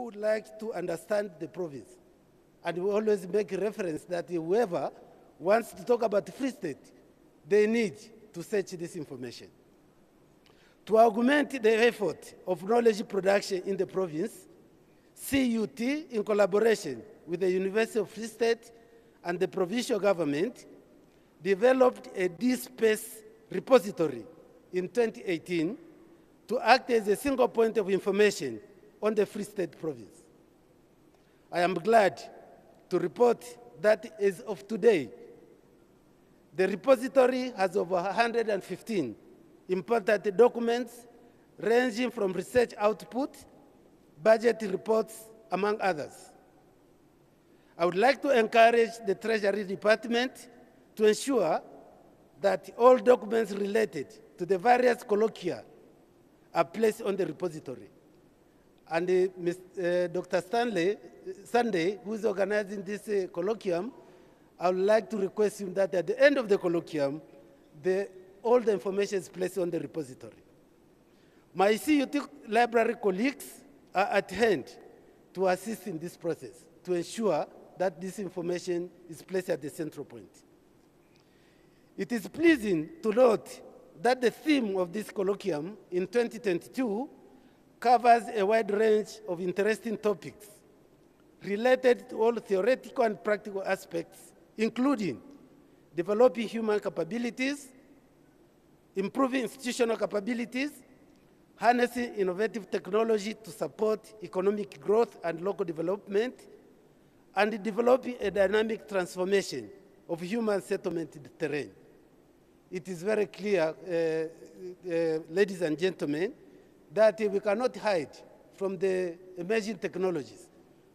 who would like to understand the province. And we always make reference that whoever wants to talk about the Free State, they need to search this information. To augment the effort of knowledge production in the province, CUT, in collaboration with the University of Free State and the provincial government, developed a DSpace repository in 2018 to act as a single point of information on the Free State province. I am glad to report that as of today, the repository has over 115 important documents ranging from research output, budget reports, among others. I would like to encourage the Treasury Department to ensure that all documents related to the various colloquia are placed on the repository. And Dr. Sunday, who is organizing this colloquium, I would like to request him that at the end of the colloquium, all the information is placed on the repository. My CUT library colleagues are at hand to assist in this process, to ensure that this information is placed at the central point. It is pleasing to note that the theme of this colloquium in 2022 covers a wide range of interesting topics related to all theoretical and practical aspects, including developing human capabilities, improving institutional capabilities, harnessing innovative technology to support economic growth and local development, and developing a dynamic transformation of human settlement in the terrain. It is very clear, ladies and gentlemen, that we cannot hide from the emerging technologies,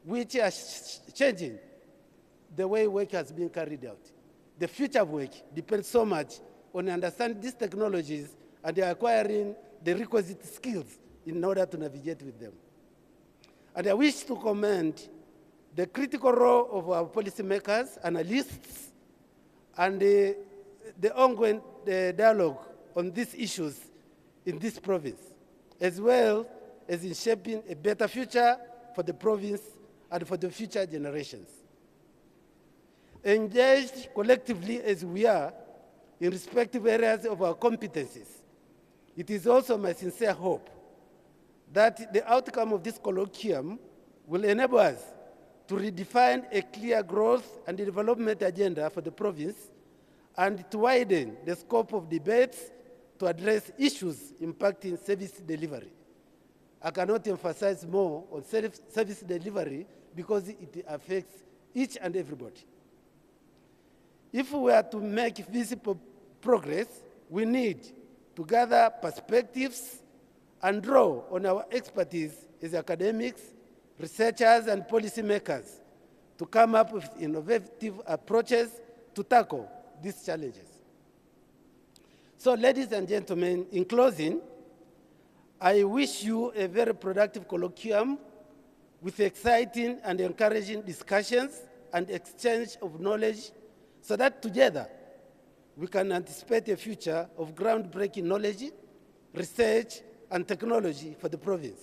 which are changing the way work has been carried out. The future of work depends so much on understanding these technologies and acquiring the requisite skills in order to navigate with them. And I wish to commend the critical role of our policymakers, analysts, and the ongoing dialogue on these issues in this province, as well as in shaping a better future for the province and for the future generations. Engaged collectively as we are in respective areas of our competencies, it is also my sincere hope that the outcome of this colloquium will enable us to redefine a clear growth and development agenda for the province and to widen the scope of debates to address issues impacting service delivery. I cannot emphasize more on service delivery because it affects each and everybody. If we are to make visible progress, we need to gather perspectives and draw on our expertise as academics, researchers, and policymakers to come up with innovative approaches to tackle these challenges. So, ladies and gentlemen, in closing, I wish you a very productive colloquium with exciting and encouraging discussions and exchange of knowledge so that together we can anticipate a future of groundbreaking knowledge, research, and technology for the province.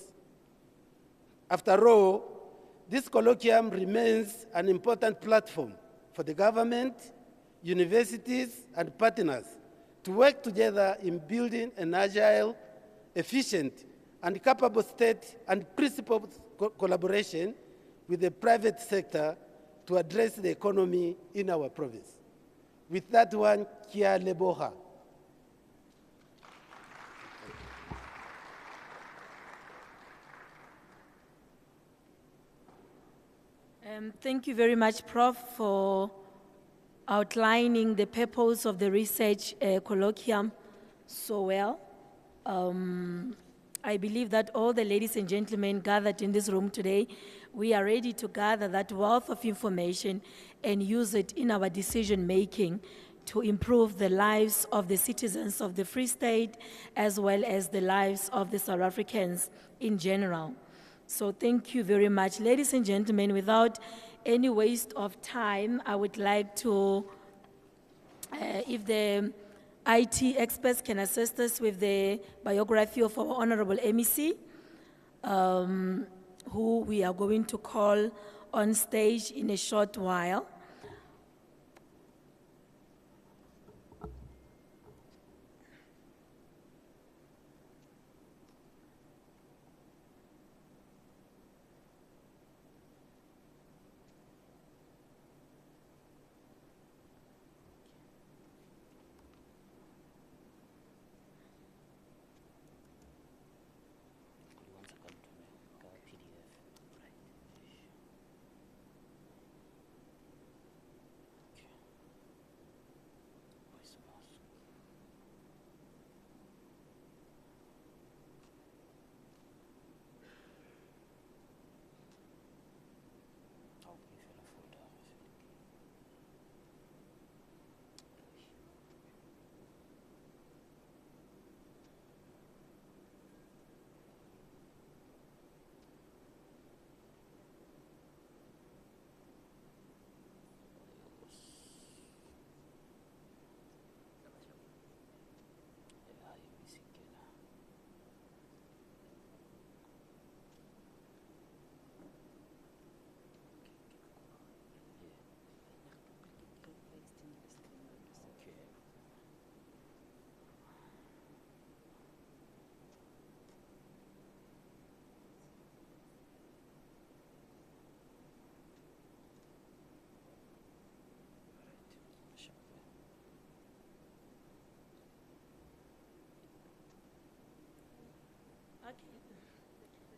After all, this colloquium remains an important platform for the government, universities, and partners to work together in building an agile, efficient, and capable state and principled collaboration with the private sector to address the economy in our province. With that one, Kia Leboha. Thank you very much, Prof, for outlining the purpose of the research colloquium so well. I believe that all the ladies and gentlemen gathered in this room today, we are ready to gather that wealth of information and use it in our decision-making to improve the lives of the citizens of the Free State, as well as the lives of the South Africans in general. So thank you very much. Ladies and gentlemen, without any waste of time, I would like to, if the IT experts can assist us with the biography of our Honorable MEC. who we are going to call on stage in a short while.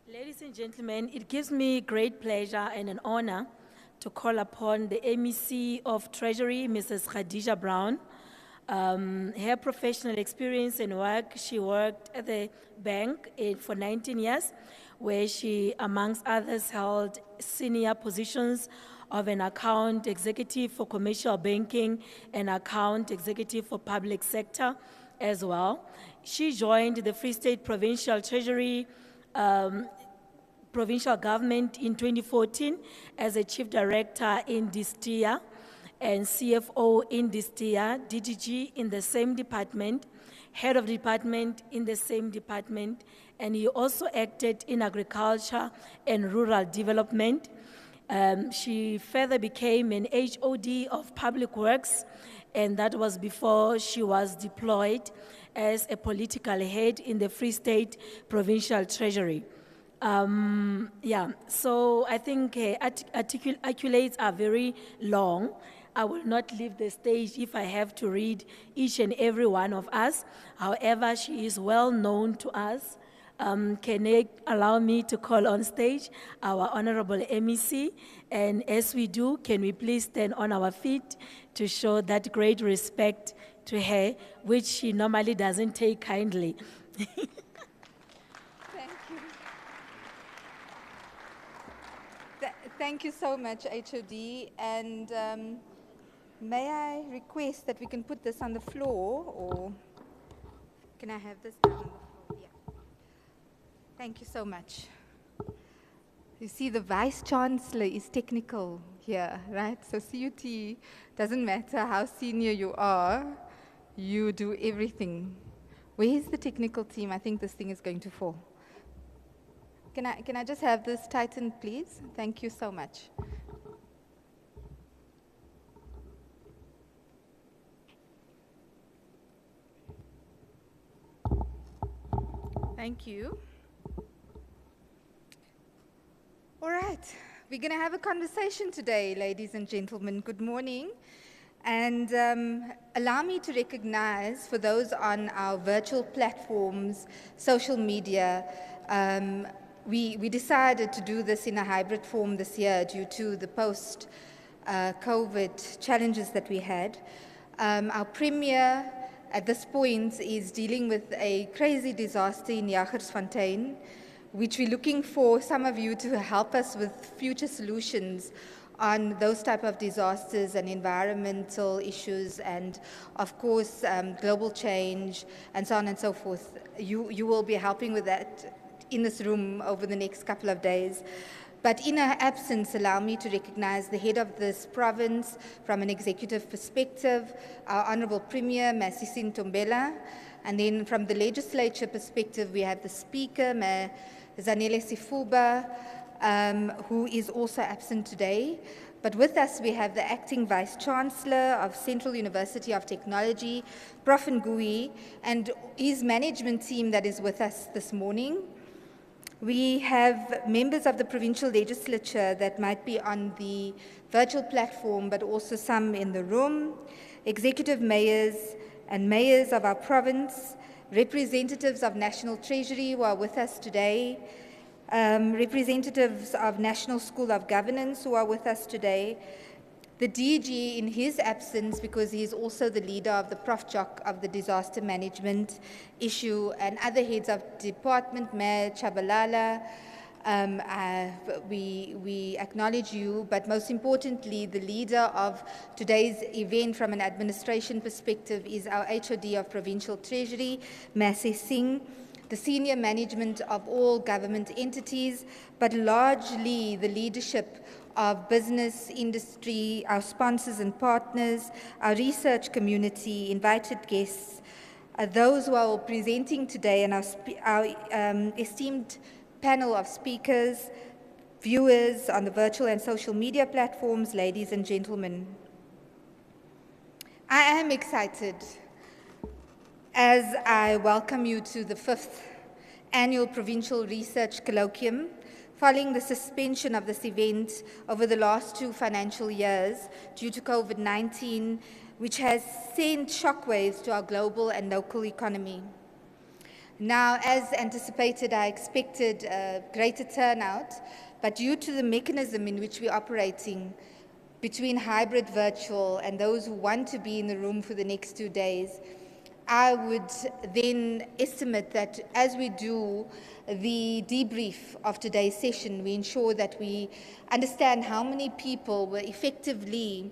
Ladies and gentlemen, it gives me great pleasure and an honor to call upon the MEC of Treasury, Mrs. Khadija Brown. Her professional experience and work, she worked at the bank for 19 years, where she, amongst others, held senior positions of an account executive for commercial banking and account executive for public sector as well. She joined the Free State Provincial Treasury provincial government in 2014 as a chief director in Distia and CFO in Distia, DGG in the same department, head of department in the same department, and he also acted in agriculture and rural development. She further became an HOD of Public Works, and that was before she was deployed as a political head in the Free State Provincial Treasury. So I think accolades are very long. I will not leave the stage if I have to read each and every one of us. However, she is well known to us. Can you allow me to call on stage our Honorable MEC? And as we do, can we please stand on our feet to show that great respect to her, which she normally doesn't take kindly. Thank you so much, HOD. And may I request that we can put this on the floor, or can I have this down on the floor? Yeah. Thank you so much. You see, the Vice Chancellor is technical here, right? So CUT, doesn't matter how senior you are, you do everything. Where is the technical team? I think this thing is going to fall. Can I just have this tightened, please? Thank you so much. Thank you. All right, we're going to have a conversation today, ladies and gentlemen. Good morning. And allow me to recognize, for those on our virtual platforms, social media, we decided to do this in a hybrid form this year due to the post-COVID challenges that we had. Our Premier at this point is dealing with a crazy disaster in Jagersfontein, which we're looking for some of you to help us with future solutions on those type of disasters and environmental issues and, of course, global change and so on and so forth. You will be helping with that in this room over the next couple of days. But in her absence, allow me to recognize the head of this province from an executive perspective, our Honorable Premier, Masisi Ntombela. And then from the legislature perspective, we have the Speaker, Zanele Sifuba, who is also absent today. But with us, we have the Acting Vice Chancellor of Central University of Technology, Prof. Ngoe, and his management team that is with us this morning. We have members of the provincial legislature that might be on the virtual platform, but also some in the room, executive mayors and mayors of our province, representatives of National Treasury who are with us today, representatives of National School of Governance who are with us today, the DG in his absence because he is also the leader of the Prof.Joc of the disaster management issue, and other heads of department, Mayor Chabalala. We acknowledge you, but most importantly, the leader of today's event from an administration perspective is our HOD of Provincial Treasury, Massey Singh, the senior management of all government entities, but largely the leadership of business, industry, our sponsors and partners, our research community, invited guests, those who are presenting today, and our esteemed panel of speakers, viewers on the virtual and social media platforms, ladies and gentlemen. I am excited as I welcome you to the 5th Annual Provincial Research Colloquium, following the suspension of this event over the last 2 financial years due to COVID-19, which has sent shockwaves to our global and local economy. Now, as anticipated, I expected a greater turnout, but due to the mechanism in which we're operating between hybrid virtual and those who want to be in the room for the next 2 days, I would then estimate that as we do the debrief of today's session, we ensure that we understand how many people were effectively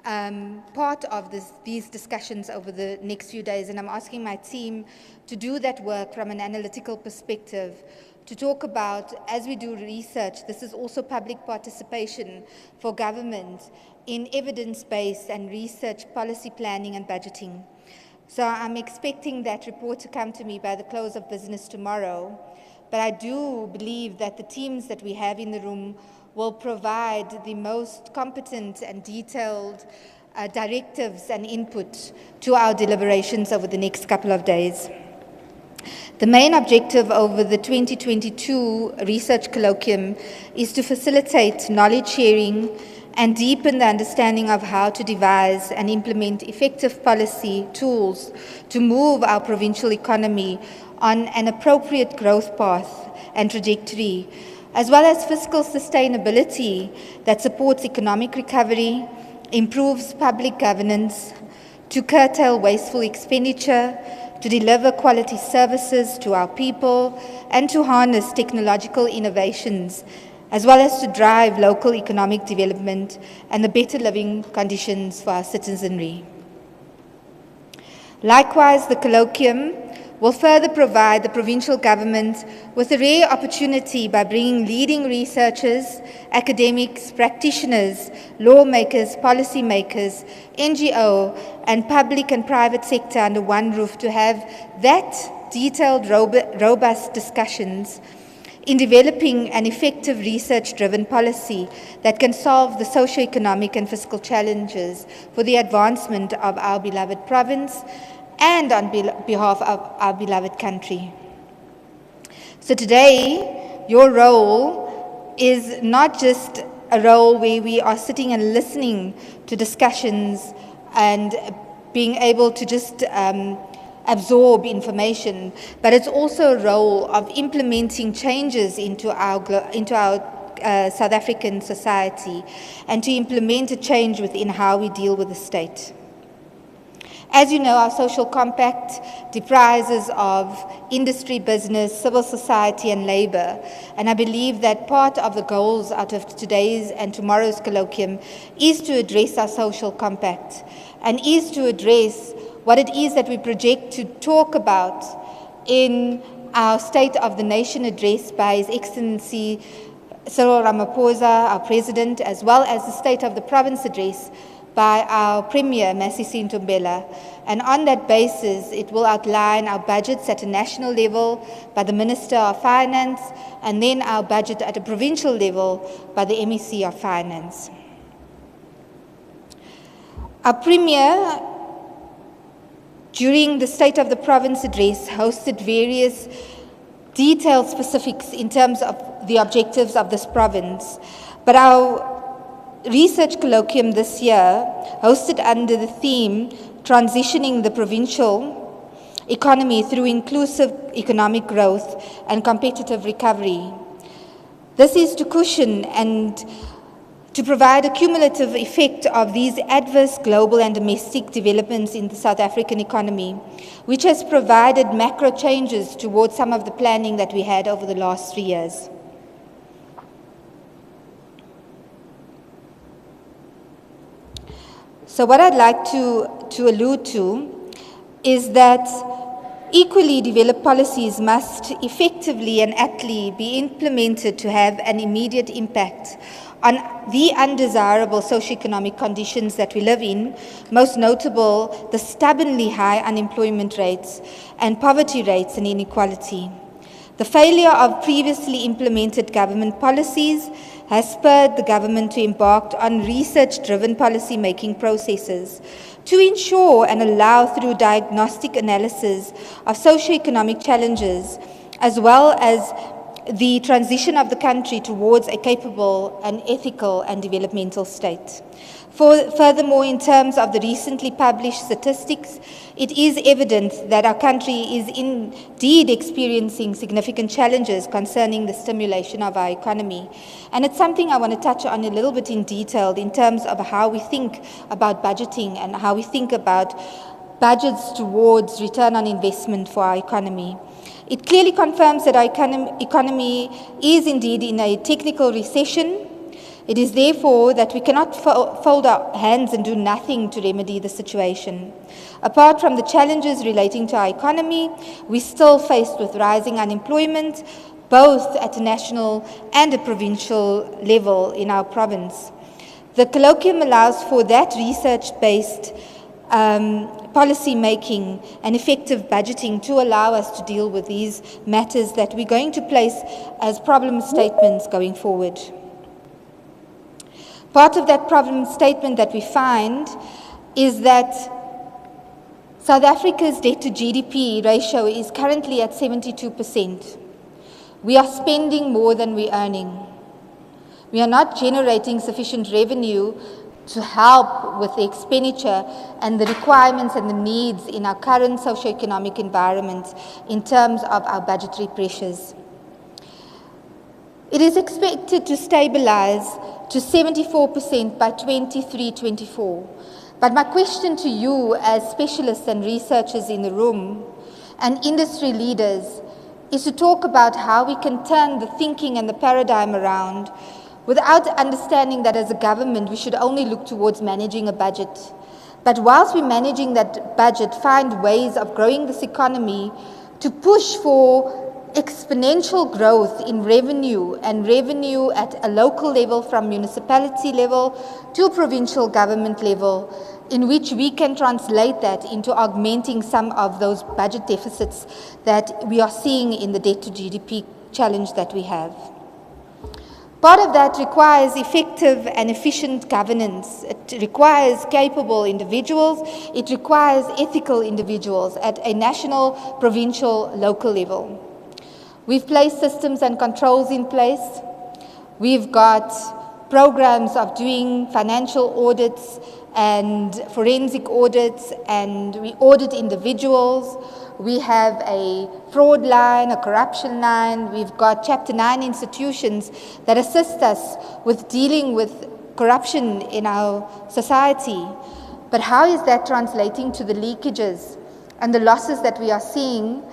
part of these discussions over the next few days. And I'm asking my team to do that work from an analytical perspective, to talk about, as we do research, this is also public participation for government in evidence-based and research policy planning and budgeting. So I'm expecting that report to come to me by the close of business tomorrow. But I do believe that the teams that we have in the room will provide the most competent and detailed directives and input to our deliberations over the next couple of days. The main objective over the 2022 Research Colloquium is to facilitate knowledge sharing and deepen the understanding of how to devise and implement effective policy tools to move our provincial economy on an appropriate growth path and trajectory, as well as fiscal sustainability that supports economic recovery, improves public governance, to curtail wasteful expenditure, to deliver quality services to our people, and to harness technological innovations, as well as to drive local economic development and the better living conditions for our citizenry. Likewise, the colloquium will further provide the provincial government with a rare opportunity by bringing leading researchers, academics, practitioners, lawmakers, policymakers, NGO, and public and private sector under one roof to have that detailed, robust discussions in developing an effective research-driven policy that can solve the socio-economic and fiscal challenges for the advancement of our beloved province and on behalf of our beloved country. So today, your role is not just a role where we are sitting and listening to discussions and being able to just absorb information, but it's also a role of implementing changes into our South African society and to implement a change within how we deal with the state. As you know, our social compact comprises of industry, business, civil society, and labor. And I believe that part of the goals out of today's and tomorrow's colloquium is to address our social compact and is to address what it is that we project to talk about in our State of the Nation address by His Excellency Cyril Ramaphosa, our President, as well as the State of the Province address by our Premier, Masisi Ntombela, and on that basis, it will outline our budgets at a national level by the Minister of Finance, and then our budget at a provincial level by the MEC of Finance. Our Premier, during the State of the Province address, hosted various detailed specifics in terms of the objectives of this province, but our research colloquium this year, hosted under the theme Transitioning the Provincial Economy Through Inclusive Economic Growth and Competitive Recovery. This is to cushion and to provide a cumulative effect of these adverse global and domestic developments in the South African economy, which has provided macro changes towards some of the planning that we had over the last 3 years. So what I'd like to allude to is that equally developed policies must effectively and aptly be implemented to have an immediate impact on the undesirable socioeconomic conditions that we live in, most notable the stubbornly high unemployment rates and poverty rates and inequality. The failure of previously implemented government policies has spurred the government to embark on research-driven policy-making processes to ensure and allow through diagnostic analysis of socioeconomic challenges, as well as the transition of the country towards a capable and ethical and developmental state. Furthermore, in terms of the recently published statistics, it is evident that our country is indeed experiencing significant challenges concerning the stimulation of our economy. And it's something I want to touch on a little bit in detail in terms of how we think about budgeting and how we think about budgets towards return on investment for our economy. It clearly confirms that our economy is indeed in a technical recession. It is therefore that we cannot fold our hands and do nothing to remedy the situation. Apart from the challenges relating to our economy, we're still faced with rising unemployment, both at a national and a provincial level in our province. The colloquium allows for that research-based policy making and effective budgeting to allow us to deal with these matters that we're going to place as problem statements going forward. Part of that problem statement that we find is that South Africa's debt to GDP ratio is currently at 72%. We are spending more than we're earning. We are not generating sufficient revenue to help with the expenditure and the requirements and the needs in our current socioeconomic environment in terms of our budgetary pressures. It is expected to stabilize to 74% by 23-24. But my question to you as specialists and researchers in the room and industry leaders is to talk about how we can turn the thinking and the paradigm around without understanding that as a government we should only look towards managing a budget. But whilst we're managing that budget, find ways of growing this economy to push for exponential growth in revenue and revenue at a local level from municipality level to provincial government level, in which we can translate that into augmenting some of those budget deficits that we are seeing in the debt to GDP challenge that we have. Part of that requires effective and efficient governance. It requires capable individuals. It requires ethical individuals at a national, provincial, local level. We've placed systems and controls in place. We've got programs of doing financial audits and forensic audits, and we audit individuals. We have a fraud line, a corruption line. We've got Chapter 9 institutions that assist us with dealing with corruption in our society. But how is that translating to the leakages and the losses that we are seeing?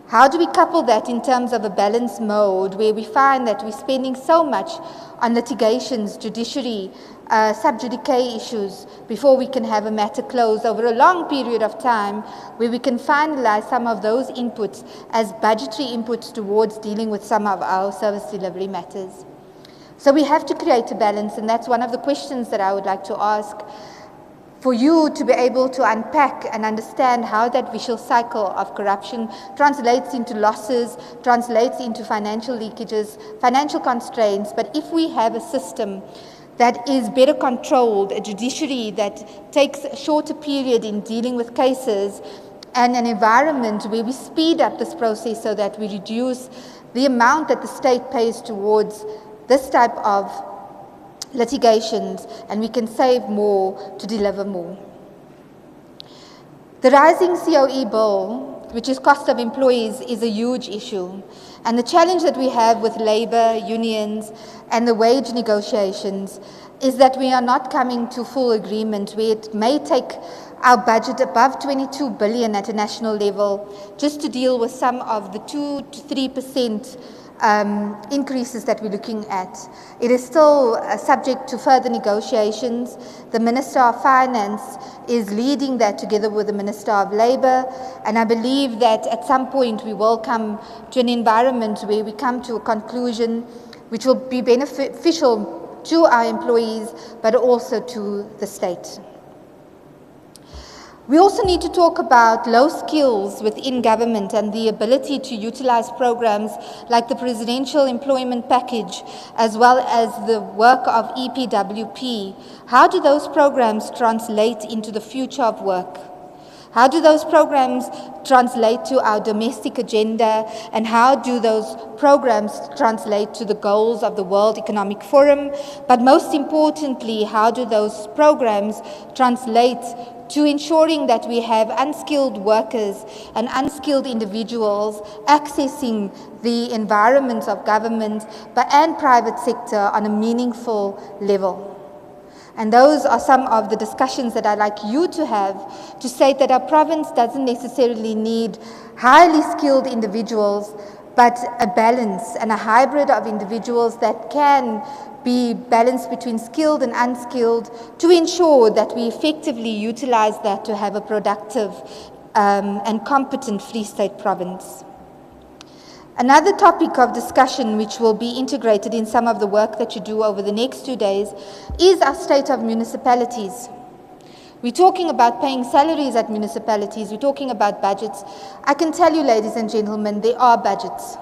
How do we couple that in terms of a balanced mode where we find that we're spending so much on litigations, judiciary, sub judice issues before we can have a matter closed over a long period of time where we can finalize some of those inputs as budgetary inputs towards dealing with some of our service delivery matters. So we have to create a balance, and that's one of the questions that I would like to ask. for you to be able to unpack and understand how that vicious cycle of corruption translates into losses, translates into financial leakages, financial constraints. But if we have a system that is better controlled, a judiciary that takes a shorter period in dealing with cases, and an environment where we speed up this process so that we reduce the amount that the state pays towards this type of litigations, and we can save more to deliver more. The rising COE bill, which is cost of employees, is a huge issue. And the challenge that we have with labor, unions, and the wage negotiations is that we are not coming to full agreement, where it may take our budget above 22 billion at a national level just to deal with some of the 2 to 3% increases that we're looking at. It is still subject to further negotiations. The Minister of Finance is leading that together with the Minister of Labour, and I believe that at some point we will come to an environment where we come to a conclusion which will be beneficial to our employees but also to the state. We also need to talk about low skills within government and the ability to utilize programs like the Presidential Employment Package as well as the work of EPWP. How do those programs translate into the future of work? How do those programs translate to our domestic agenda, and how do those programs translate to the goals of the World Economic Forum? But most importantly, how do those programs translate to ensuring that we have unskilled workers and unskilled individuals accessing the environments of government and private sector on a meaningful level? And those are some of the discussions that I'd like you to have, to state that our province doesn't necessarily need highly skilled individuals, but a balance and a hybrid of individuals that can be balanced between skilled and unskilled to ensure that we effectively utilize that to have a productive and competent Free State province. Another topic of discussion which will be integrated in some of the work that you do over the next 2 days is our state of municipalities. We're talking about paying salaries at municipalities, we're talking about budgets. I can tell you, ladies and gentlemen, there are budgets.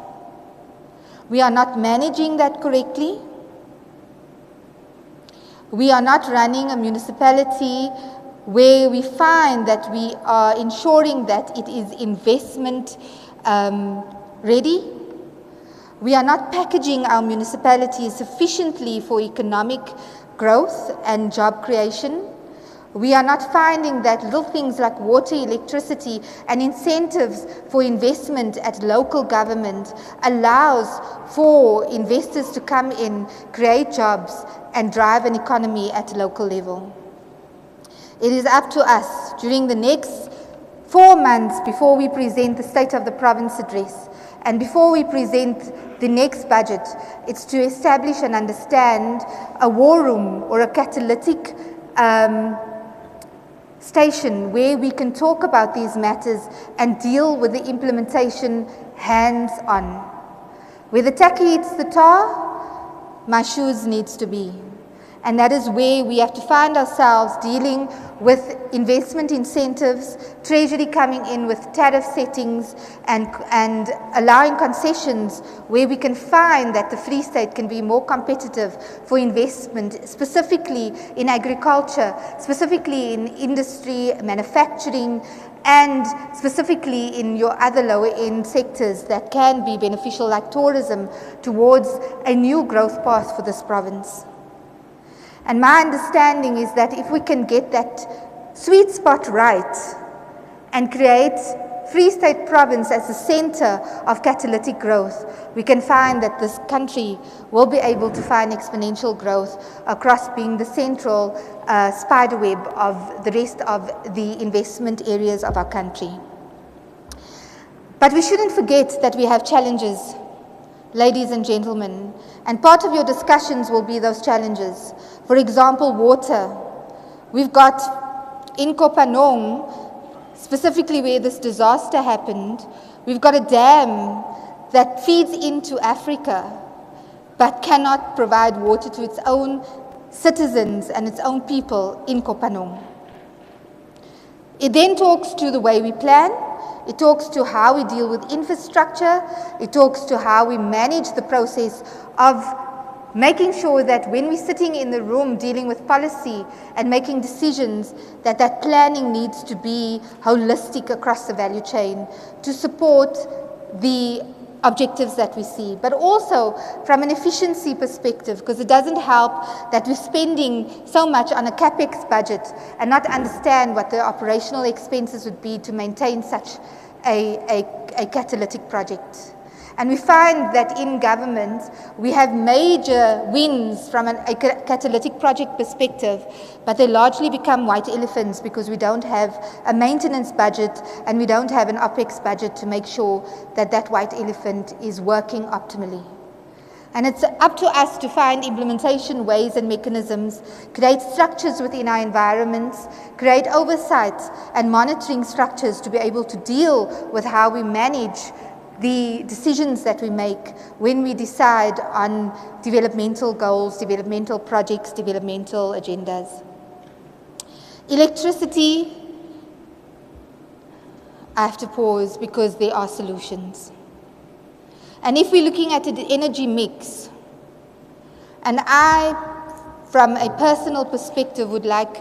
We are not managing that correctly. We are not running a municipality where we find that we are ensuring that it is investment ready. We are not packaging our municipalities sufficiently for economic growth and job creation. We are not finding that little things like water, electricity, and incentives for investment at local government allows for investors to come in, create jobs, and drive an economy at a local level. It is up to us during the next 4 months before we present the State of the Province address and before we present the next budget, it's to establish and understand a war room or a catalytic station where we can talk about these matters and deal with the implementation hands-on. Where the tacky hits the tar, my shoes needs to be. And that is where we have to find ourselves dealing with investment incentives, Treasury coming in with tariff settings and allowing concessions where we can find that the Free State can be more competitive for investment, specifically in agriculture, specifically in industry, manufacturing, and specifically in your other lower end sectors that can be beneficial like tourism towards a new growth path for this province. And my understanding is that if we can get that sweet spot right and create Free State province as the center of catalytic growth, we can find that this country will be able to find exponential growth across being the central spiderweb of the rest of the investment areas of our country. But we shouldn't forget that we have challenges, ladies and gentlemen, and part of your discussions will be those challenges. For example, water. We've got in Kopanong, specifically where this disaster happened, we've got a dam that feeds into Africa but cannot provide water to its own citizens and its own people in Kopanong. It then talks to the way we plan. It talks to how we deal with infrastructure. It talks to how we manage the process of making sure that when we're sitting in the room dealing with policy and making decisions, that that planning needs to be holistic across the value chain to support the objectives that we see, but also from an efficiency perspective, because it doesn't help that we're spending so much on a capex budget and not understand what the operational expenses would be to maintain such a catalytic project. And we find that in government, we have major wins from a catalytic project perspective, but they largely become white elephants because we don't have a maintenance budget and we don't have an OPEX budget to make sure that that white elephant is working optimally. And it's up to us to find implementation ways and mechanisms, create structures within our environments, create oversight and monitoring structures to be able to deal with how we manage the decisions that we make when we decide on developmental goals, developmental projects, developmental agendas. Electricity, I have to pause because there are solutions. And if we're looking at the energy mix, and I, from a personal perspective, would like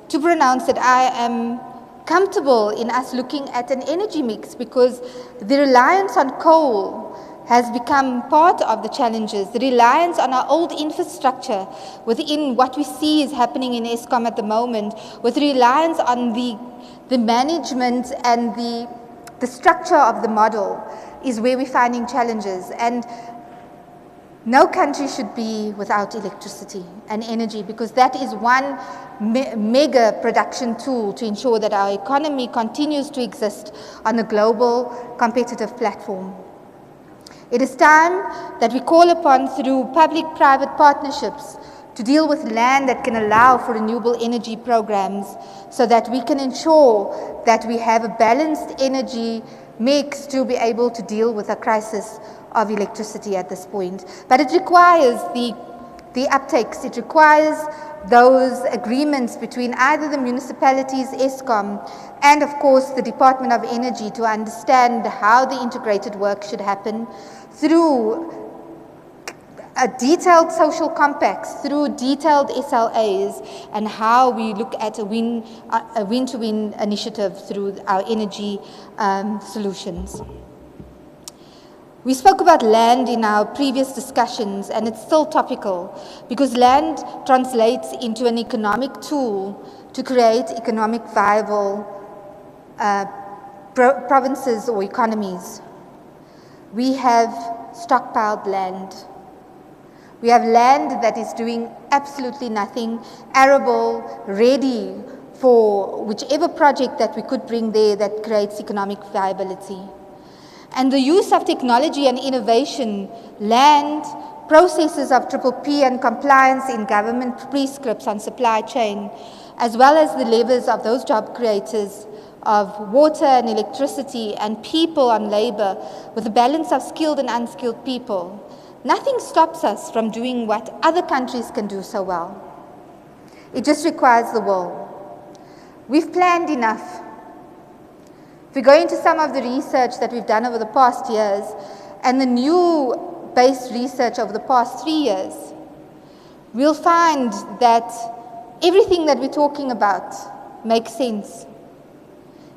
to pronounce that I am comfortable in us looking at an energy mix because the reliance on coal has become part of the challenges. The reliance on our old infrastructure within what we see is happening in Eskom at the moment, with reliance on the management and the structure of the model is where we're finding challenges. And no country should be without electricity and energy because that is one mega production tool to ensure that our economy continues to exist on a global competitive platform. It is time that we call upon through public-private partnerships to deal with land that can allow for renewable energy programs so that we can ensure that we have a balanced energy mix to be able to deal with a crisis of electricity at this point. But it requires the uptakes, it requires those agreements between either the municipalities, Eskom, and of course the Department of Energy to understand how the integrated work should happen through a detailed social compacts, through detailed SLAs, and how we look at a win-to-win initiative through our energy solutions. We spoke about land in our previous discussions, and it's still topical because land translates into an economic tool to create economic viable provinces or economies. We have stockpiled land. We have land that is doing absolutely nothing, arable, ready for whichever project that we could bring there that creates economic viability. And the use of technology and innovation, land, processes of PPP and compliance in government prescripts on supply chain, as well as the levers of those job creators of water and electricity and people on labor with a balance of skilled and unskilled people. Nothing stops us from doing what other countries can do so well. It just requires the will. We've planned enough. If we go into some of the research that we've done over the past years and the new based research over the past 3 years, we'll find that everything that we're talking about makes sense.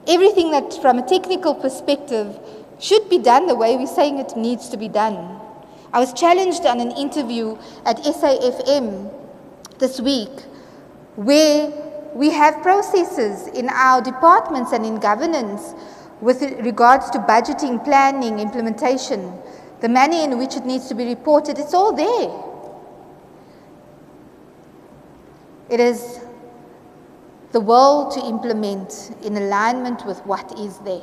Everything that from a technical perspective should be done the way we're saying it needs to be done. I was challenged on an interview at SAFM this week where we have processes in our departments and in governance with regards to budgeting, planning, implementation, the manner in which it needs to be reported, it's all there. It is the will to implement in alignment with what is there.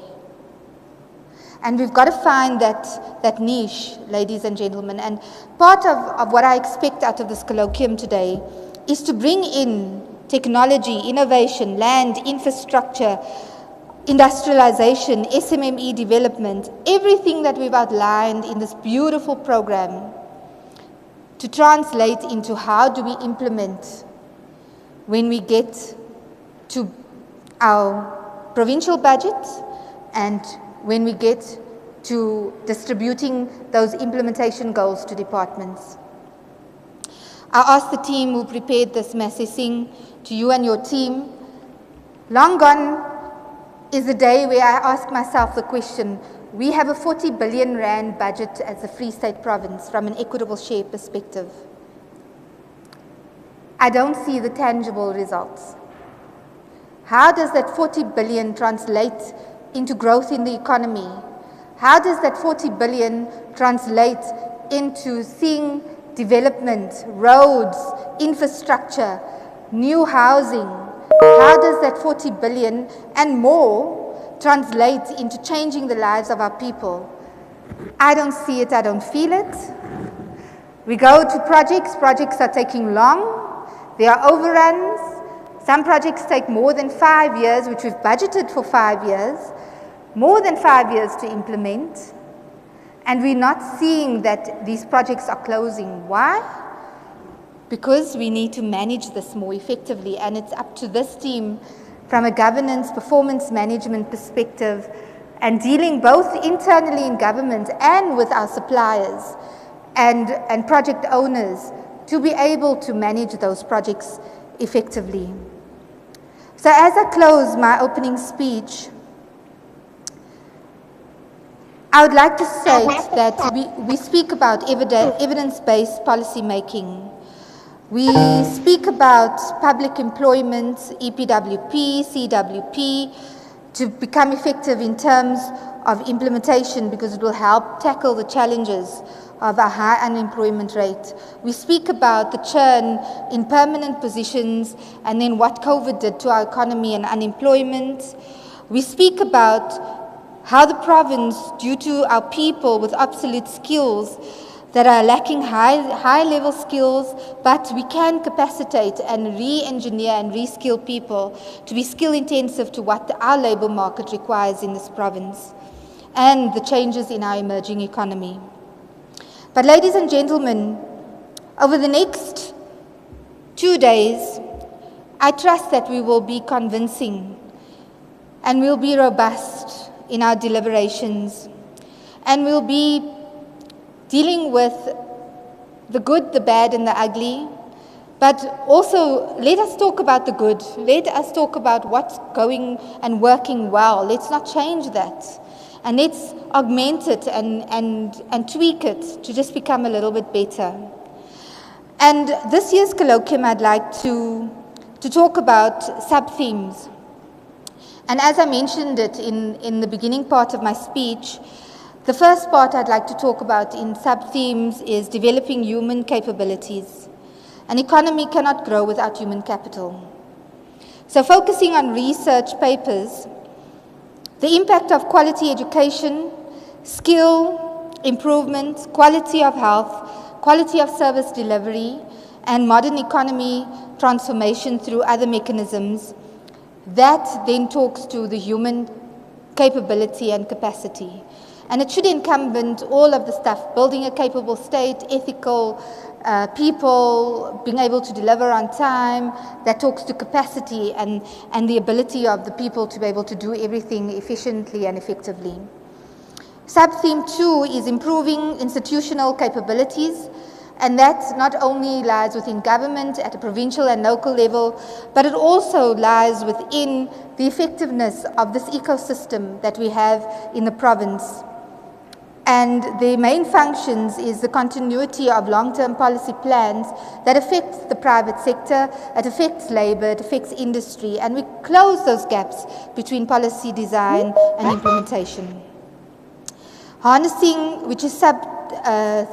And we've got to find that niche, ladies and gentlemen. And part of what I expect out of this colloquium today is to bring in technology, innovation, land, infrastructure, industrialization, SMME development, everything that we've outlined in this beautiful program to translate into how do we implement when we get to our provincial budget and when we get to distributing those implementation goals to departments. I ask the team who prepared this messaging, to you and your team, long gone is the day where I ask myself the question, we have a 40 billion rand budget as a Free State province from an equitable share perspective. I don't see the tangible results. How does that 40 billion translate into growth in the economy? How does that 40 billion translate into seeing development, roads, infrastructure, new housing? How does that 40 billion and more translate into changing the lives of our people? I don't see it, I don't feel it. We go to projects are taking long. There are overruns. Some projects take more than 5 years, which we've budgeted for 5 years, more than 5 years to implement. And we're not seeing that these projects are closing. Why? Because we need to manage this more effectively, and it's up to this team from a governance, performance management perspective, and dealing both internally in government and with our suppliers and project owners to be able to manage those projects effectively. So as I close my opening speech, I would like to state that we speak about evidence-based policy making. We speak about public employment, EPWP, CWP, to become effective in terms of implementation because it will help tackle the challenges of a high unemployment rate. We speak about the churn in permanent positions and then what COVID did to our economy and unemployment. We speak about how the province, due to our people with obsolete skills that are lacking high-level skills, but we can capacitate and re-engineer and re-skill people to be skill-intensive to what our labor market requires in this province, and the changes in our emerging economy. But ladies and gentlemen, over the next 2 days, I trust that we will be convincing and we'll be robust in our deliberations, and we'll be dealing with the good, the bad, and the ugly. But also, let us talk about the good. Let us talk about what's going and working well. Let's not change that. And let's augment it and tweak it to just become a little bit better. And this year's colloquium, I'd like to talk about sub-themes. And as I mentioned it in the beginning part of my speech, the first part I'd like to talk about in sub-themes is developing human capabilities. An economy cannot grow without human capital. So focusing on research papers, the impact of quality education, skill improvement, quality of health, quality of service delivery, and modern economy transformation through other mechanisms, that then talks to the human capability and capacity. And it should encompass all of the stuff, building a capable state, ethical people, being able to deliver on time, that talks to capacity and the ability of the people to be able to do everything efficiently and effectively. Sub-theme 2 is improving institutional capabilities, and that not only lies within government at a provincial and local level, but it also lies within the effectiveness of this ecosystem that we have in the province. And the main functions is the continuity of long-term policy plans that affects the private sector, it affects labor, it affects industry, and we close those gaps between policy design and implementation. Harnessing, which is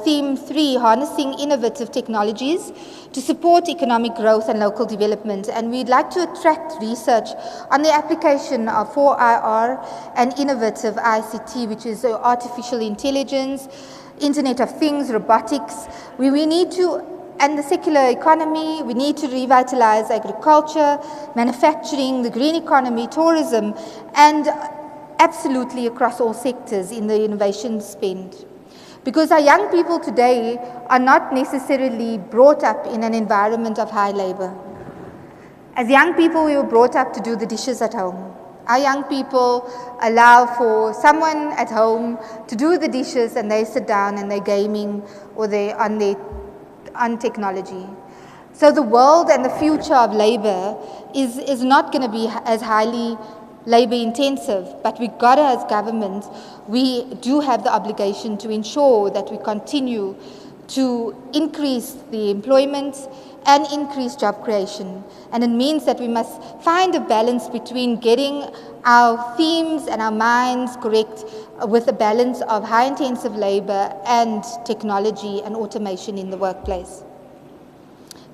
theme 3, harnessing innovative technologies to support economic growth and local development. And we'd like to attract research on the application of 4IR and innovative ICT, which is artificial intelligence, Internet of Things, robotics. We need to, and the circular economy, we need to revitalize agriculture, manufacturing, the green economy, tourism, and absolutely across all sectors in the innovation spend. Because our young people today are not necessarily brought up in an environment of high labor. As young people, we were brought up to do the dishes at home. Our young people allow for someone at home to do the dishes and they sit down and they're gaming or they're on technology. So the world and the future of labor is not going to be as highly labor intensive, but we've got to, as government, we do have the obligation to ensure that we continue to increase the employment and increase job creation. And it means that we must find a balance between getting our themes and our minds correct with a balance of high intensive labor and technology and automation in the workplace.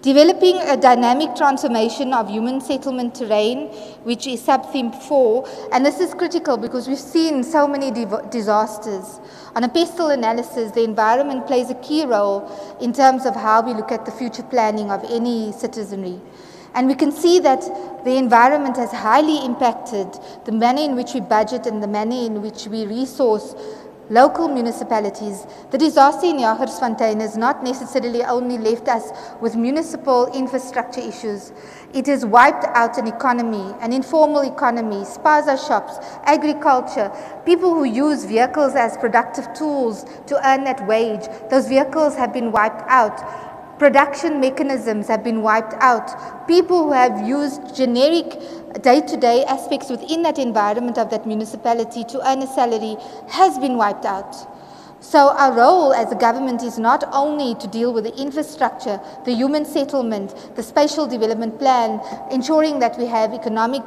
Developing a dynamic transformation of human settlement terrain, which is sub-theme 4, and this is critical because we've seen so many disasters. On a pestle analysis, the environment plays a key role in terms of how we look at the future planning of any citizenry. And we can see that the environment has highly impacted the manner in which we budget and the manner in which we resource local municipalities. The disaster in Jagersfontein has not necessarily only left us with municipal infrastructure issues. It has wiped out an economy, an informal economy, spaza shops, agriculture, people who use vehicles as productive tools to earn that wage. Those vehicles have been wiped out. Production mechanisms have been wiped out. People who have used generic day-to-day aspects within that environment of that municipality to earn a salary has been wiped out. So our role as a government is not only to deal with the infrastructure, the human settlement, the spatial development plan, ensuring that we have economic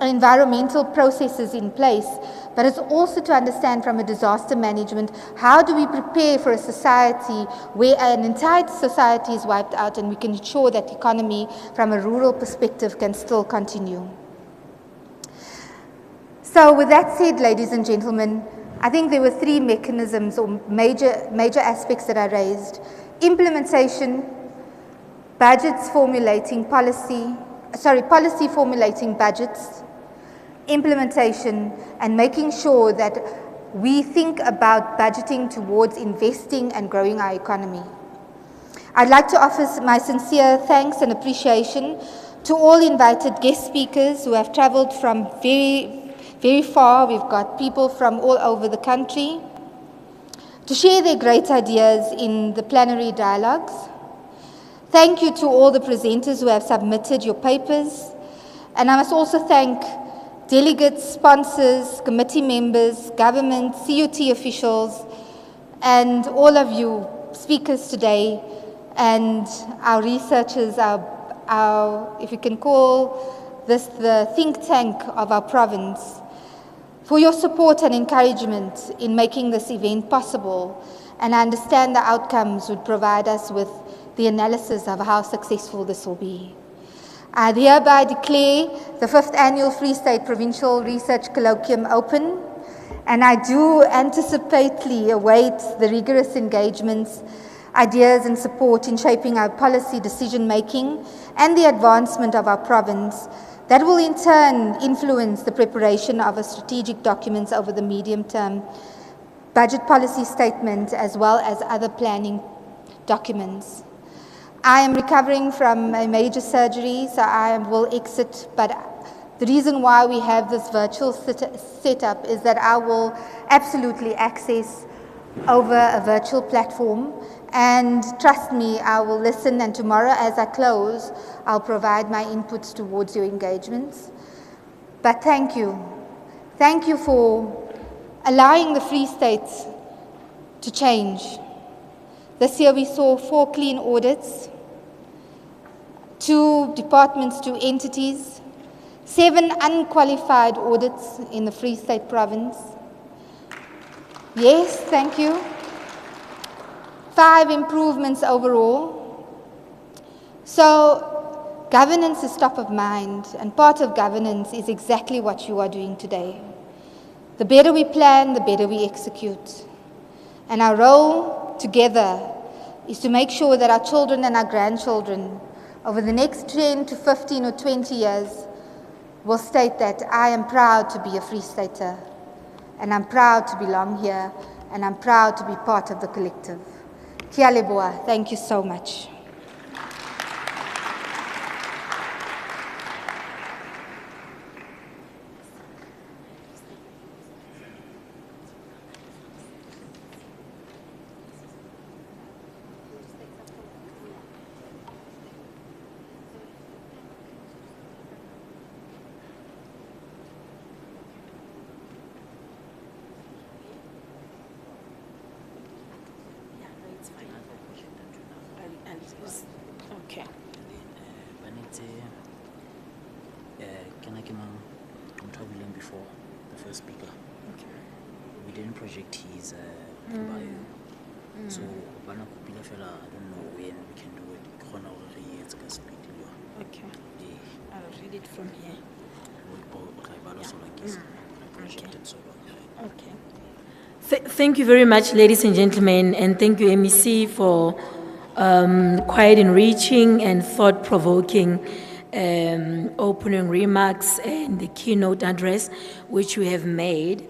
environmental processes in place, but it's also to understand from a disaster management, how do we prepare for a society where an entire society is wiped out and we can ensure that economy from a rural perspective can still continue. So with that said, ladies and gentlemen, I think there were three mechanisms or major aspects that I raised. Implementation, budgets formulating policy formulating budgets, implementation, and making sure that we think about budgeting towards investing and growing our economy. I'd like to offer my sincere thanks and appreciation to all invited guest speakers who have traveled from very far. We've got people from all over the country to share their great ideas in the plenary dialogues. Thank you to all the presenters who have submitted your papers. And I must also thank delegates, sponsors, committee members, government, CUT officials, and all of you speakers today, and our researchers, our if you can call this the think tank of our province, for your support and encouragement in making this event possible. And I understand the outcomes would provide us with the analysis of how successful this will be. I hereby declare the 5th Annual Free State Provincial Research Colloquium open, and I do anticipately await the rigorous engagements, ideas and support in shaping our policy decision-making and the advancement of our province that will in turn influence the preparation of a strategic documents over the medium term, budget policy statement, as well as other planning documents. I am recovering from a major surgery, so I will exit, but the reason why we have this virtual setup is that I will absolutely access over a virtual platform, and trust me, I will listen, and tomorrow as I close, I'll provide my inputs towards your engagements. But thank you. Thank you for allowing the Free State to change. This year we saw 4 clean audits, 2 departments, 2 entities, 7 unqualified audits in the Free State province. Yes, thank you. 5 improvements overall. So governance is top of mind, and part of governance is exactly what you are doing today. The better we plan, the better we execute. And our role together is to make sure that our children and our grandchildren over the next 10 to 15 or 20 years will state that I am proud to be a Free Stater, and I'm proud to belong here, and I'm proud to be part of the collective. Kia leboa. Thank you so much. Can I come on before the first speaker? Okay. We didn't project his bio. So, I don't know when we can do it. Okay. I'll read it from here. Okay. Thank you very much, ladies and gentlemen, and thank you, MEC, for quite enriching and thought-provoking opening remarks and the keynote address which we have made.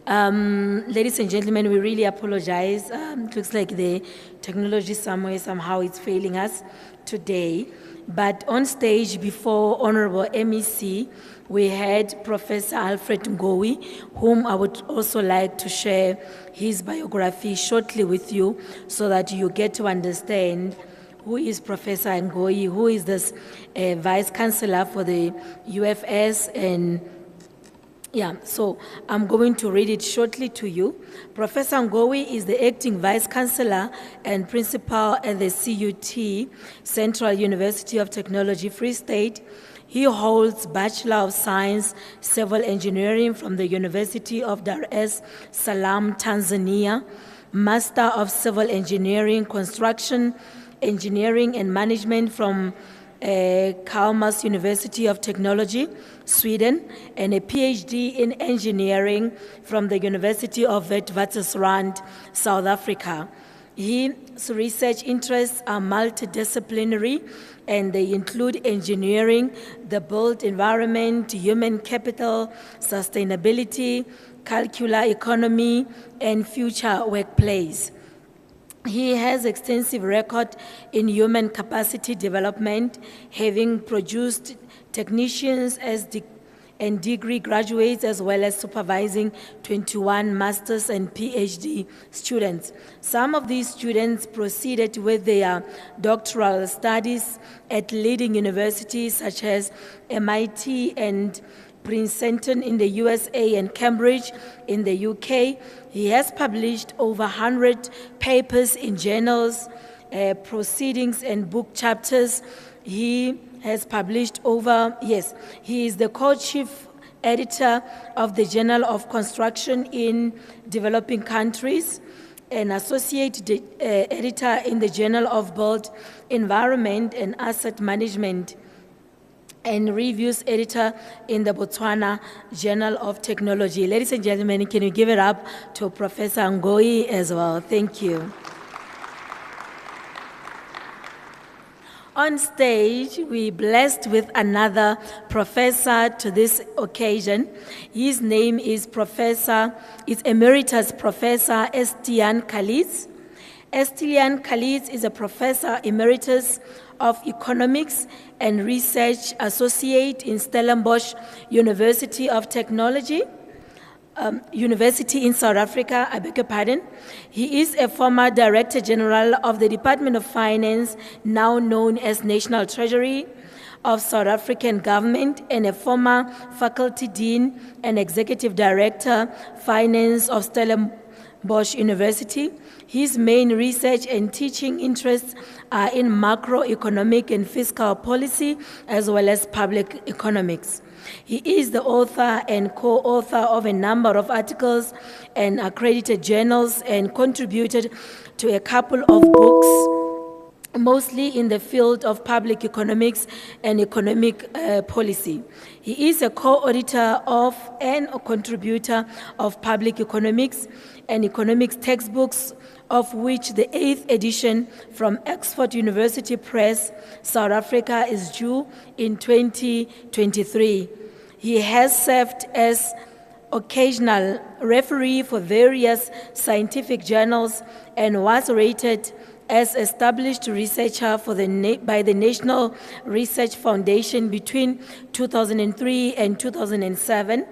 Ladies and gentlemen, we really apologize. It looks like the technology somehow it's failing us today. But on stage before Honorable MEC, we had Professor Alfred Ngoe, whom I would also like to share his biography shortly with you so that you get to understand who is Professor Ngoe, who is this Vice Chancellor for the UFS, and yeah, so I'm going to read it shortly to you. Professor Ngoe is the acting Vice Chancellor and Principal at the CUT, Central University of Technology, Free State. He holds Bachelor of Science, Civil Engineering from the University of Dar es Salaam, Tanzania, Master of Civil Engineering, Construction, Engineering and Management from Chalmers University of Technology, Sweden, and a PhD in Engineering from the University of Witwatersrand, South Africa. His research interests are multidisciplinary, and they include engineering, the built environment, human capital, sustainability, circular economy, and future workplace. He has extensive record in human capacity development, having produced technicians and degree graduates, as well as supervising 21 master's and PhD students. Some of these students proceeded with their doctoral studies at leading universities such as MIT and Princeton in the USA and Cambridge in the UK. He has published over 100 papers in journals, proceedings, and book chapters. He has published he is the co-chief editor of the Journal of Construction in Developing Countries, an associate editor in the Journal of Built Environment and Asset Management, and reviews editor in the Botswana Journal of Technology. Ladies and gentlemen, can you give it up to Professor Ngoe as well? Thank you. On stage, we're blessed with another professor to this occasion. His name is Emeritus Professor Estian Kalitz. Estian Kalitz is a professor emeritus of economics and research associate in Stellenbosch University of Technology, University in South Africa, I beg your pardon. He is a former Director General of the Department of Finance, now known as National Treasury of South African Government, and a former Faculty Dean and Executive Director, Finance of Stellenbosch University. His main research and teaching interests are in macroeconomic and fiscal policy, as well as public economics. He is the author and co-author of a number of articles and accredited journals, and contributed to a couple of books, mostly in the field of public economics and economic policy. He is a co-auditor of and a contributor of public economics and economics textbooks, of which the 8th edition from Oxford University Press, South Africa, is due in 2023. He has served as occasional referee for various scientific journals and was rated as established researcher by the National Research Foundation between 2003 and 2007.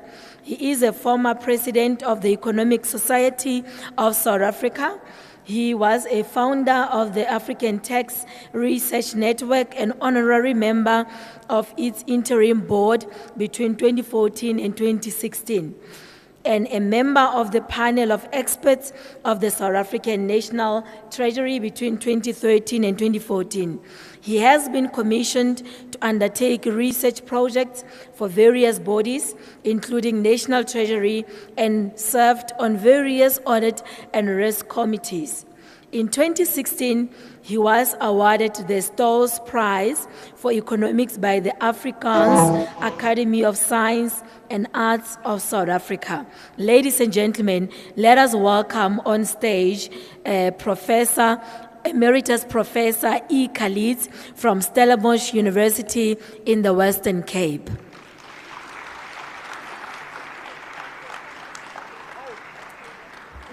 He is a former president of the Economic Society of South Africa. He was a founder of the African Tax Research Network and honorary member of its interim board between 2014 and 2016. and a member of the panel of experts of the South African National Treasury between 2013 and 2014. He has been commissioned to undertake research projects for various bodies, including National Treasury, and served on various audit and risk committees. In 2016, he was awarded the Stolz Prize for Economics by the Afrikaans Academy of Science and Arts of South Africa. Ladies and gentlemen, let us welcome on stage Emeritus Professor E. Khalid from Stellenbosch University in the Western Cape.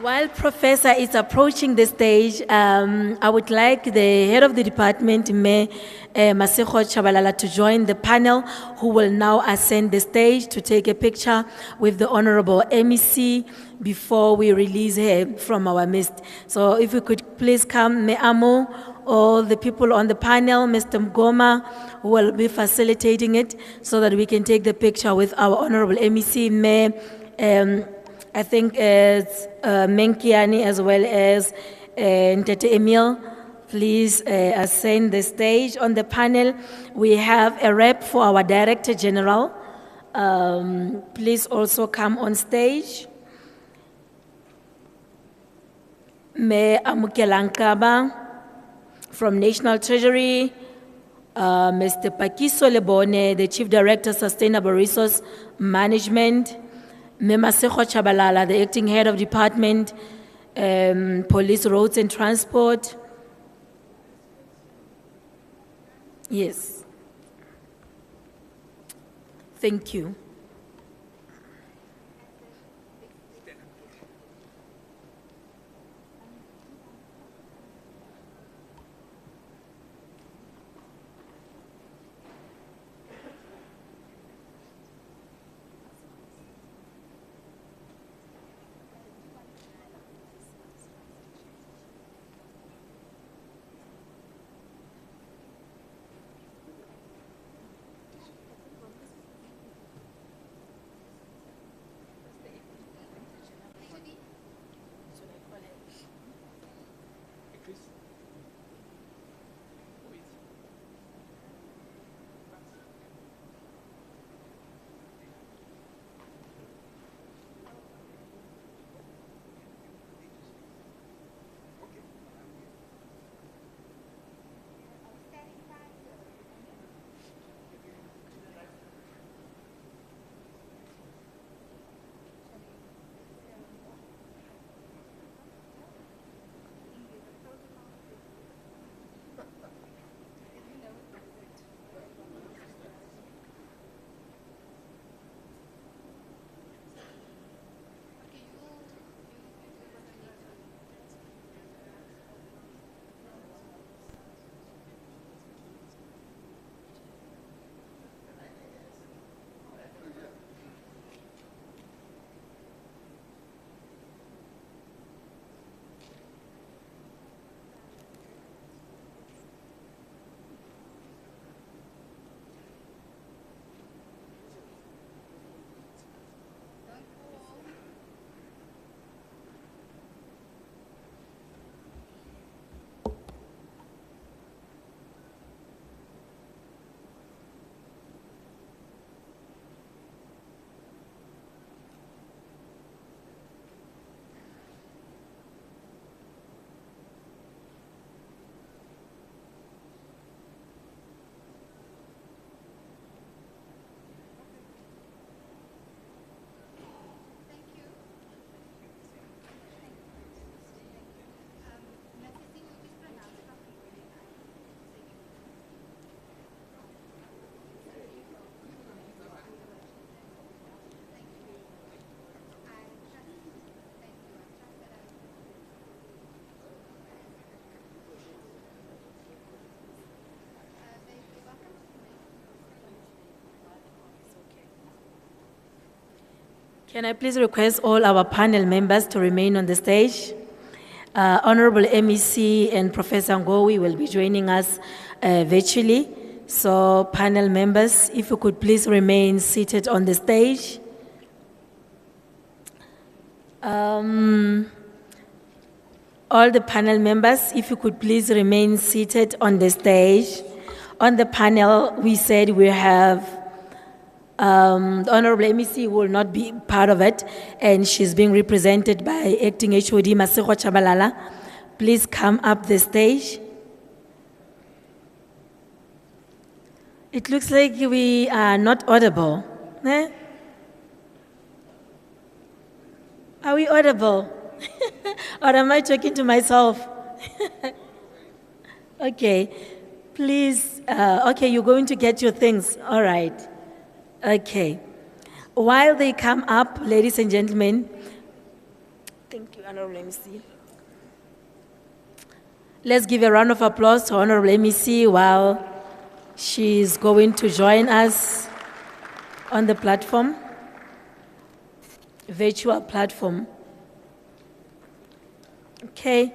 While Professor is approaching the stage, I would like the head of the department, Masego Chabalala, to join the panel, who will now ascend the stage to take a picture with the Honorable MEC before we release her from our midst. So if we could please come, Me'amo, all the people on the panel, Mr. Mgoma, who will be facilitating it so that we can take the picture with our Honorable MEC, I think it's Menkiani as well as Ntete Emil. Please ascend the stage. On the panel, we have a rep for our Director General. Please also come on stage. Me Amukelankaba from National Treasury. Mr. Pakiso Lebone, the Chief Director, Sustainable Resource Management. Masego Chabalala, the Acting Head of Department, Police, Roads and Transport. Yes. Thank you. Can I please request all our panel members to remain on the stage? Honorable MEC and Professor Ngoe will be joining us virtually. So panel members, if you could please remain seated on the stage. All the panel members, if you could please remain seated on the stage. On the panel, we said we have the Honorable MEC will not be part of it, and she's being represented by Acting HOD Masego Chabalala. Please come up the stage. It looks like we are not audible. Eh? Are we audible? Or am I talking to myself? Okay, please, okay, you're going to get your things, all right. Okay, while they come up, ladies and gentlemen, thank you, Honorable MEC. Let's give a round of applause to Honorable MEC while she's going to join us on the platform, virtual platform. Okay,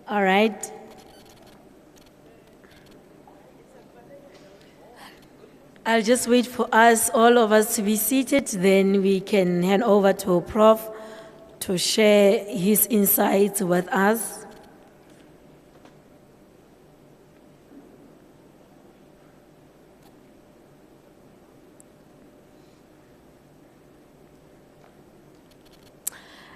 all right. I'll just wait for us, all of us to be seated, then we can hand over to Prof to share his insights with us.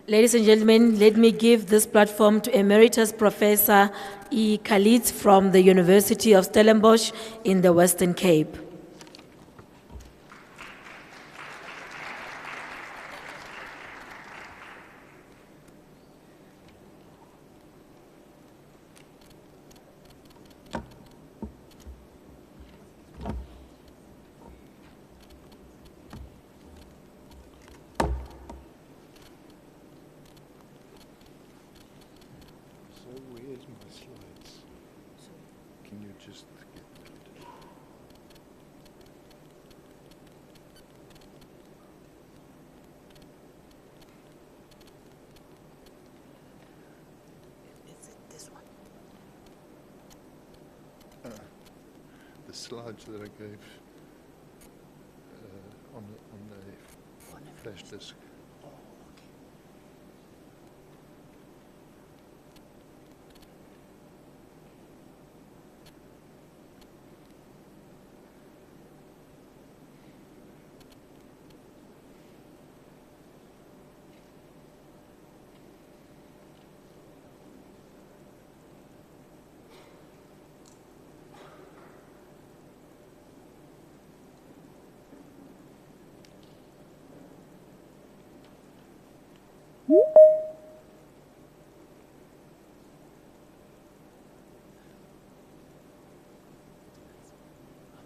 Ladies and gentlemen, let me give this platform to Emeritus Professor E. Khalid from the University of Stellenbosch in the Western Cape. Where's my slides? Can you just get that? Is it this one? The slides that I gave on the flash disk.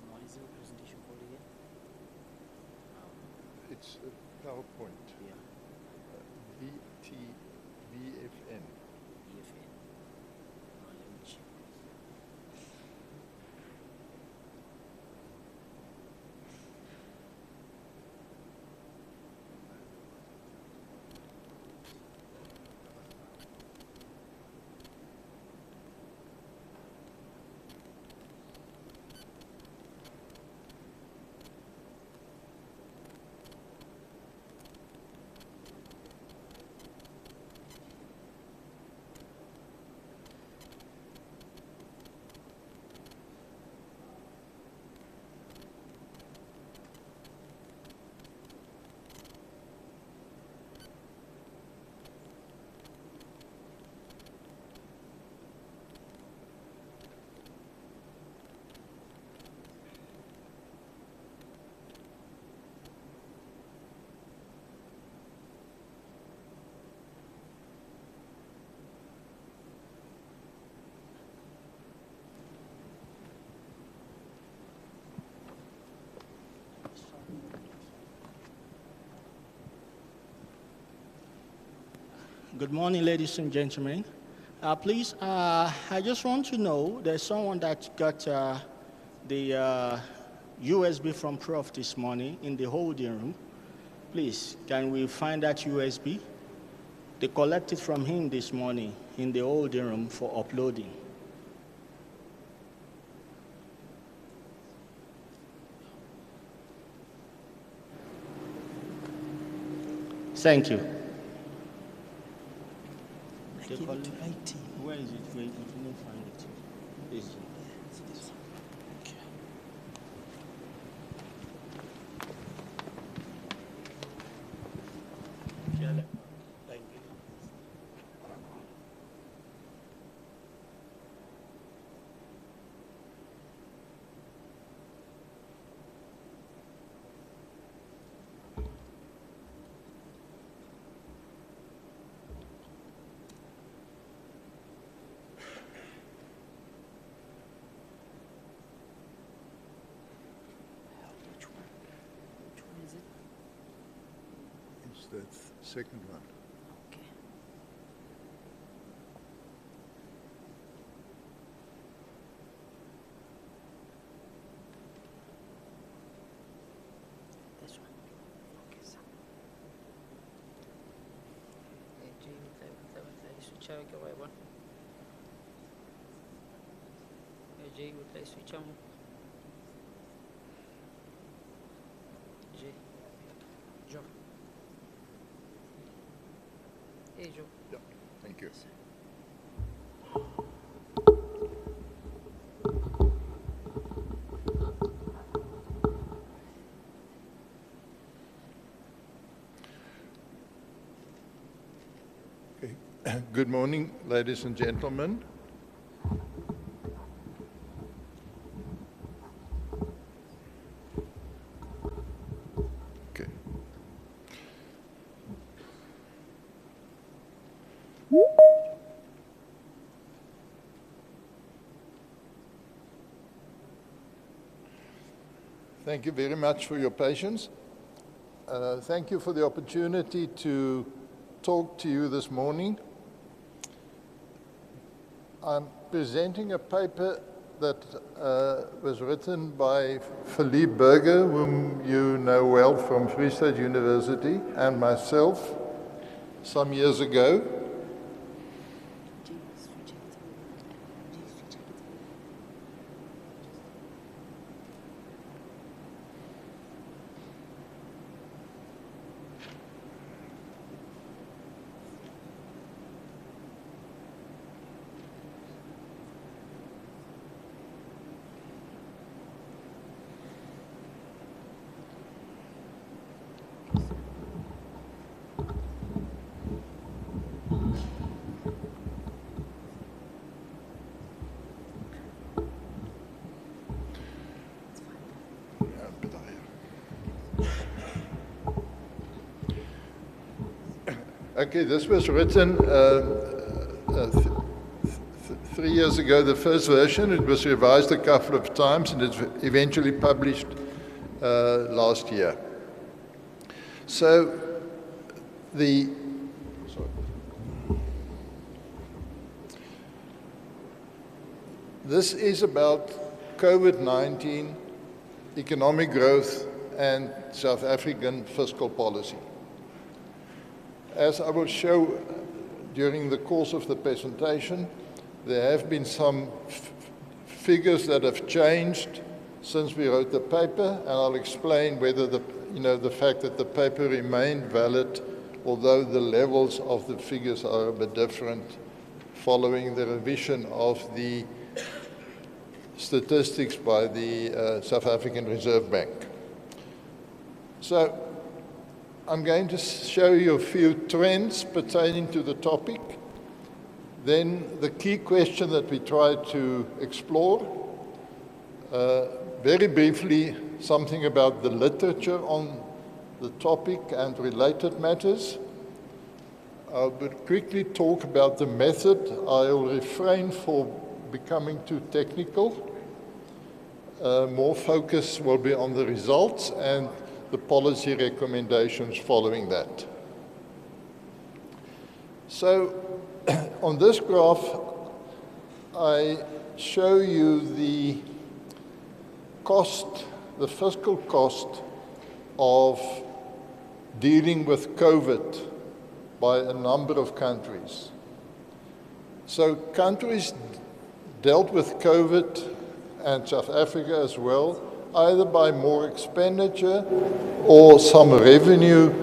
What is the presentation called again? It's a PowerPoint. Yeah. VFN. EFN. Let me check. Good morning, ladies and gentlemen. Please, I just want to know, there's someone that got the USB from Prof this morning in the holding room. Please, can we find that USB? They collected from him this morning in the holding room for uploading. Thank you. they call it? Where is it? Wait, I didn't find it. Is it? It's the second one. Okay. This one. Okay, sir. Switch out ke wa e bona. Jay, o tla e switcha mo. Jay. Joe. Hey, Joe. Yeah, thank you. Okay. Good morning, ladies and gentlemen. Okay. Thank you very much for your patience. Thank you for the opportunity to talk to you this morning. I'm presenting a paper that was written by Philippe Berger, whom you know well from Free State University, and myself some years ago. Okay, this was written 3 years ago, the first version. It was revised a couple of times and it's eventually published last year. So this is about COVID-19, economic growth, and South African fiscal policy. As I will show during the course of the presentation, there have been some figures that have changed since we wrote the paper, and I'll explain whether the fact that the paper remained valid, although the levels of the figures are a bit different following the revision of the statistics by the South African Reserve Bank. So I'm going to show you a few trends pertaining to the topic. Then the key question that we try to explore. Very briefly, something about the literature on the topic and related matters. I will quickly talk about the method. I will refrain from becoming too technical. More focus will be on the results and the policy recommendations following that. So on this graph, I show you the cost, the fiscal cost of dealing with COVID by a number of countries. So countries dealt with COVID, and South Africa as well, either by more expenditure or some revenue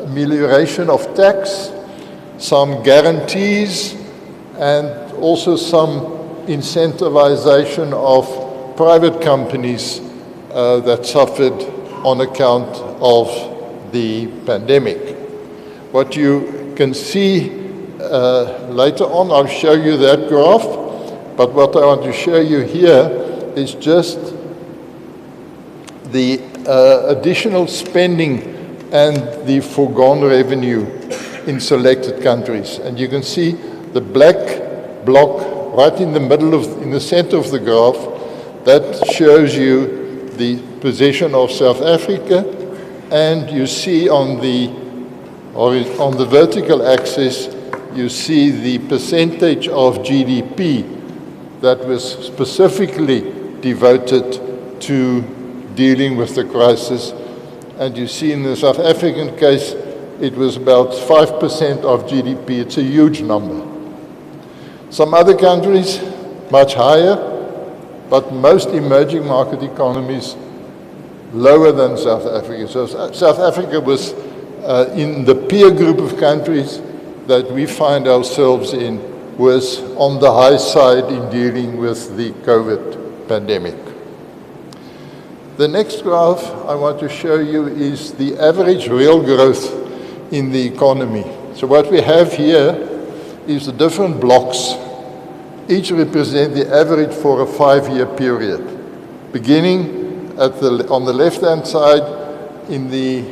amelioration of tax, some guarantees, and also some incentivization of private companies that suffered on account of the pandemic. What you can see later on, I'll show you that graph, but what I want to show you here is just the additional spending and the foregone revenue in selected countries. And you can see the black block right in the middle in the center of the graph. That shows you the position of South Africa, and you see on the vertical axis, you see the percentage of GDP that was specifically devoted to dealing with the crisis. And you see in the South African case, it was about 5% of GDP. It's a huge number. Some other countries, much higher, but most emerging market economies lower than South Africa. So South Africa was in the peer group of countries that we find ourselves in, was on the high side in dealing with the COVID pandemic. The next graph I want to show you is the average real growth in the economy. So what we have here is the different blocks. Each represent the average for a 5-year period, beginning on the left-hand side in the,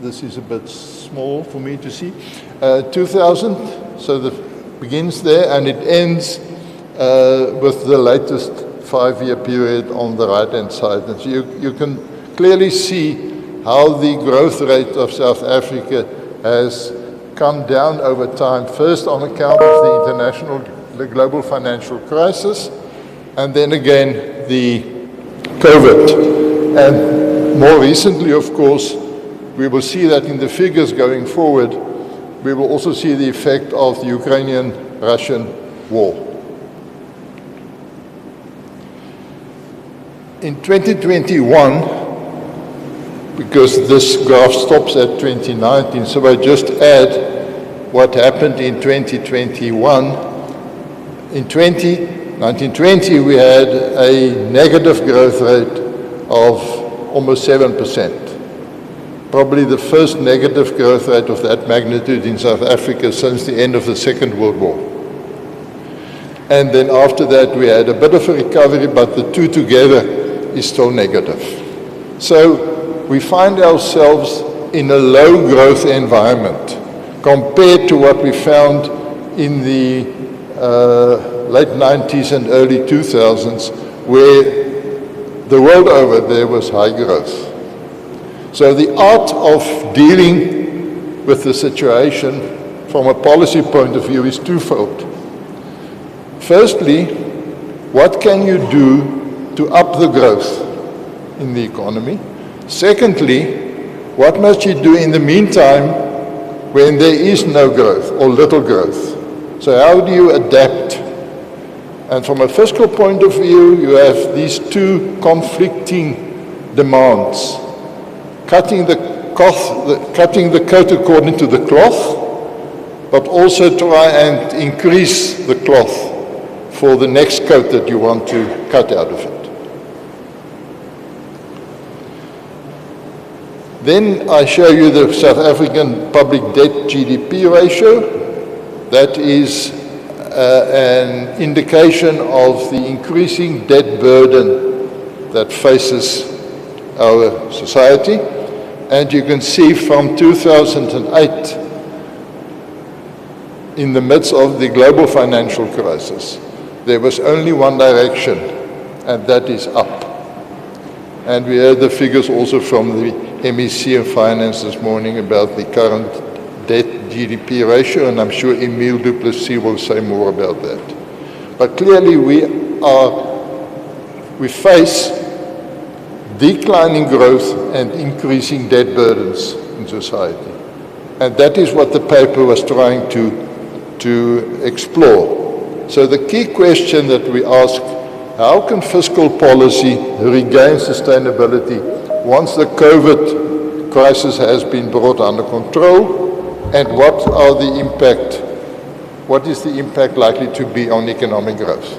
this is a bit small for me to see, 2000, so that begins there and it ends with the latest 5-year period on the right-hand side. And so you can clearly see how the growth rate of South Africa has come down over time, first on account of the global financial crisis, and then again the COVID. And more recently, of course, we will see that in the figures going forward, we will also see the effect of the Ukrainian-Russian war. In 2021, because this graph stops at 2019, so I just add what happened in 2021. In 1920, we had a negative growth rate of almost 7%. Probably the first negative growth rate of that magnitude in South Africa since the end of the Second World War. And then after that, we had a bit of a recovery, but the two together is still negative. So we find ourselves in a low growth environment compared to what we found in the late 90s and early 2000s, where the world over there was high growth. So the art of dealing with the situation from a policy point of view is twofold. Firstly, what can you do to up the growth in the economy? Secondly, what must you do in the meantime when there is no growth or little growth? So how do you adapt? And from a fiscal point of view, you have these two conflicting demands. Cutting the coat according to the cloth, but also try and increase the cloth for the next coat that you want to cut out of it. Then I show you the South African public debt GDP ratio. That is an indication of the increasing debt burden that faces our society. And you can see from 2008, in the midst of the global financial crisis, there was only one direction, and that is up. And we heard the figures also from the MEC of Finance this morning about the current debt GDP ratio, and I'm sure Emile Duplessis will say more about that. But clearly we face declining growth and increasing debt burdens in society. And that is what the paper was trying to explore. So the key question that we ask, how can fiscal policy regain sustainability once the COVID crisis has been brought under control? and what is the impact likely to be on economic growth?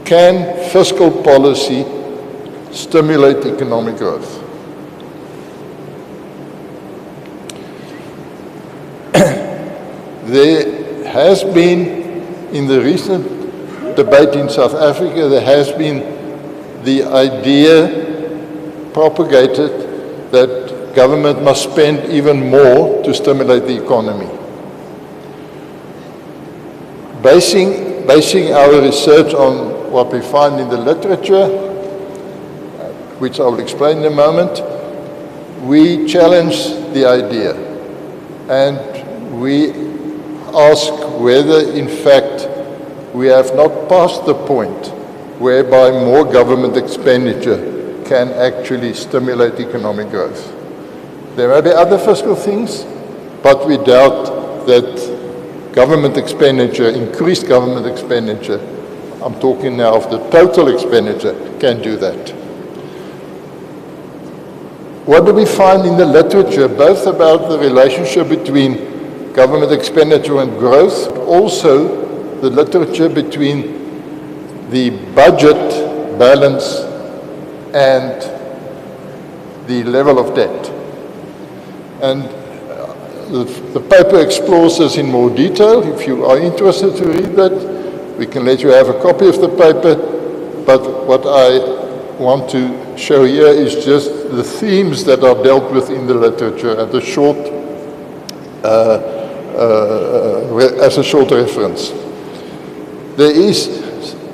Can fiscal policy stimulate economic growth? There has been, in the recent debate in South Africa, there has been the idea propagated that government must spend even more to stimulate the economy. Basing our research on what we find in the literature, which I will explain in a moment, we challenge the idea and we ask whether in fact we have not passed the point whereby more government expenditure can actually stimulate economic growth. There may be other fiscal things, but we doubt that government expenditure, increased government expenditure, I'm talking now of the total expenditure, can do that. What do we find in the literature, both about the relationship between government expenditure and growth, but also the literature between the budget balance and the level of debt? And the paper explores this in more detail. If you are interested to read that, we can let you have a copy of the paper. But what I want to show here is just the themes that are dealt with in the literature as a short reference. There is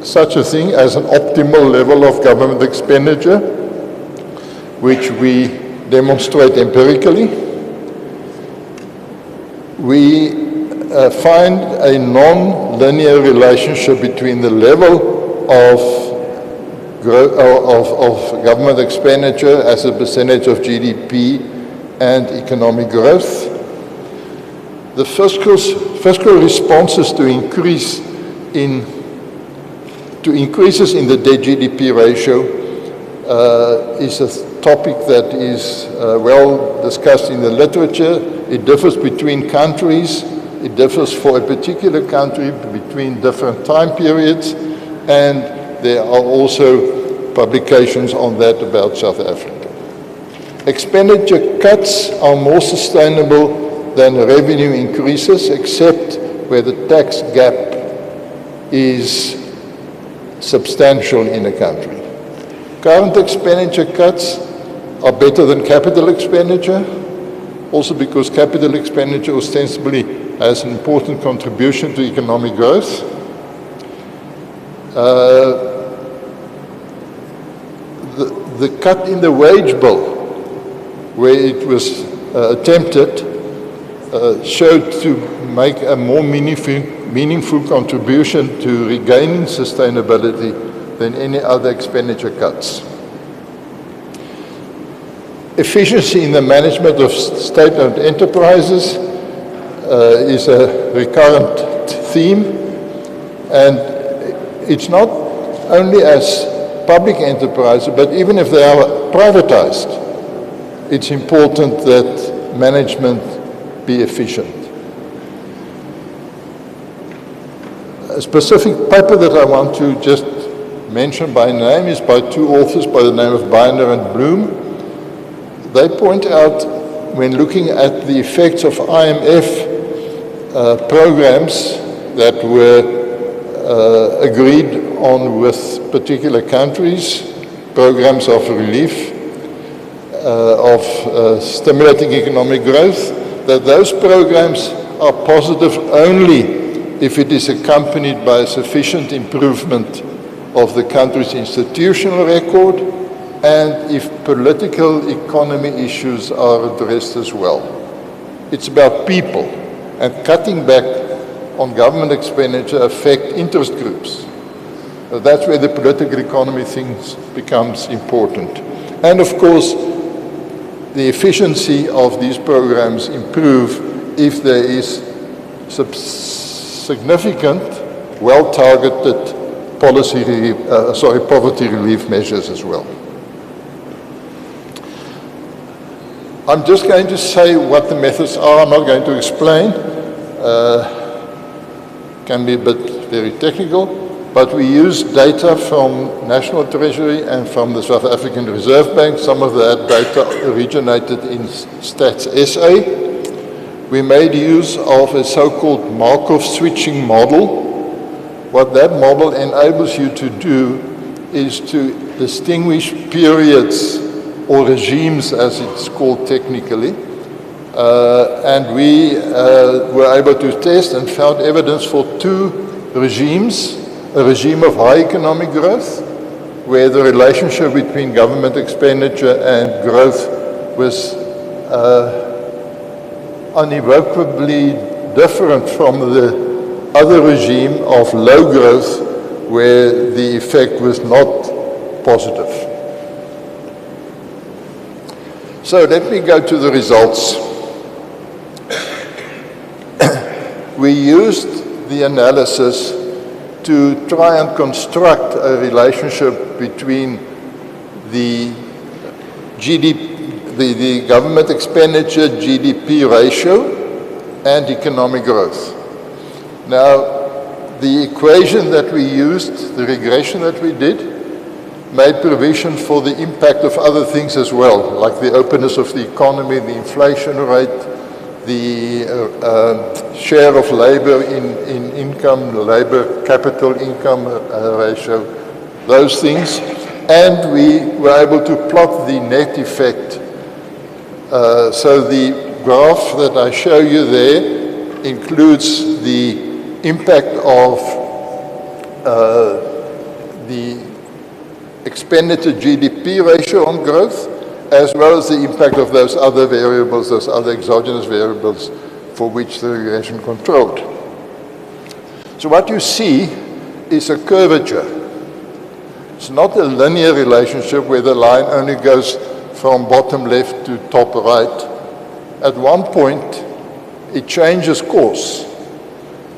such a thing as an optimal level of government expenditure, which we demonstrate empirically. We find a non-linear relationship between the level of government expenditure as a percentage of GDP and economic growth. The fiscal responses to increases in the debt GDP ratio is a topic that is well discussed in the literature. It differs between countries. It differs for a particular country between different time periods, and there are also publications on that about South Africa. Expenditure cuts are more sustainable than revenue increases, except where the tax gap is substantial in a country. Current expenditure cuts are better than capital expenditure, also because capital expenditure ostensibly has an important contribution to economic growth. The cut in the wage bill, where it was attempted, showed to make a more meaningful contribution to regaining sustainability than any other expenditure cuts. Efficiency in the management of state-owned enterprises is a recurrent theme, and it's not only as public enterprises, but even if they are privatized, it's important that management be efficient. A specific paper that I want to just mention by name is by two authors by the name of Binder and Bloom. They point out, when looking at the effects of IMF programs that were agreed on with particular countries, programs of relief, of stimulating economic growth, that those programs are positive only if it is accompanied by a sufficient improvement of the country's institutional record and if political economy issues are addressed as well. It's about people, and cutting back on government expenditure affect interest groups. That's where the political economy things becomes important. And of course, the efficiency of these programs improve if there is significant, well-targeted poverty relief measures as well. I'm just going to say what the methods are. I'm not going to explain. Can be a bit very technical, but we use data from National Treasury and from the South African Reserve Bank. Some of that data originated in Stats SA. We made use of a so-called Markov switching model. What that model enables you to do is to distinguish periods or regimes, as it's called technically. And we were able to test and found evidence for two regimes: a regime of high economic growth, where the relationship between government expenditure and growth was unequivocally different from the other regime of low growth, where the effect was not positive. So let me go to the results. We used the analysis to try and construct a relationship between the the government expenditure GDP ratio and economic growth. Now, the equation that we used, the regression that we did, made provision for the impact of other things as well, like the openness of the economy, the inflation rate, the share of labor in income, labor capital income ratio, those things. And we were able to plot the net effect. So the graph that I show you there includes the impact of the expenditure GDP ratio on growth, as well as the impact of those other variables, those other exogenous variables for which the regression controlled. So what you see is a curvature. It's not a linear relationship where the line only goes from bottom left to top right. At one point, it changes course.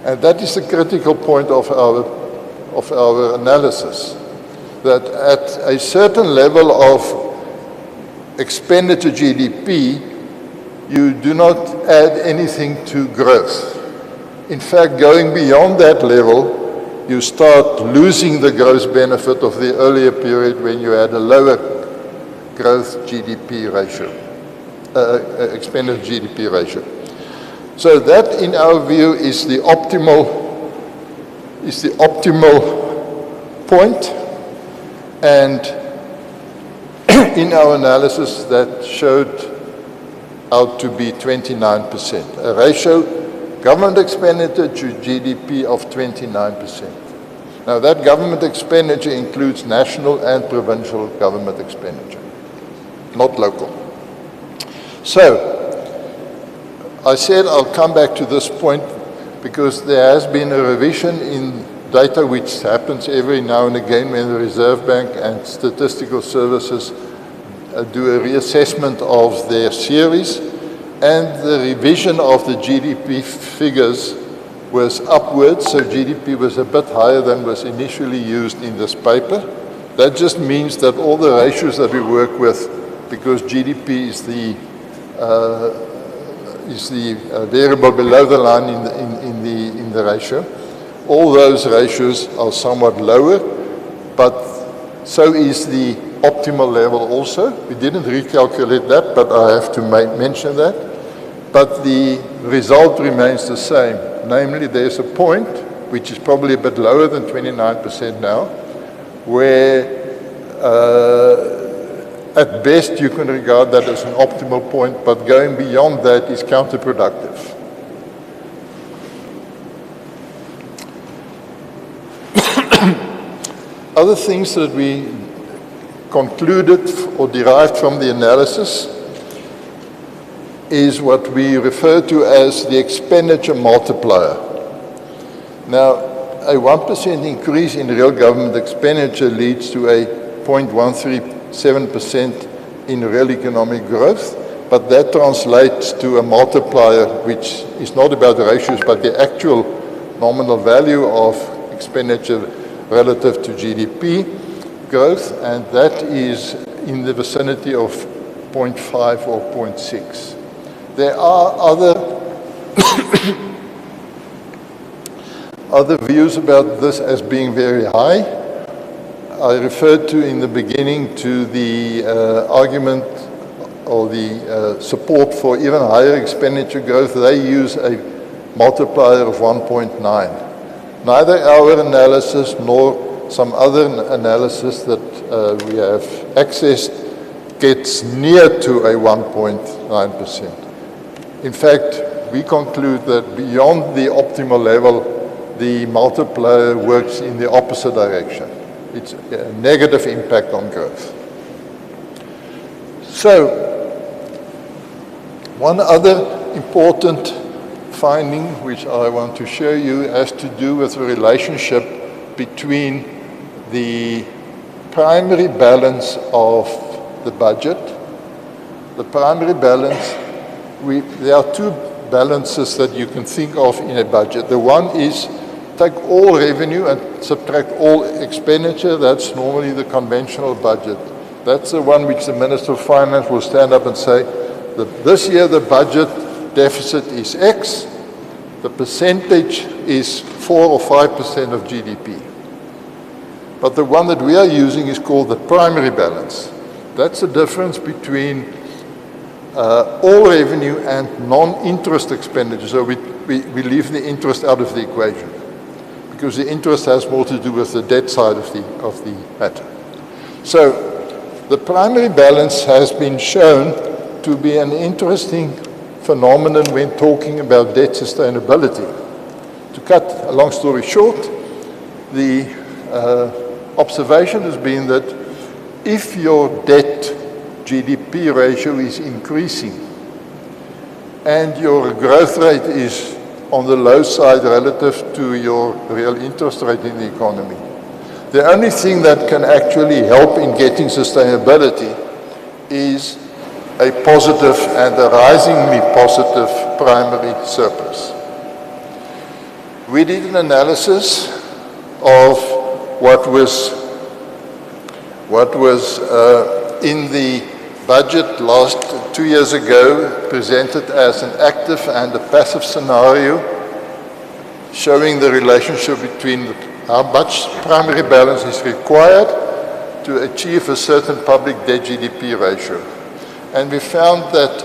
And that is the critical point of our analysis, that at a certain level of expenditure GDP, you do not add anything to growth. In fact, going beyond that level, you start losing the growth benefit of the earlier period when you had a lower growth GDP ratio, expenditure GDP ratio. So that, in our view, is the optimal point, and in our analysis that showed out to be 29%, a ratio government expenditure to GDP of 29%. Now that government expenditure includes national and provincial government expenditure, not local. So, I said I'll come back to this point because there has been a revision in data which happens every now and again when the Reserve Bank and Statistical Services do a reassessment of their series, and the revision of the GDP figures was upwards, so GDP was a bit higher than was initially used in this paper. That just means that all the ratios that we work with, because GDP is the variable below the line in the ratio. All those ratios are somewhat lower, but so is the optimal level also. We didn't recalculate that, but I have to mention that. But the result remains the same. Namely, there's a point, which is probably a bit lower than 29% now, where at best, you can regard that as an optimal point, but going beyond that is counterproductive. Other things that we concluded or derived from the analysis is what we refer to as the expenditure multiplier. Now, a 1% increase in real government expenditure leads to a 0.137% in real economic growth, but that translates to a multiplier which is not about the ratios, but the actual nominal value of expenditure relative to GDP growth, and that is in the vicinity of 0.5 or 0.6. There are other views about this as being very high. I referred to in the beginning to the argument or the support for even higher expenditure growth. They use a multiplier of 1.9. Neither our analysis nor some other analysis that we have accessed gets near to a 1.9%. In fact, we conclude that beyond the optimal level, the multiplier works in the opposite direction. It's a negative impact on growth. So, one other important finding which I want to show you has to do with the relationship between the primary balance of the budget. The primary balance, there are two balances that you can think of in a budget. The one is take all revenue and subtract all expenditure. That's normally the conventional budget. That's the one which the Minister of Finance will stand up and say, this year the budget deficit is X, the percentage is 4 or 5% of GDP. But the one that we are using is called the primary balance. That's the difference between all revenue and non-interest expenditure. So we leave the interest out of the equation, because the interest has more to do with the debt side of the matter. So the primary balance has been shown to be an interesting phenomenon when talking about debt sustainability. To cut a long story short, the observation has been that if your debt GDP ratio is increasing and your growth rate is on the low side relative to your real interest rate in the economy, the only thing that can actually help in getting sustainability is a positive and a risingly positive primary surplus. We did an analysis of what was in the budget last 2 years ago, presented as an active and a passive scenario, showing the relationship between how much primary balance is required to achieve a certain public debt GDP ratio. And we found that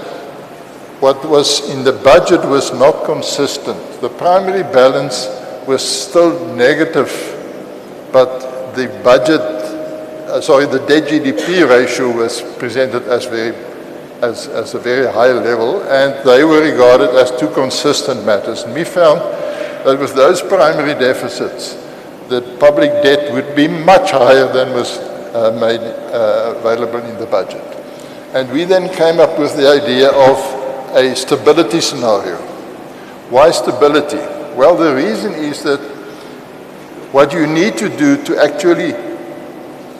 what was in the budget was not consistent. The primary balance was still negative, but the the debt GDP ratio was presented as a very high level, and they were regarded as two consistent matters. And we found that with those primary deficits, the public debt would be much higher than was made available in the budget. And we then came up with the idea of a stability scenario. Why stability? Well, the reason is that what you need to do to actually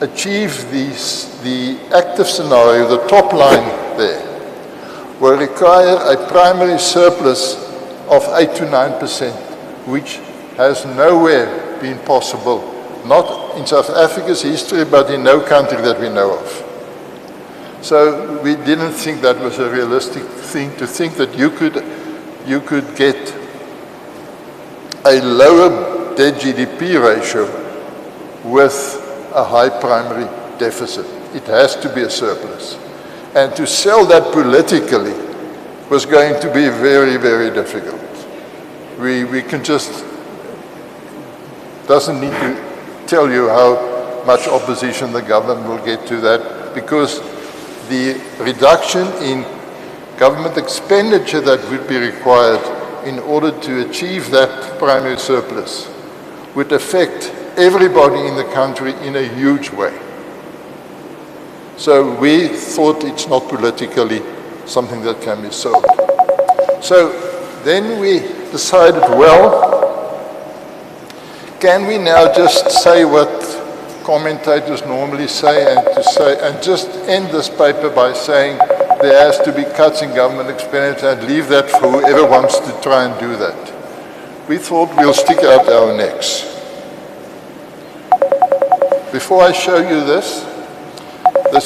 achieve the active scenario, the top line there, will require a primary surplus of 8 to 9%, which has nowhere been possible, not in South Africa's history, but in no country that we know of. So we didn't think that was a realistic thing, to think that you could get a lower debt GDP ratio with a high primary deficit. It has to be a surplus. And to sell that politically was going to be very, very difficult. We can just, doesn't need to tell you how much opposition the government will get to that, because the reduction in government expenditure that would be required in order to achieve that primary surplus would affect everybody in the country in a huge way. So we thought it's not politically something that can be solved. So then we decided, well, can we now just say what commentators normally say and just end this paper by saying there has to be cuts in government expenditure and leave that for whoever wants to try and do that? We thought we'll stick out our necks. Before I show you this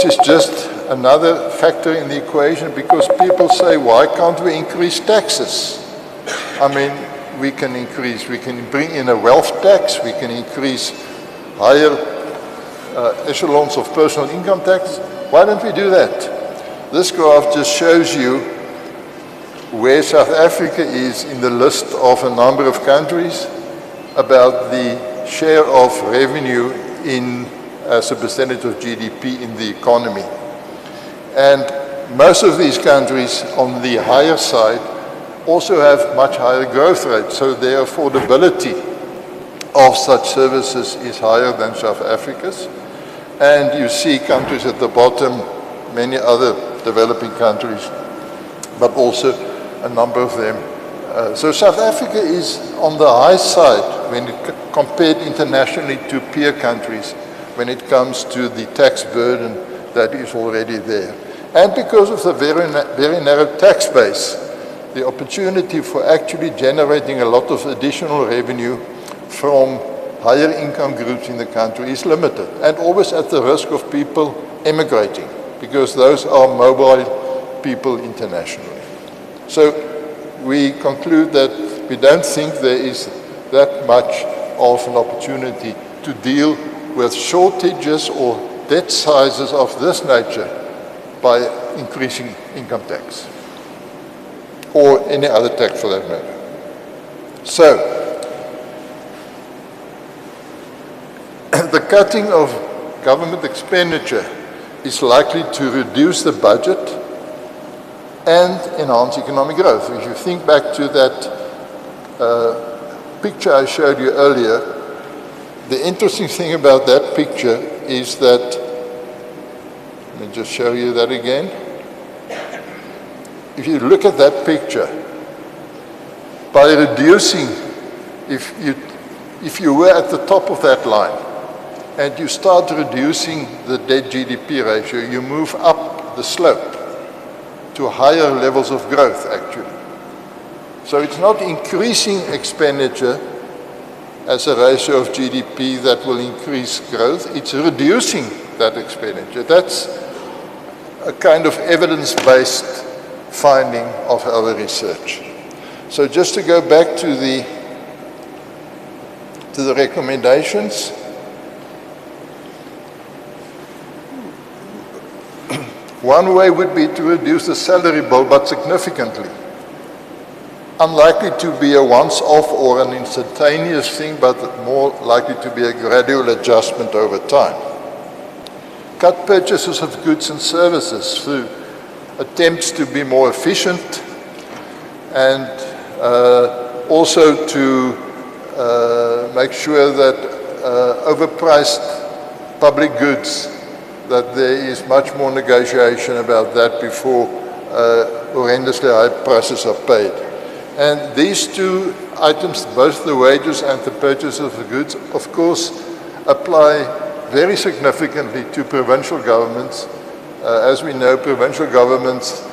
is just another factor in the equation, because people say, why can't we increase taxes? I mean, we can bring in a wealth tax, we can increase higher echelons of personal income tax. Why don't we do that? This graph just shows you where South Africa is in the list of a number of countries about the share of revenue as a percentage of GDP in the economy. And most of these countries on the higher side also have much higher growth rates, so their affordability of such services is higher than South Africa's. And you see countries at the bottom, many other developing countries, but also a number of them. So South Africa is on the high side when compared internationally to peer countries when it comes to the tax burden that is already there. And because of the very narrow tax base, the opportunity for actually generating a lot of additional revenue from higher income groups in the country is limited, and always at the risk of people emigrating, because those are mobile people internationally. So we conclude that we don't think there is that much of an opportunity to deal with shortages or debt sizes of this nature by increasing income tax, or any other tax for that matter. So, the cutting of government expenditure is likely to reduce the budget and enhance economic growth. If you think back to that picture I showed you earlier, the interesting thing about that picture is that, let me just show you that again. If you look at that picture, by reducing, if you were at the top of that line and you start reducing the debt GDP ratio, you move up the slope to higher levels of growth, actually. So it's not increasing expenditure as a ratio of GDP that will increase growth, it's reducing that expenditure. That's a kind of evidence-based finding of our research. So just to go back to the recommendations, one way would be to reduce the salary bill, but significantly. Unlikely to be a once-off or an instantaneous thing, but more likely to be a gradual adjustment over time. Cut purchases of goods and services through attempts to be more efficient, and also to make sure that overpriced public goods, that there is much more negotiation about that before horrendously high prices are paid. And these two items, both the wages and the purchase of the goods, of course, apply very significantly to provincial governments. As we know, provincial governments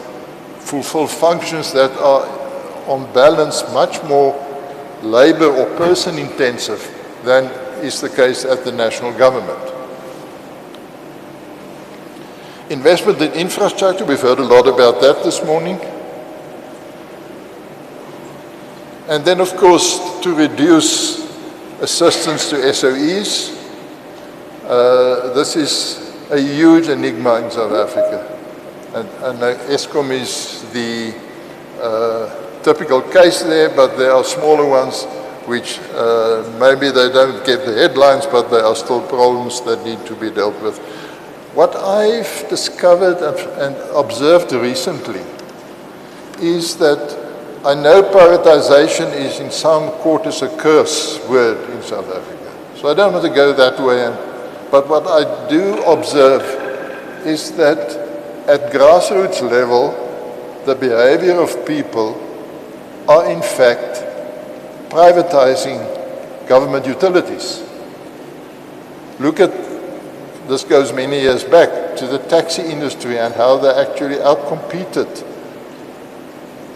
fulfill functions that are, on balance, much more labor or person intensive than is the case at the national government. Investment in infrastructure, we've heard a lot about that this morning. And then, of course, to reduce assistance to SOEs. This is a huge enigma in South Africa. And Eskom is the typical case there, but there are smaller ones which maybe they don't get the headlines, but there are still problems that need to be dealt with. What I've discovered and observed recently is that I know privatization is in some quarters a curse word in South Africa. So I don't want to go that way. But what I do observe is that at grassroots level, the behavior of people are in fact privatizing government utilities. Look at, this goes many years back, to the taxi industry and how they actually outcompeted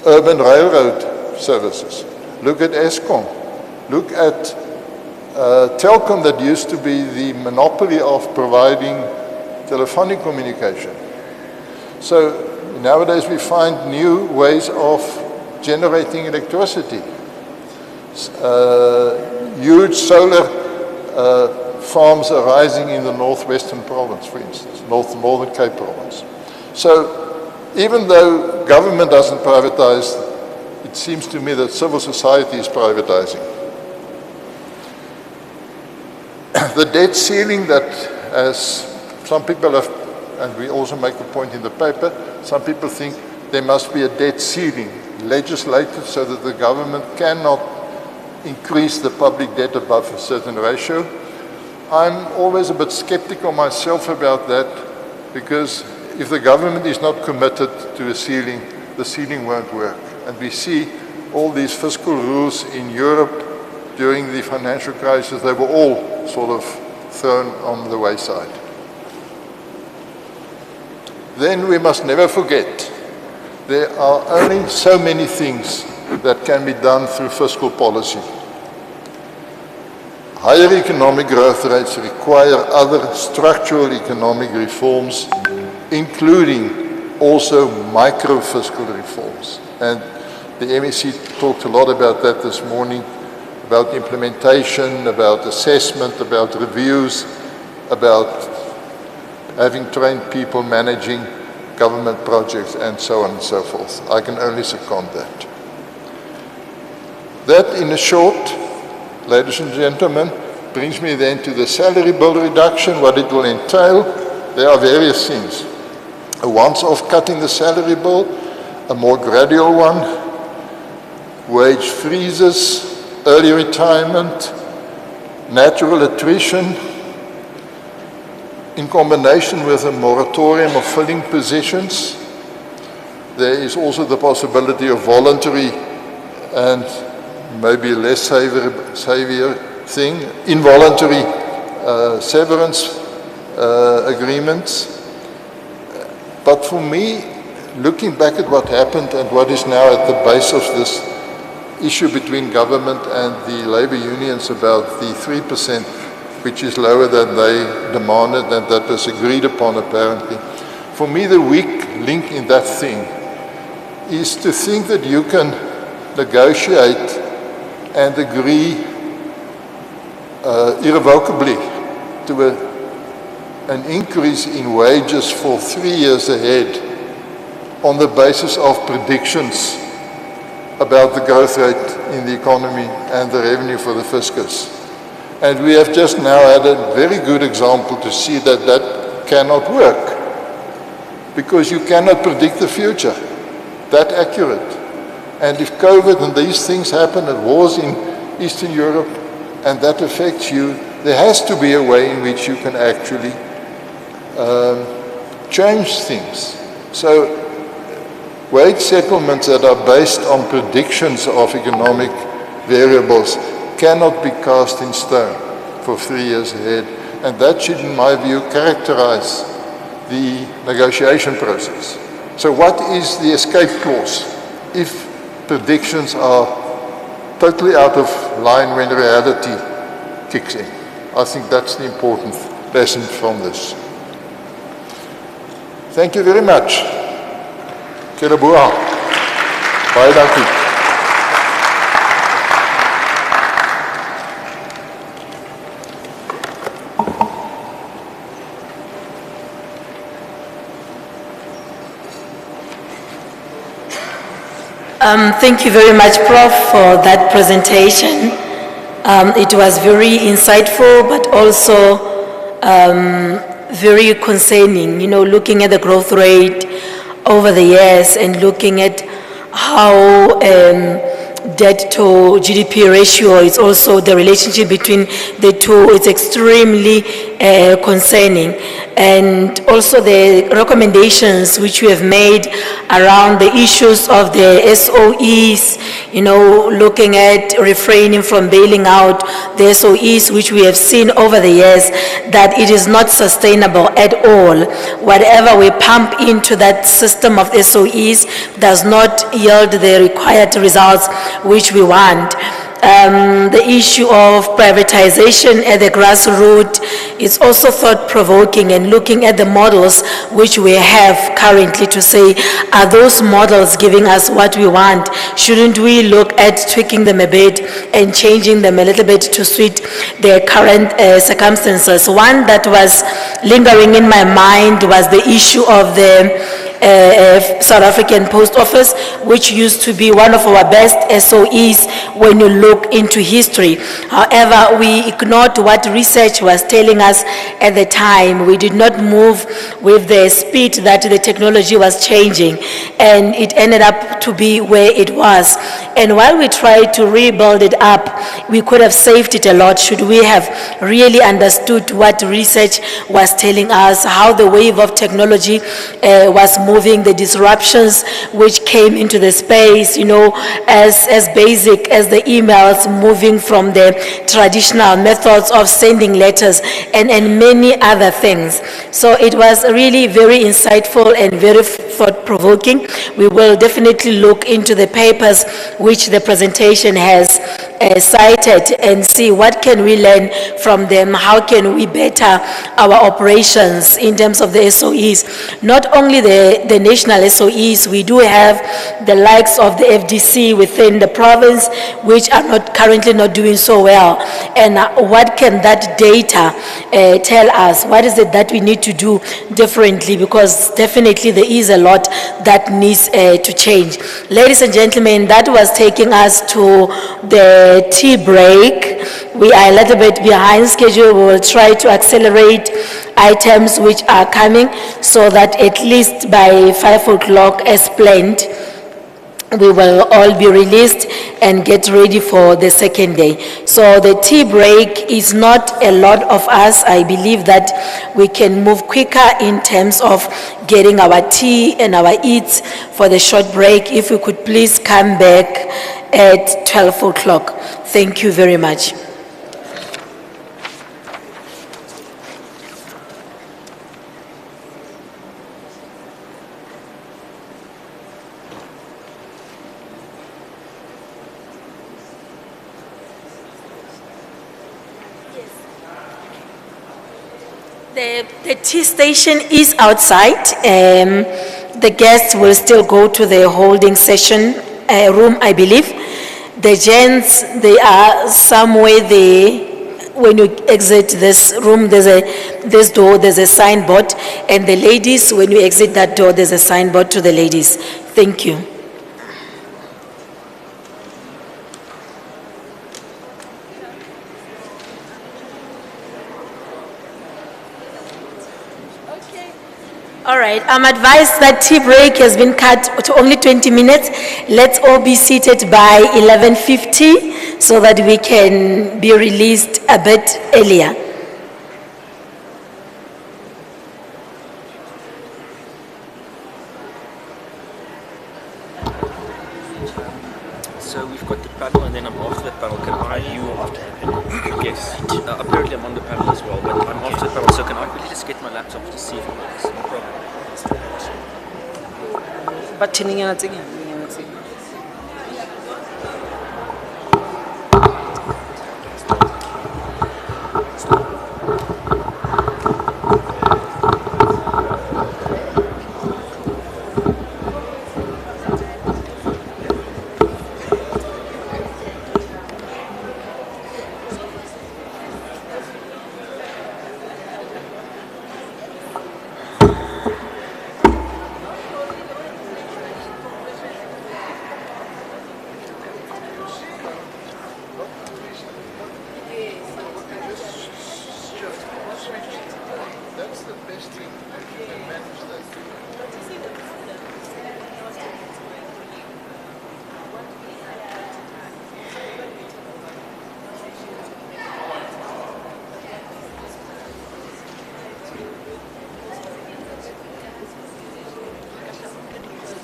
urban railroad services. Look at Eskom. Look at Telkom, that used to be the monopoly of providing telephonic communication. So nowadays we find new ways of generating electricity. Huge solar farms arising in the northwestern province, for instance, northern Cape province. So even though government doesn't privatize, it seems to me that civil society is privatizing. The debt ceiling that, as some people have, and we also make a point in the paper, some people think there must be a debt ceiling legislated so that the government cannot increase the public debt above a certain ratio. I'm always a bit skeptical myself about that, because if the government is not committed to a ceiling, the ceiling won't work. And we see all these fiscal rules in Europe during the financial crisis, they were all sort of thrown on the wayside. Then we must never forget, there are only so many things that can be done through fiscal policy. Higher economic growth rates require other structural economic reforms, including also micro-fiscal reforms. And the MEC talked a lot about that this morning, about implementation, about assessment, about reviews, about having trained people managing government projects, and so on and so forth. I can only second that. That, in a short, ladies and gentlemen, brings me then to the salary bill reduction, what it will entail. There are various things. A once-off cut in the salary bill, a more gradual one, wage freezes, early retirement, natural attrition, in combination with a moratorium of filling positions. There is also the possibility of voluntary and maybe less savvier thing, involuntary severance agreements. But for me, looking back at what happened and what is now at the base of this issue between government and the labor unions about the 3%, which is lower than they demanded and that was agreed upon apparently. For me, the weak link in that thing is to think that you can negotiate and agree irrevocably to an increase in wages for 3 years ahead on the basis of predictions about the growth rate in the economy and the revenue for the fiscus. And we have just now had a very good example to see that that cannot work, because you cannot predict the future that accurate. And if COVID and these things happen and wars in Eastern Europe and that affects you, there has to be a way in which you can actually change things. So wage settlements that are based on predictions of economic variables cannot be cast in stone for 3 years ahead. And that should, in my view, characterize the negotiation process. So what is the escape clause if predictions are totally out of line when reality kicks in? I think that's the important lesson from this. Thank you very much. Ke leboha. Baie dankie. Thank you very much, Prof, for that presentation. It was very insightful, but also very concerning, you know, looking at the growth rate over the years and looking at how debt to GDP ratio is also the relationship between the two. It's extremely concerning. And also the recommendations which we have made around the issues of the SOEs, you know, looking at refraining from bailing out the SOEs, which we have seen over the years, that it is not sustainable at all. Whatever we pump into that system of SOEs does not yield the required results which we want. The issue of privatization at the grassroots is also thought-provoking, and looking at the models which we have currently to say, are those models giving us what we want? Shouldn't we look at tweaking them a bit and changing them a little bit to suit their current circumstances? One that was lingering in my mind was the issue of the South African Post Office, which used to be one of our best SOEs when you look into history. However, we ignored what research was telling us at the time. We did not move with the speed that the technology was changing, and it ended up to be where it was. And while we tried to rebuild it up, we could have saved it a lot should we have really understood what research was telling us, how the wave of technology was moving, the disruptions which came into the space, you know, as basic as the emails moving from the traditional methods of sending letters and many other things. So it was really very insightful and very thought-provoking. We will definitely look into the papers which the presentation has cited and see what can we learn from them, how can we better our operations in terms of the SOEs. Not only the national SOEs, we do have the likes of the FDC within the province, which are currently not doing so well. And what can that data tell us? What is it that we need to do differently? Because definitely there is a lot that needs to change. Ladies and gentlemen, that was taking us to the tea break. We are a little bit behind schedule. We will try to accelerate items which are coming so that at least by 5 o'clock as planned, we will all be released and get ready for the second day. So the tea break is not a lot of us. I believe that we can move quicker in terms of getting our tea and our eats for the short break. If we could please come back at 12 o'clock. Thank you very much. The tea station is outside. The guests will still go to the holding session room, I believe. The gents, they are somewhere there. When you exit this room, this door, there's a signboard. And the ladies, when you exit that door, there's a signboard to the ladies. Thank you. All right, I'm advised that tea break has been cut to only 20 minutes. Let's all be seated by 11:50 so that we can be released a bit earlier. So we've got the panel, and then I'm after the panel. Can I? You after the panel? Yes. Apparently I'm on the panel as well, but I'm after the panel. So can I quickly just get my laptop to see if it works? No problem. But tuning in again.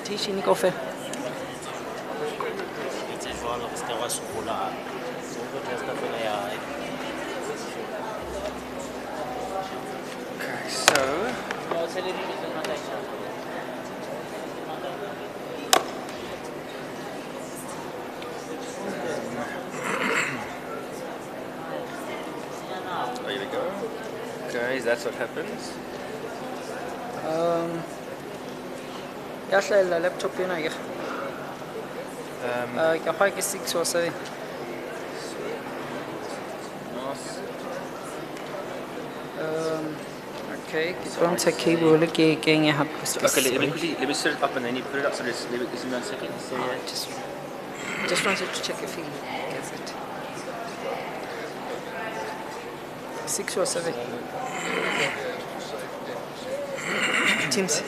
Teaching coffee. Okay, so that's what happens. Ya hlahella laptop ena ke. Ke kgwa ke 6 or 7. Nice. Okay, ke tlo ntsha cable ke kenye hape. Okay, let me set it up and then you put it up. So just give me 1 second. So Just wanted to check if he gets it. 6 or 7. Teams.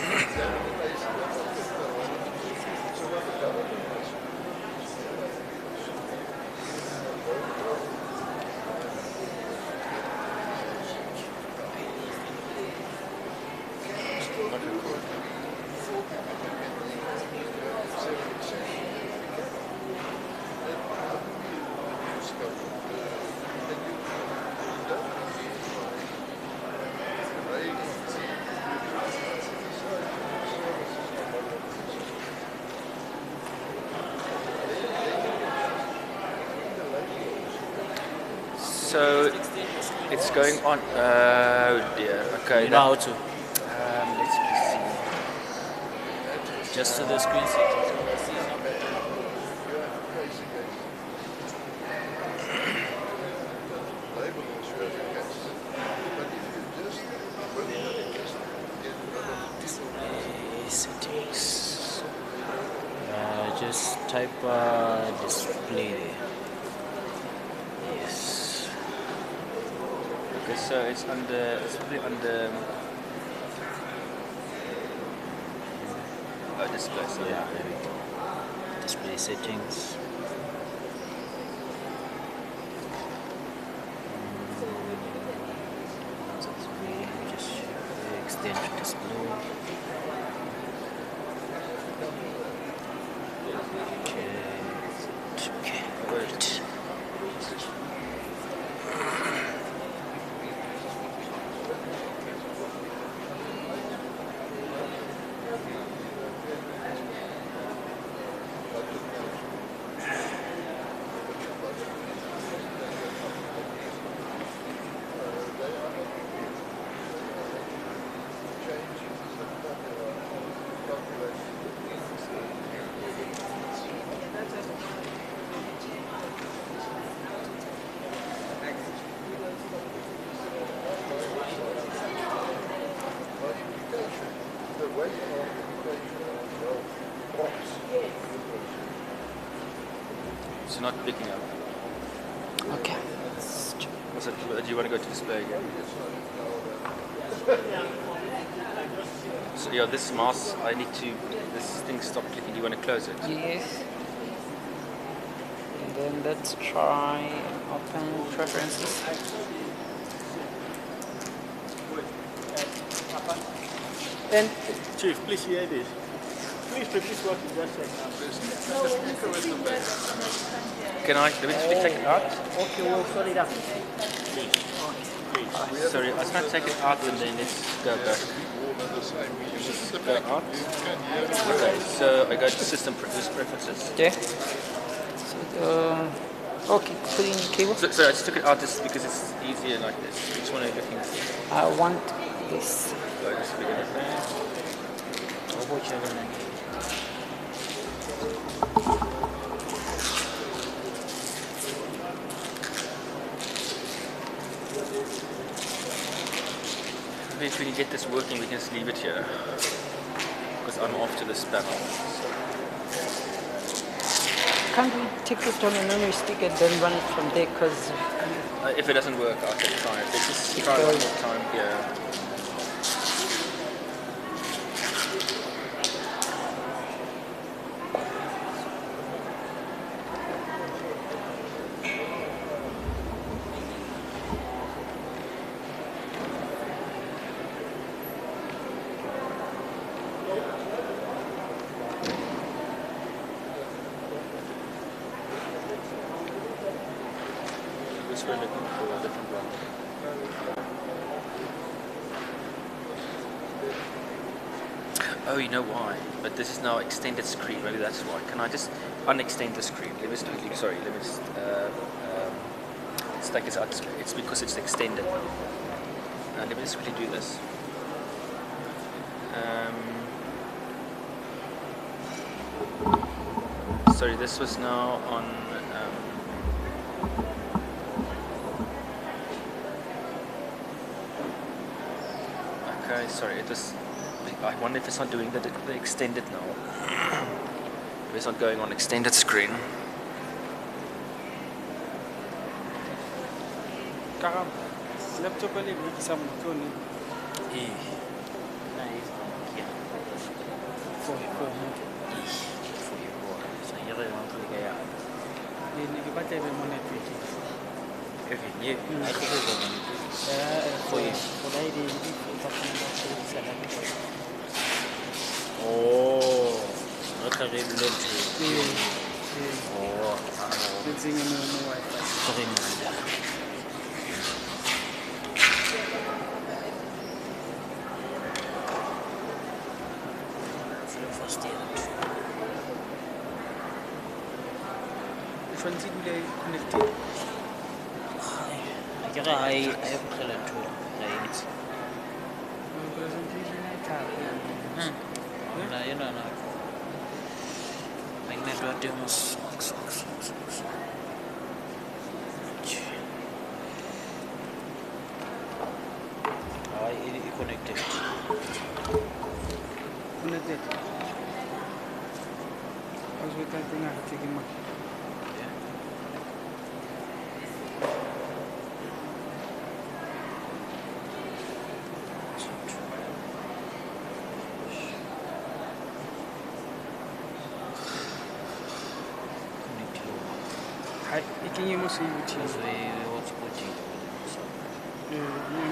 So it's going on. Oh dear. Okay. You know how to? Let's see. Just to the screen settings. Settings. Just type display there. Yes. Okay, so it's probably under display. So Yeah, there we go. Display settings. Just extend to display. Okay, great. it's not picking up. Okay. Do you want to go to display again? So yeah, this mouse, this thing stopped clicking. Do you want to close it? Yes. And then let's try open preferences. And Chief, please hear this. Please repeat what you just said now. Can I, let me take it out? okay, we'll sort it out. Sorry, I was going to take it out and then let's go back. Go out. Okay, so I go to system preferences. Okay. So okay, put in cable. So I just took it out just because it's easier like this. Which one are you looking for? I want this. So I just begin it there. Maybe if we can get this working, we can just leave it here. Because I'm off to this panel. Can't we take it on a memory stick and then run it from there? Because If it doesn't work, I can try it. Let's just try it one more time here. Which we're looking for a different one. Oh, you know why? But this is now extended screen. Maybe that's why. Can I just unextend the screen? Let me just, sorry, let me just, let's take this out. It's because it's extended now. let me just quickly do this. Sorry, this was now on. Okay, sorry, it was. I wonder if it's not doing the extended now. If it's not going on extended screen. Laptop le rekisa motho ne for ne ke batla be mo network Oh, okay, Fancy dule connected. I get I have to right. You know, like network demos. Connected. Connected. I was with that thing I had taken my. Can you must EVT? You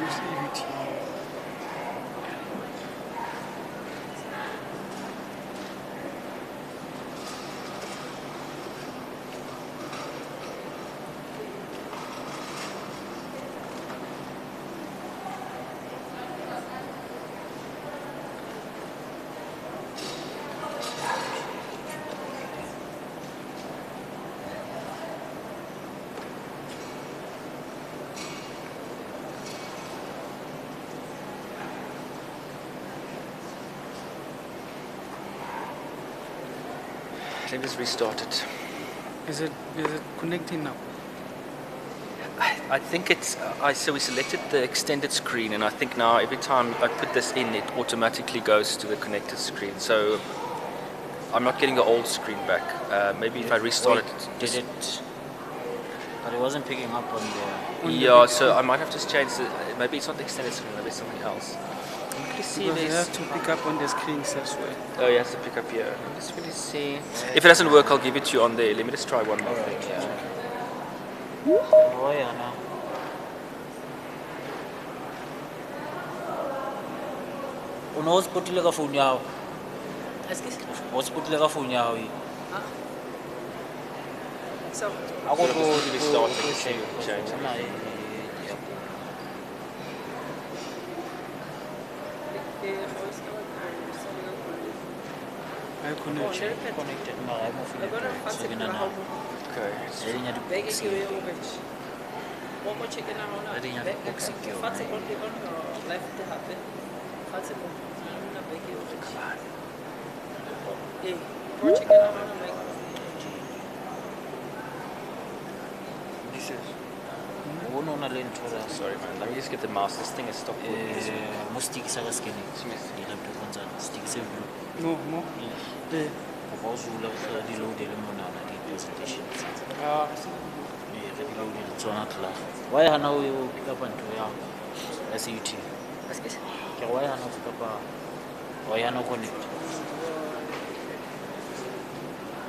must EVT. Let me just restart it. Is it connecting now? I think it's. So we selected the extended screen, and I think now every time I put this in, it automatically goes to the connected screen. So I'm not getting the old screen back. Maybe if I restart it. Did it? But it wasn't picking up on the. Yeah, so I might have to change the. Maybe it's not the extended screen. Maybe it's something else. Because you have to pick up on the screens as well. Oh, you have to pick up here. Let's really see. If it doesn't work, I'll give it to you on there. Let me just try one more thing. Oh yeah, no. Unosputile ka phone yao. Excuse? Unosputile ka phone yao. So, Ako to change. I connected. Connected. No, I'm off it. So you know now. Okay. I didn't have to box it. one more chicken now. I didn't have to box it. Fatse on left happe. Fatse on na beke o ke. Eh, more chicken now like. This is. Uno na le nthola. Sorry, man. Let me just get the mouse. This thing is stopped working. Mo stick sa ka scanning. Di laptop konza stick se blue. No. The proposal of the load element the presentation. The load is not la. Why hana we pick up onto ya SUT? Excuse? Why hana pick up? Why hana connect?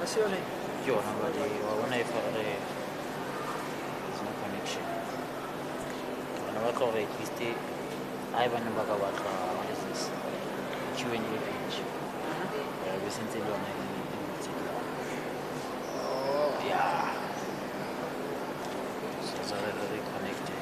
What's your name? Yo, nobody. When I for the no connection. When I call it, we stay. I have a number of what is this? Q&A page. Recently on yeah. So it's already connected.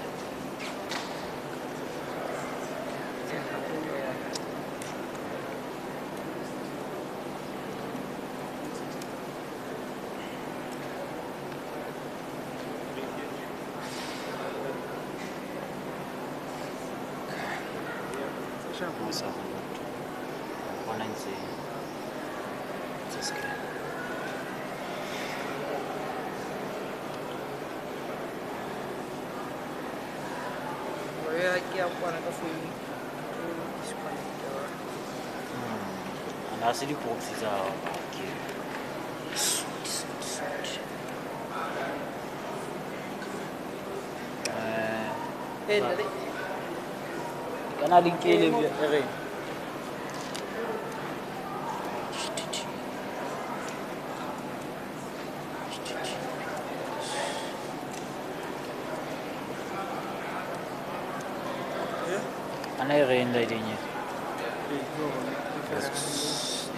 Where ke a kwana ka phone. Disconnect. And I see the boxes are okay. Eh, nale. Kana link e le re. Ana e re nda dinye.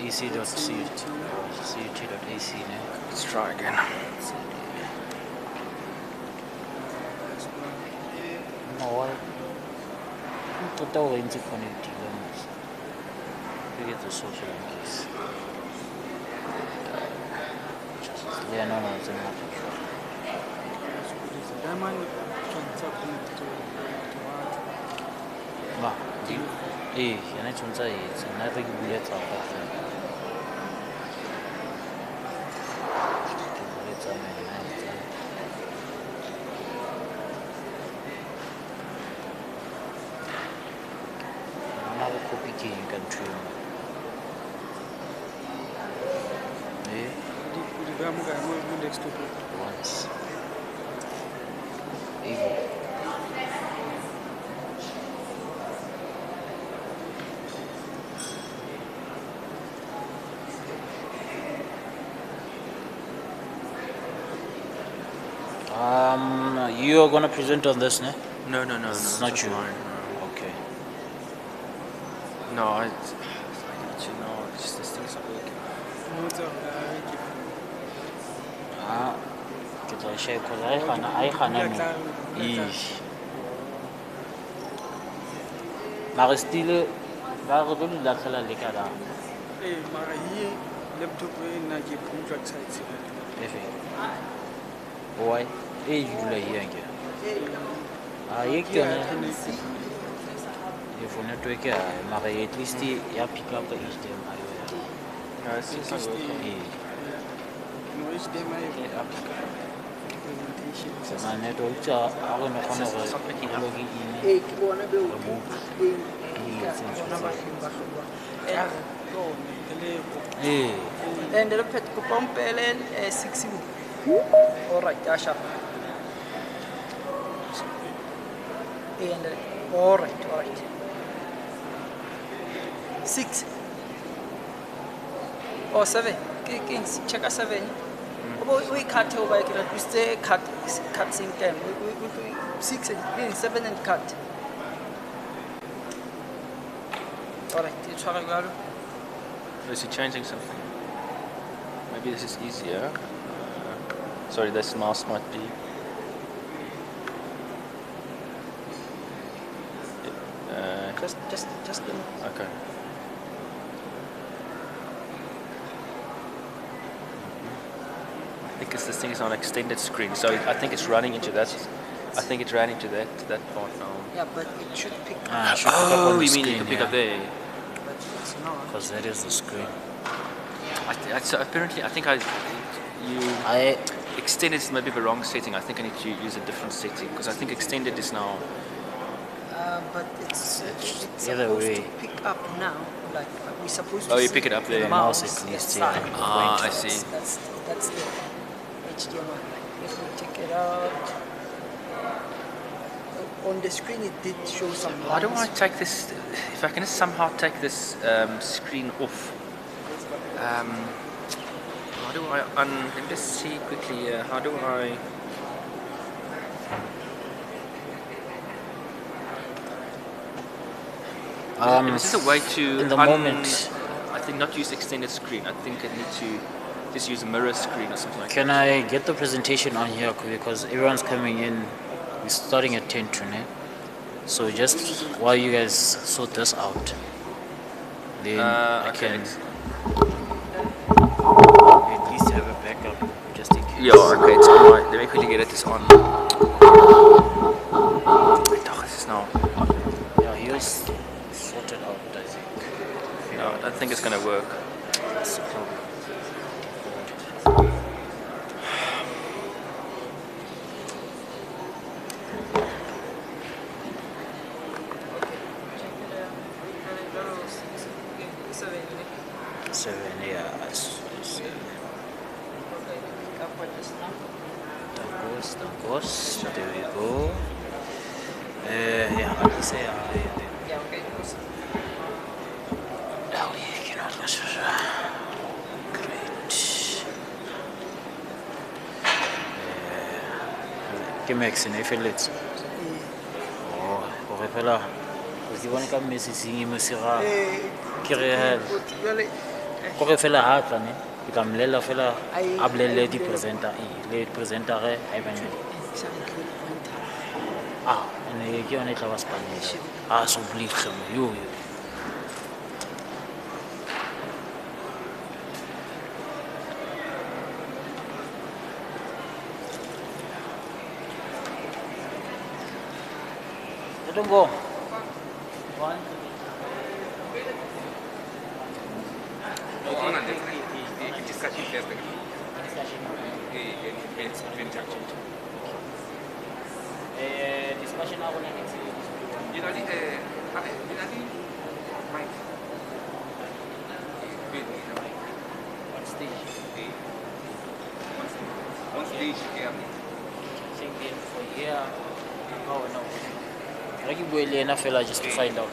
ec.cut.ac ne. Let's try again. No, total interconnecting. We get the social links. Yeah, no, it's not. Ma, yana tshwantsha etse nna re ke buletsa go copy ke eng ka ntho eno once Evo. You are going to present on this, ne? No, It's not you. Mine. Okay. No, I actually no. It's just this thing's not working. Ke tla share because I gana no. Mara still ba re bele la tlala le ka da. Mara here laptop na ke project site. Perfect. Why? You dula here again. Ye ke yone. If for network ya mara at least ya pick up the HDMI. No, it's not working. No HDMI My network I don't know how to log in. Eh, ke bona be o and the pet ko pompelen 6. All right, Asha. And all right. 6 or 7. Check a 7. We cut over. We stay cut same time. We 6 and 7 and cut. All right, you try to. Is he changing something? Maybe this is easier. Sorry, this mouse might be. Just Okay. Because this thing is on extended screen, so I think it's running into that. I think it's running into that part now. yeah, but it should pick up. Should pick up on the you mean screen, you can pick up there? But it's not. Because that is the screen. So apparently, I think extended is maybe the wrong setting. I think I need to use a different setting because I think extended is now. But it's Either supposed way. to pick up now. Like we're supposed to. Oh, you see pick it up there. the Mouse mouse at least, side. yeah. I see. That's the HDMI. If we take it out, on the screen it did show some. How do I lines. take this? If I can somehow take this screen off. How do I let me just see quickly here. How do I? Is this a way to in the moment. I think not use extended screen. I think I need to just use a mirror screen or something like that. Can I get the presentation on here because everyone's coming in? We're starting at 10 tonight. So just while you guys sort this out, then I okay. can at least have a backup just in case. Yeah, okay, it's on my. Let me quickly get it. It's on. This is now. Yeah, here's sorted out, I think. No, I don't think it's going to work. That's the problem. Seven, yeah. Tangos. There we go. Yeah, I can say oh, yeah, great. Ke Max ne feletse. Oh, o re fela. O di bona ka messaging mo sera. Ke re hell. Ko re fela ha tla ne. Ke tla mlela fela a bolelle di presenter le presenter ha ba ne. Ah, ne ke yone tla ba Spanish. Ah, so oblige yo. Don't go. One. Discussion ako na next year. What stage? Same thing for here. Oh no. I can go in fella just to find out.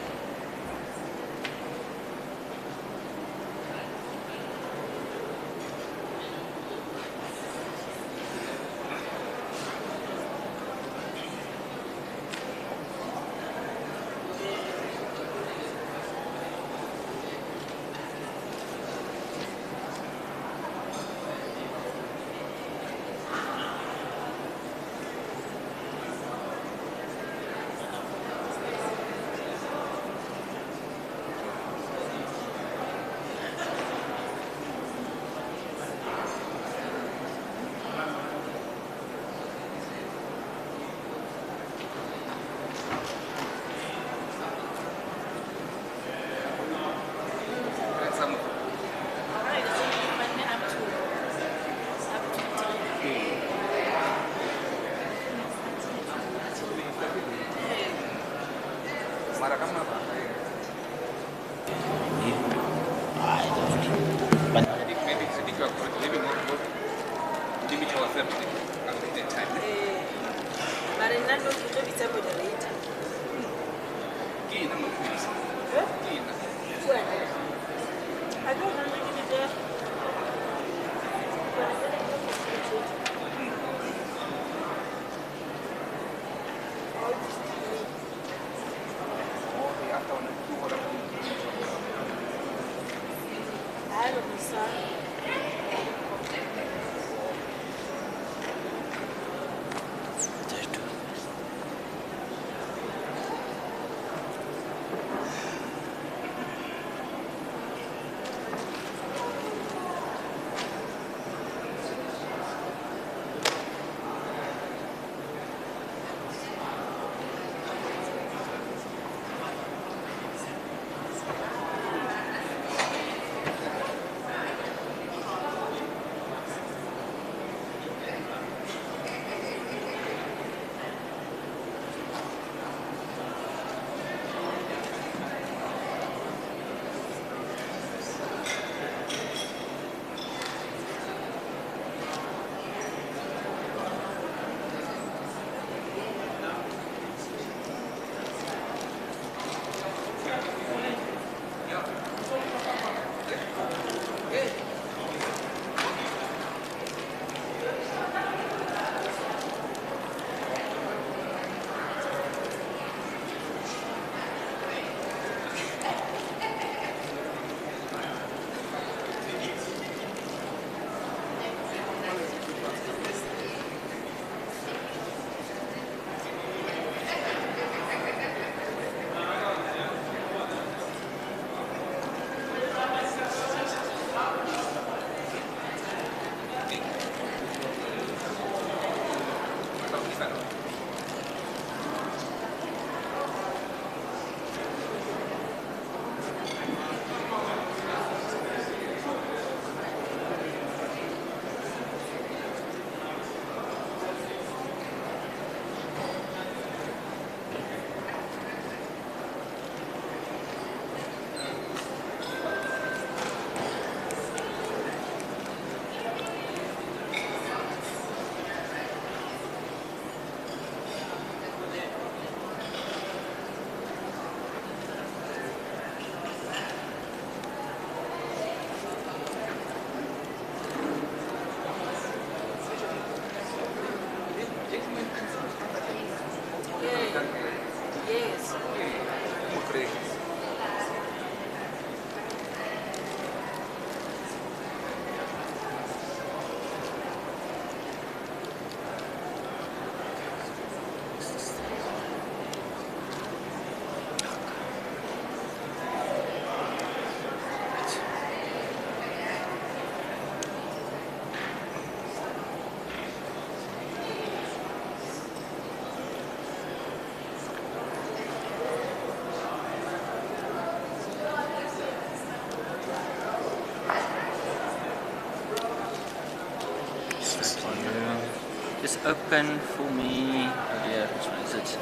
open for me. Oh dear, which one is it? Which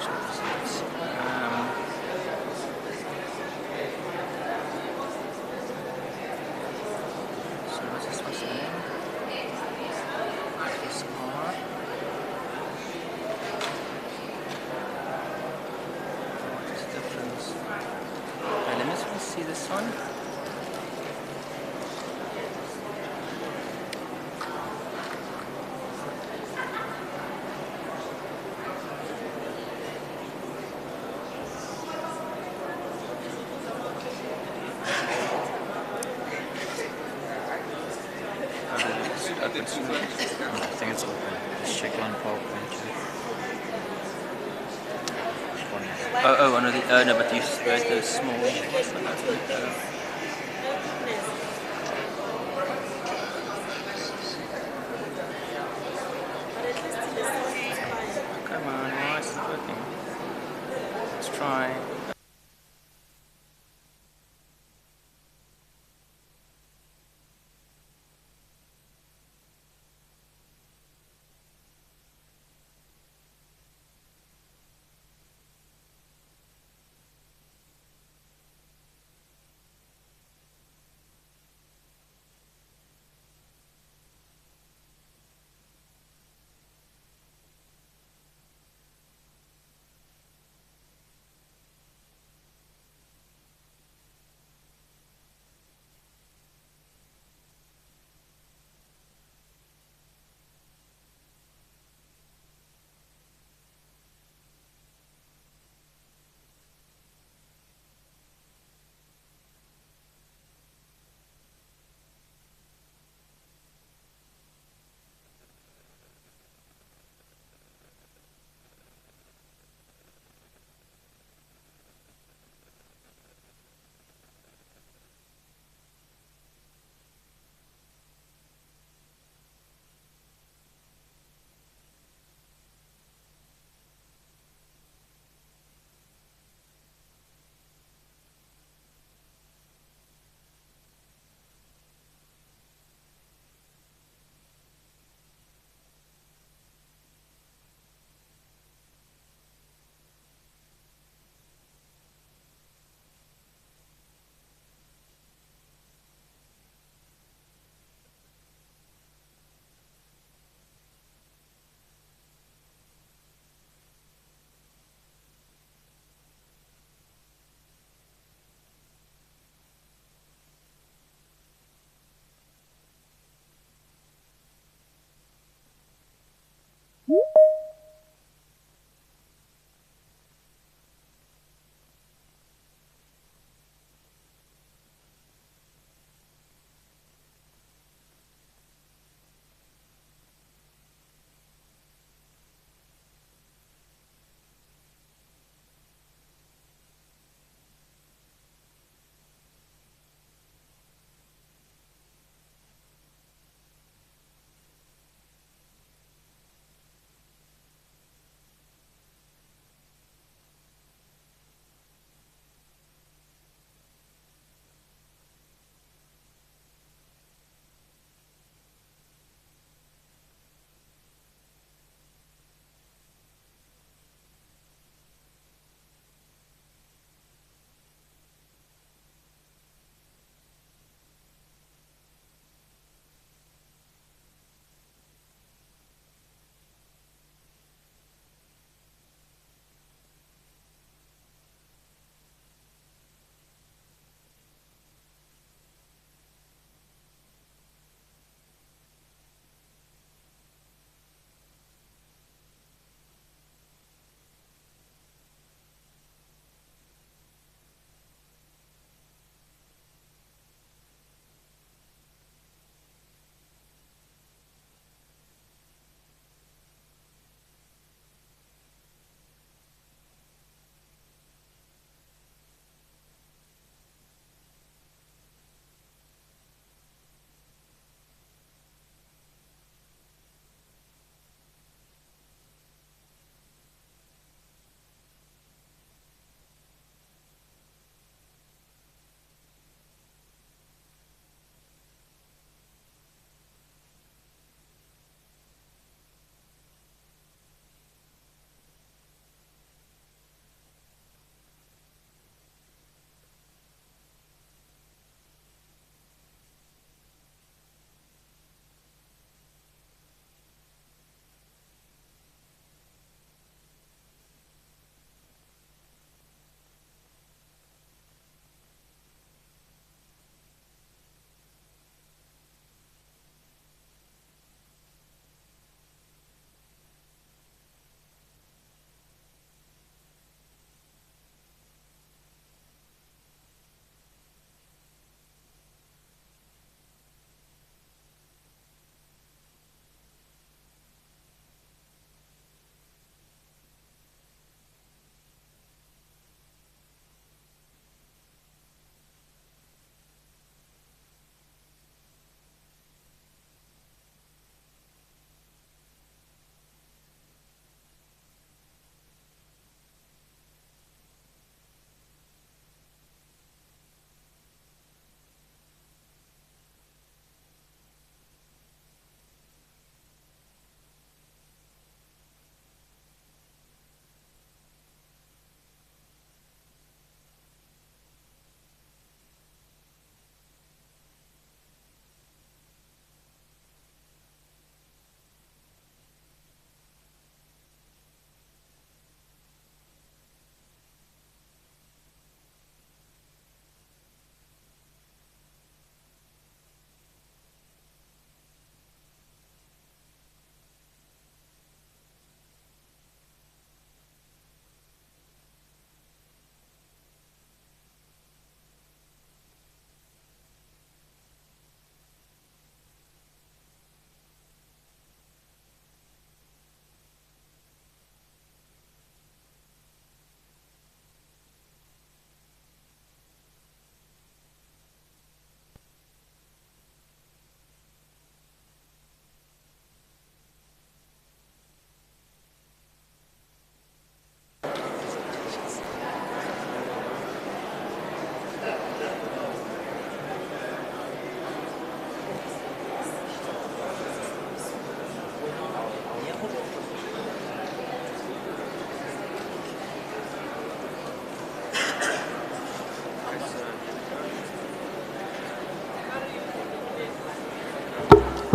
one is it? So what's this one's name? This R. What is the difference? Okay, let me just see this one. I think it's open. Just check on PowerPoint. Oh, no, but you spread the small. Come on, why is it working? Let's try.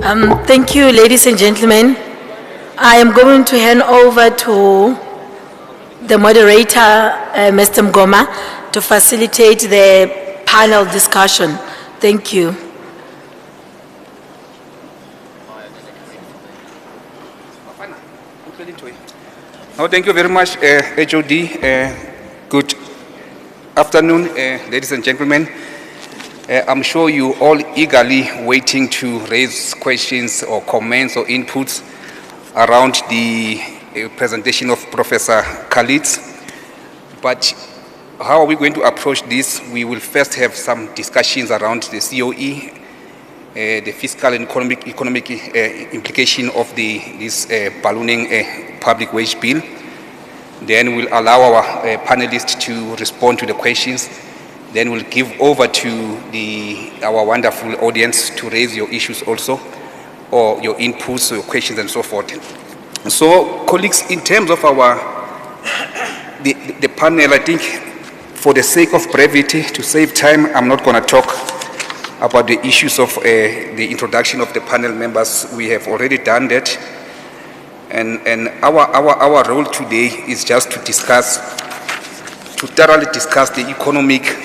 Thank you, ladies and gentlemen. I am going to hand over to the moderator, Mr. Ngoma, to facilitate the panel discussion. Thank you. Oh, thank you very much, HOD. Good afternoon, ladies and gentlemen. I'm sure you all eagerly waiting to raise questions or comments or inputs around the presentation of Professor Khalid. But how are we going to approach this? We will first have some discussions around the COE, the fiscal and economic implication of this ballooning public wage bill. Then we'll allow our panelists to respond to the questions. Then we'll give over to our wonderful audience to raise your issues also, or your inputs, or your questions, and so forth. So, colleagues, in terms of the panel, I think for the sake of brevity, to save time, I'm not going to talk about the issues of the introduction of the panel members. We have already done that. And our role today is just to thoroughly discuss the economic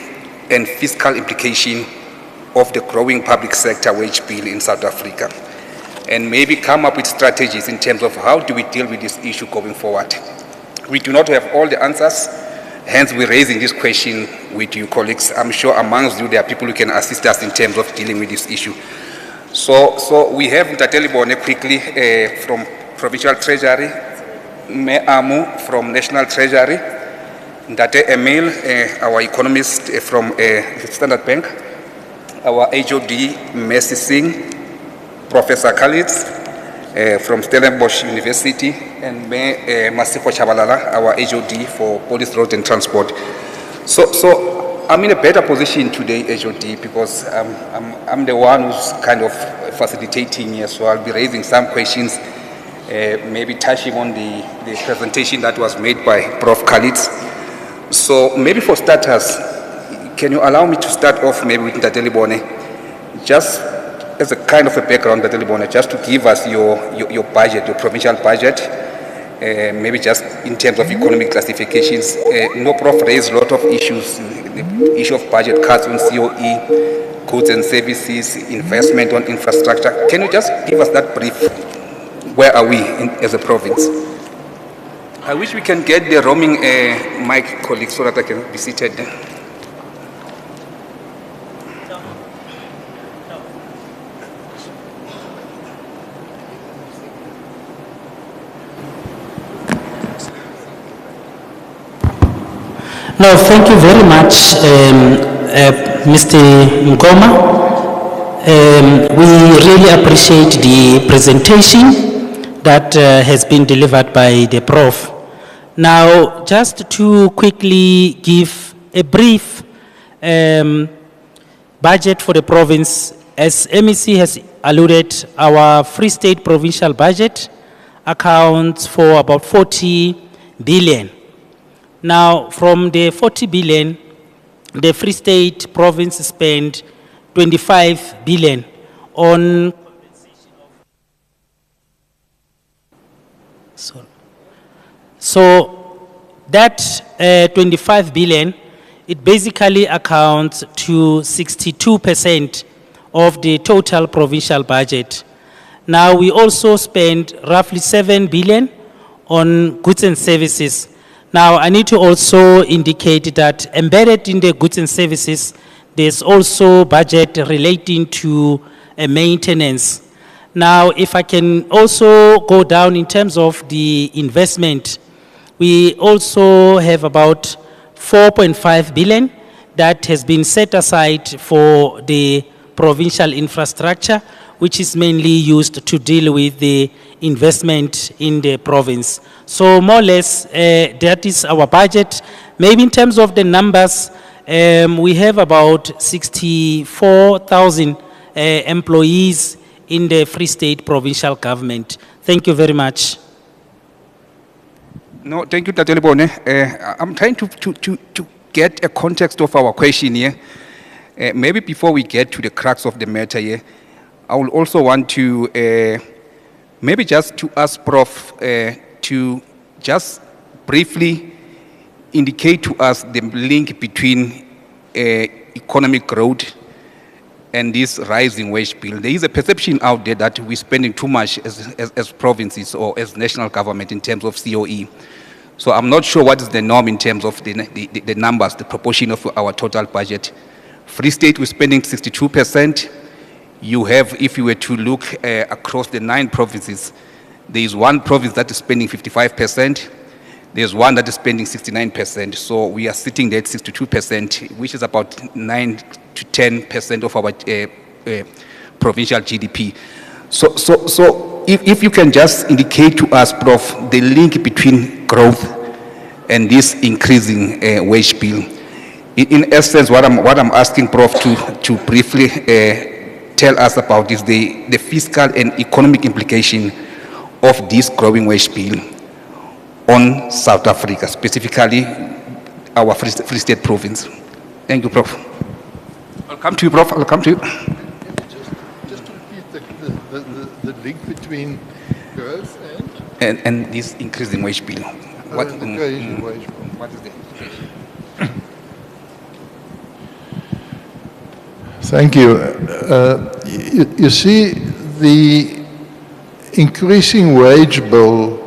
and fiscal implication of the growing public sector wage bill in South Africa, and maybe come up with strategies in terms of how do we deal with this issue going forward. We do not have all the answers, hence we're raising this question with you, colleagues. I'm sure amongst you there are people who can assist us in terms of dealing with this issue. So we have Ntateli Bone quickly from Provincial Treasury, Me Amu from National Treasury, Ndate Emil, our economist from Standard Bank, our HOD, Mercy Singh, Professor Khalid from Stellenbosch University, and me, Masifo Chabalala, our HOD for Police, Road and Transport. So I'm in a better position today, HOD, because I'm the one who's kind of facilitating here, so I'll be raising some questions, maybe touching on the presentation that was made by Prof. Khalid. So maybe for starters, can you allow me to start off maybe with Ntateli Bone, just as a kind of a background, Ntateli Bone, just to give us your budget, your provincial budget, maybe just in terms of economic classifications. No Prof raised a lot of issues, the issue of budget cuts on COE, goods and services, investment on infrastructure. Can you just give us that brief? Where are we as a province? I wish we can get the roaming mic, colleagues, so that I can be seated. No, thank you very much, Mr. Ngoma. We really appreciate the presentation that has been delivered by the Prof. Now, just to quickly give a brief budget for the province, as MEC has alluded, our Free State provincial budget accounts for about 40 billion. Now, from the 40 billion, the Free State province spent 25 billion on compensation of. So that 25 billion, it basically accounts to 62% of the total provincial budget. Now, we also spend roughly 7 billion on goods and services. Now, I need to also indicate that embedded in the goods and services, there's also budget relating to maintenance. Now, if I can also go down in terms of the investment, we also have about 4.5 billion that has been set aside for the provincial infrastructure, which is mainly used to deal with the investment in the province. So more or less, that is our budget. Maybe in terms of the numbers, we have about 64,000 employees in the Free State provincial government. Thank you very much. No, thank you, Ntateli Bone. I'm trying to get a context of our question here. Maybe before we get to the crux of the matter here, I will also want to maybe just to ask Prof to just briefly indicate to us the link between economic growth and this rising wage bill. There is a perception out there that we're spending too much as provinces or as national government in terms of COE. So I'm not sure what is the norm in terms of the numbers, the proportion of our total budget. Free State, we're spending 62%. You have, if you were to look across the 9 provinces, there is one province that is spending 55%. There's one that is spending 69%. So we are sitting there at 62%, which is about 9 to 10% of our provincial GDP. So if you can just indicate to us, Prof, the link between growth and this increasing wage bill. In essence, what I'm asking Prof to briefly tell us about is the fiscal and economic implication of this growing wage bill on South Africa, specifically our Free State province. Thank you, Prof. I'll come to you, Prof. I'll come to you. Just to repeat the link between growth and this increasing wage bill. What is the increasing wage bill? What is the implication? Thank you. You see, the increasing wage bill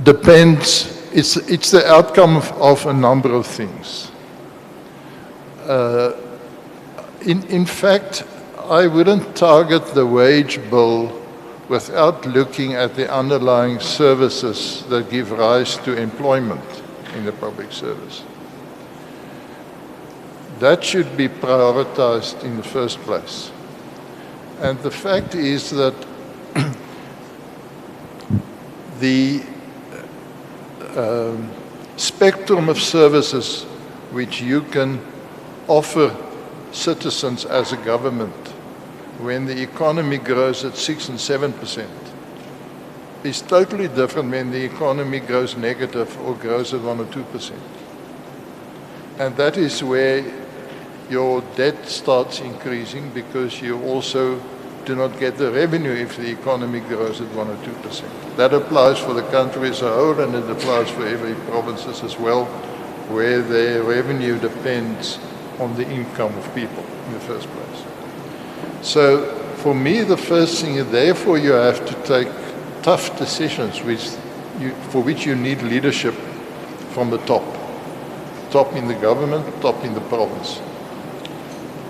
depends, it's the outcome of a number of things. In fact, I wouldn't target the wage bill without looking at the underlying services that give rise to employment in the public service. That should be prioritized in the first place. And the fact is that the spectrum of services which you can offer citizens as a government when the economy grows at 6 and 7% is totally different when the economy grows negative or grows at 1 or 2%. And that is where your debt starts increasing because you also do not get the revenue if the economy grows at 1 or 2%. That applies for the country as a whole, and it applies for every provinces as well, where their revenue depends on the income of people in the first place. So for me, the first thing is, therefore, you have to take tough decisions for which you need leadership from the top. Top in the government, top in the province.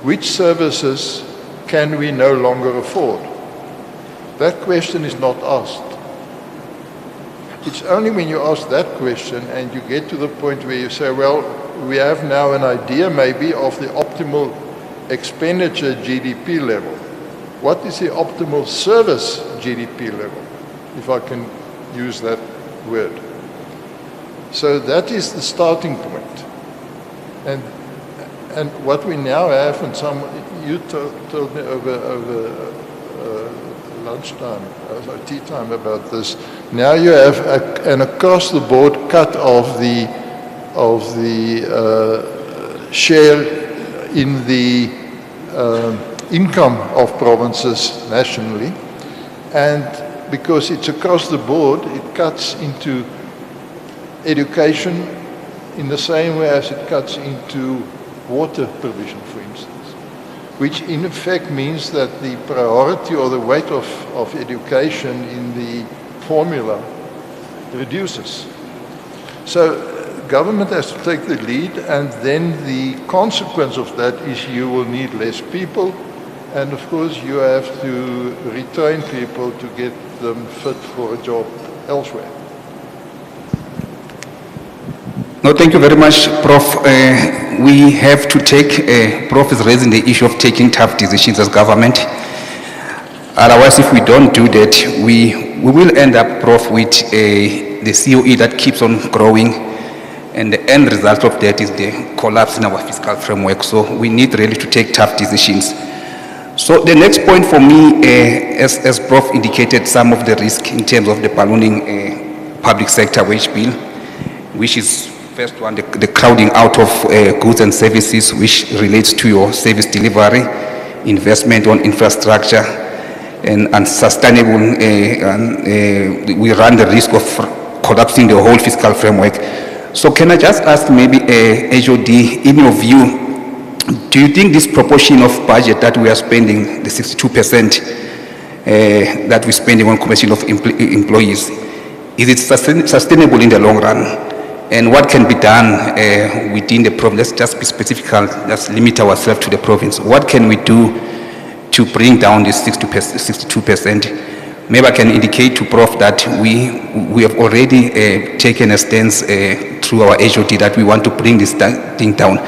Which services can we no longer afford? That question is not asked. It's only when you ask that question and you get to the point where you say, well, we have now an idea maybe of the optimal expenditure GDP level. What is the optimal service GDP level, if I can use that word? So that is the starting point. And what we now have, and you told me over lunchtime, tea time about this. Now you have an across-the-board cut of the share in the income of provinces nationally, and because it's across the board, it cuts into education in the same way as it cuts into water provision, for instance, which in effect means that the priority or the weight of education in the formula reduces. So government has to take the lead, and then the consequence of that is you will need less people, and of course you have to retrain people to get them fit for a job elsewhere. No, thank you very much, Prof. We have to take, Prof is raising the issue of taking tough decisions as government. Otherwise, if we don't do that, we will end up, Prof, with the COE that keeps on growing, and the end result of that is the collapse in our fiscal framework. So we need really to take tough decisions. So the next point for me, as Prof indicated, some of the risk in terms of the ballooning public sector wage bill, which is first one, the crowding out of goods and services, which relates to your service delivery, investment on infrastructure, and unsustainable, we run the risk of collapsing the whole fiscal framework. So can I just ask maybe HOD, in your view, do you think this proportion of budget that we are spending, the 62% that we're spending on commission of employees, is it sustainable in the long run? And what can be done within the province? Let's just be specific, let's limit ourselves to the province. What can we do to bring down this 62%? Maybe I can indicate to Prof that we have already taken a stance through our HOD that we want to bring this thing down.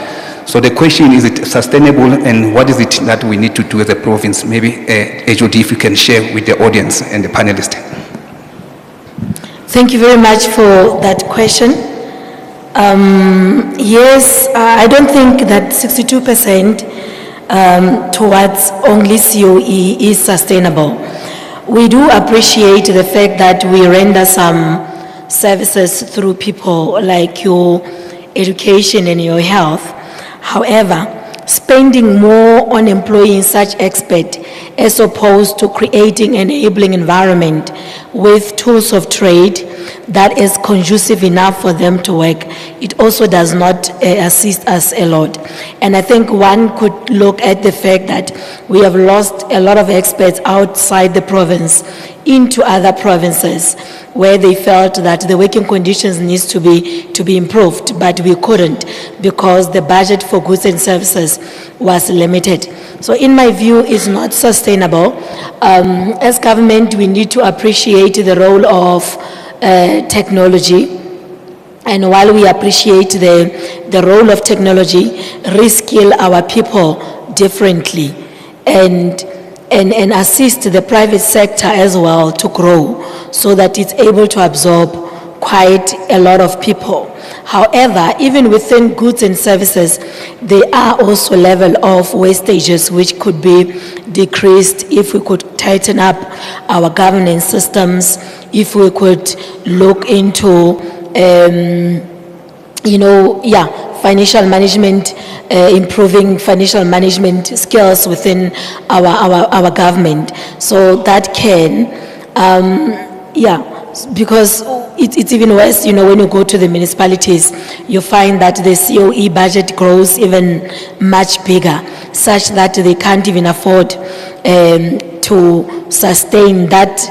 So the question is it sustainable, and what is it that we need to do as a province? Maybe HOD, if you can share with the audience and the panelists. Thank you very much for that question. Yes, I don't think that 62% towards only COE is sustainable. We do appreciate the fact that we render some services through people like your education and your health. However, spending more on employing such experts as opposed to creating an enabling environment with tools of trade that is conducive enough for them to work, it also does not assist us a lot. And I think one could look at the fact that we have lost a lot of experts outside the province into other provinces where they felt that the working conditions needs to be improved, but we couldn't because the budget for goods and services was limited. So in my view, it's not sustainable. As government, we need to appreciate the role of technology. And while we appreciate the role of technology, reskill our people differently and assist the private sector as well to grow so that it's able to absorb quite a lot of people. However, even within goods and services, there are also level of wastages which could be decreased if we could tighten up our governance systems, if we could look into financial management, improving financial management skills within our government. So that can, because it's even worse, when you go to the municipalities, you find that the COE budget grows even much bigger, such that they can't even afford to sustain that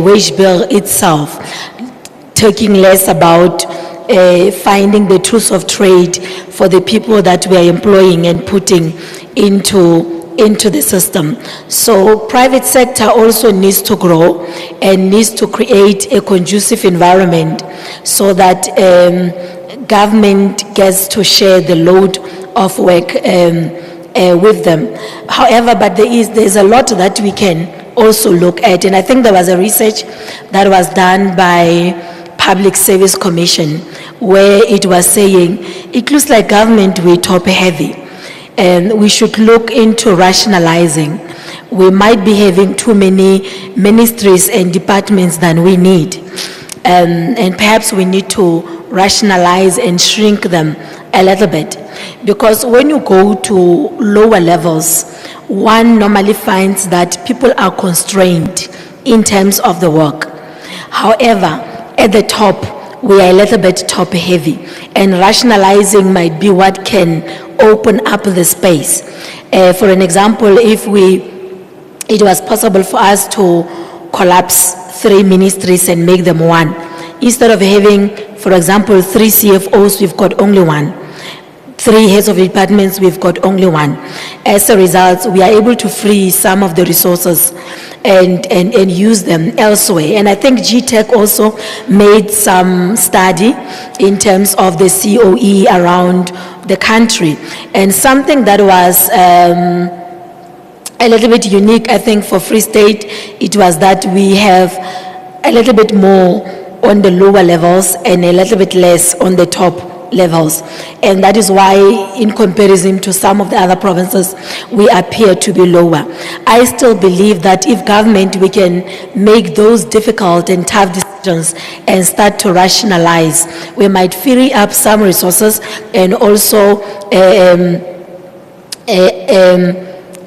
wage bill itself, talking less about finding the tools of trade for the people that we are employing and putting into the system. So private sector also needs to grow and needs to create a conducive environment so that government gets to share the load of work with them. However, but there's a lot that we can also look at, and I think there was a research that was done by Public Service Commission where it was saying it looks like government we top heavy and we should look into rationalizing. We might be having too many ministries and departments than we need, and perhaps we need to rationalize and shrink them a little bit, because when you go to lower levels, one normally finds that people are constrained in terms of the work. However, at the top, we are a little bit top heavy, and rationalizing might be what can open up the space. For an example, if it was possible for us to collapse 3 ministries and make them one, instead of having, for example, 3 CFOs, we've got only 1. 3 heads of departments, we've got only 1. As a result, we are able to free some of the resources and use them elsewhere. And I think GTech also made some study in terms of the COE around the country. And something that was a little bit unique, I think, for Free State, it was that we have a little bit more on the lower levels and a little bit less on the top levels. And that is why, in comparison to some of the other provinces, we appear to be lower. I still believe that if government, we can make those difficult and tough decisions and start to rationalize, we might free up some resources and also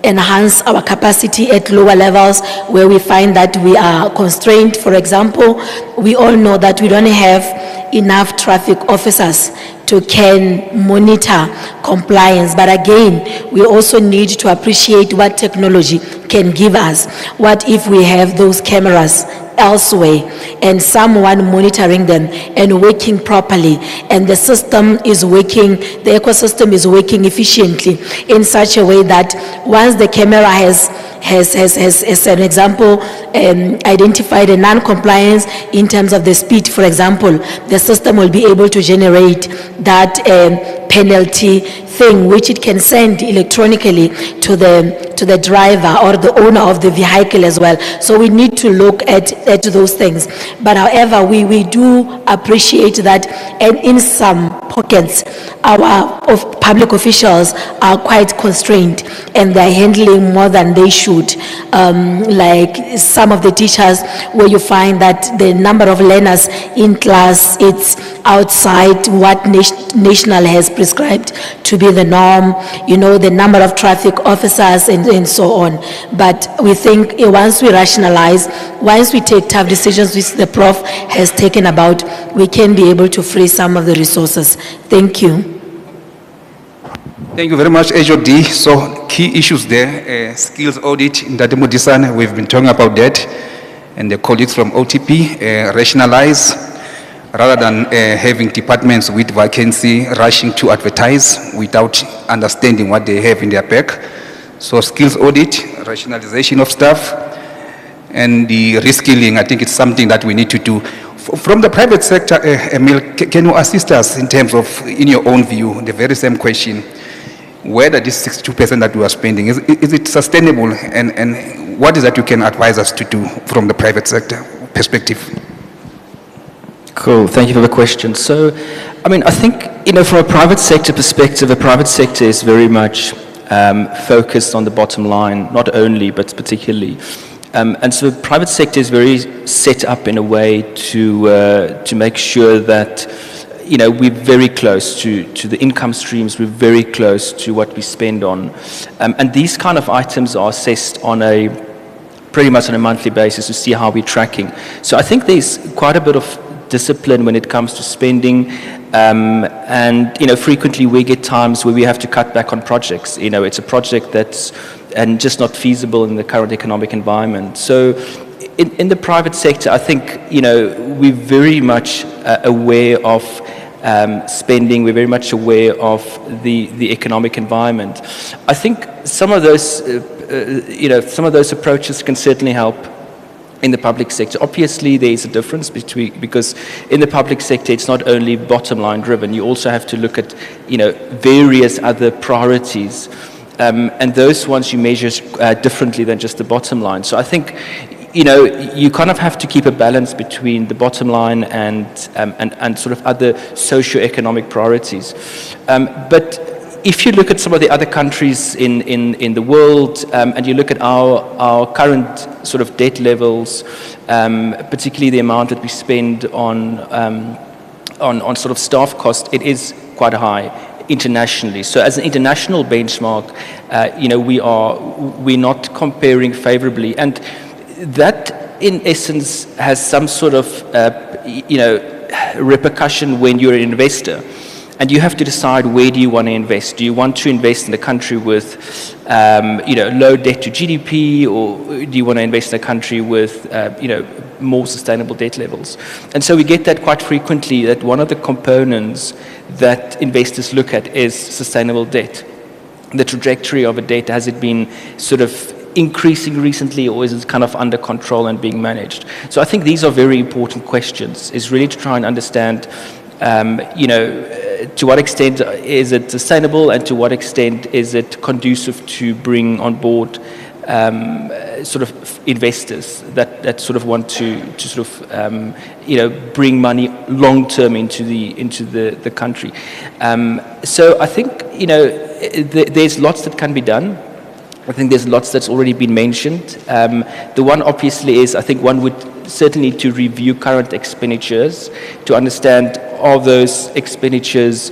enhance our capacity at lower levels where we find that we are constrained. For example, we all know that we don't have enough traffic officers to can monitor compliance. But again, we also need to appreciate what technology can give us. What if we have those cameras elsewhere and someone monitoring them and working properly, and the system is working, the ecosystem is working efficiently in such a way that once the camera has as an example, identified a non-compliance in terms of the speed, for example, the system will be able to generate that penalty thing, which it can send electronically to the driver or the owner of the vehicle as well. So we need to look at those things. But however, we do appreciate that, and in some pockets, our public officials are quite constrained and they're handling more than they should. Like some of the teachers, where you find that the number of learners in class, it's outside what national has prescribed to be the norm, you know, the number of traffic officers and so on. But we think once we rationalize, once we take tough decisions, which the Prof has taken about, we can be able to free some of the resources. Thank you. Thank you very much, HOD. So key issues there, skills audit in Modisan, we've been talking about that, and the colleagues from OTP, rationalize, rather than having departments with vacancy rushing to advertise without understanding what they have in their back. So skills audit, rationalization of staff, and the reskilling, I think it's something that we need to do. From the private sector, Emil, can you assist us in terms of, in your own view, the very same question, whether this 62% that we are spending, is it sustainable, and what is that you can advise us to do from the private sector perspective? Cool, thank you for the question. So, I mean, I think, you know, from a private sector perspective, the private sector is very much focused on the bottom line, not only, but particularly. And so the private sector is very set up in a way to make sure that, you know, we're very close to the income streams, we're very close to what we spend on. And these kind of items are assessed on pretty much on a monthly basis to see how we're tracking. So I think there's quite a bit of discipline when it comes to spending, and you know, frequently we get times where we have to cut back on projects. You know, it's a project that's just not feasible in the current economic environment. So in the private sector, I think, you know, we're very much aware of spending, we're very much aware of the economic environment. I think some of those you know, some of those approaches can certainly help in the public sector. Obviously, there is a difference because in the public sector, it's not only bottom line driven. You also have to look at, you know, various other priorities, and those ones you measure differently than just the bottom line. So I think, you know, you kind of have to keep a balance between the bottom line and sort of other socio-economic priorities. But if you look at some of the other countries in the world, and you look at our current sort of debt levels, particularly the amount that we spend on sort of staff cost, it is quite high internationally. So as an international benchmark, you know, we're not comparing favorably, and that in essence has some sort of you know, repercussion when you're an investor. And you have to decide, where do you want to invest? Do you want to invest in a country with, you know, low debt to GDP, or do you want to invest in a country with, you know, more sustainable debt levels? And so we get that quite frequently, that one of the components that investors look at is sustainable debt. The trajectory of a debt, has it been sort of increasing recently, or is it kind of under control and being managed? So I think these are very important questions, is really to try and understand, you know, to what extent is it sustainable, and to what extent is it conducive to bring on board sort of investors that sort of want to sort of bring money long term into the country. So I think there's lots that can be done. I think there's lots that's already been mentioned. The one obviously is, I think one would certainly need to review current expenditures to understand, are those expenditures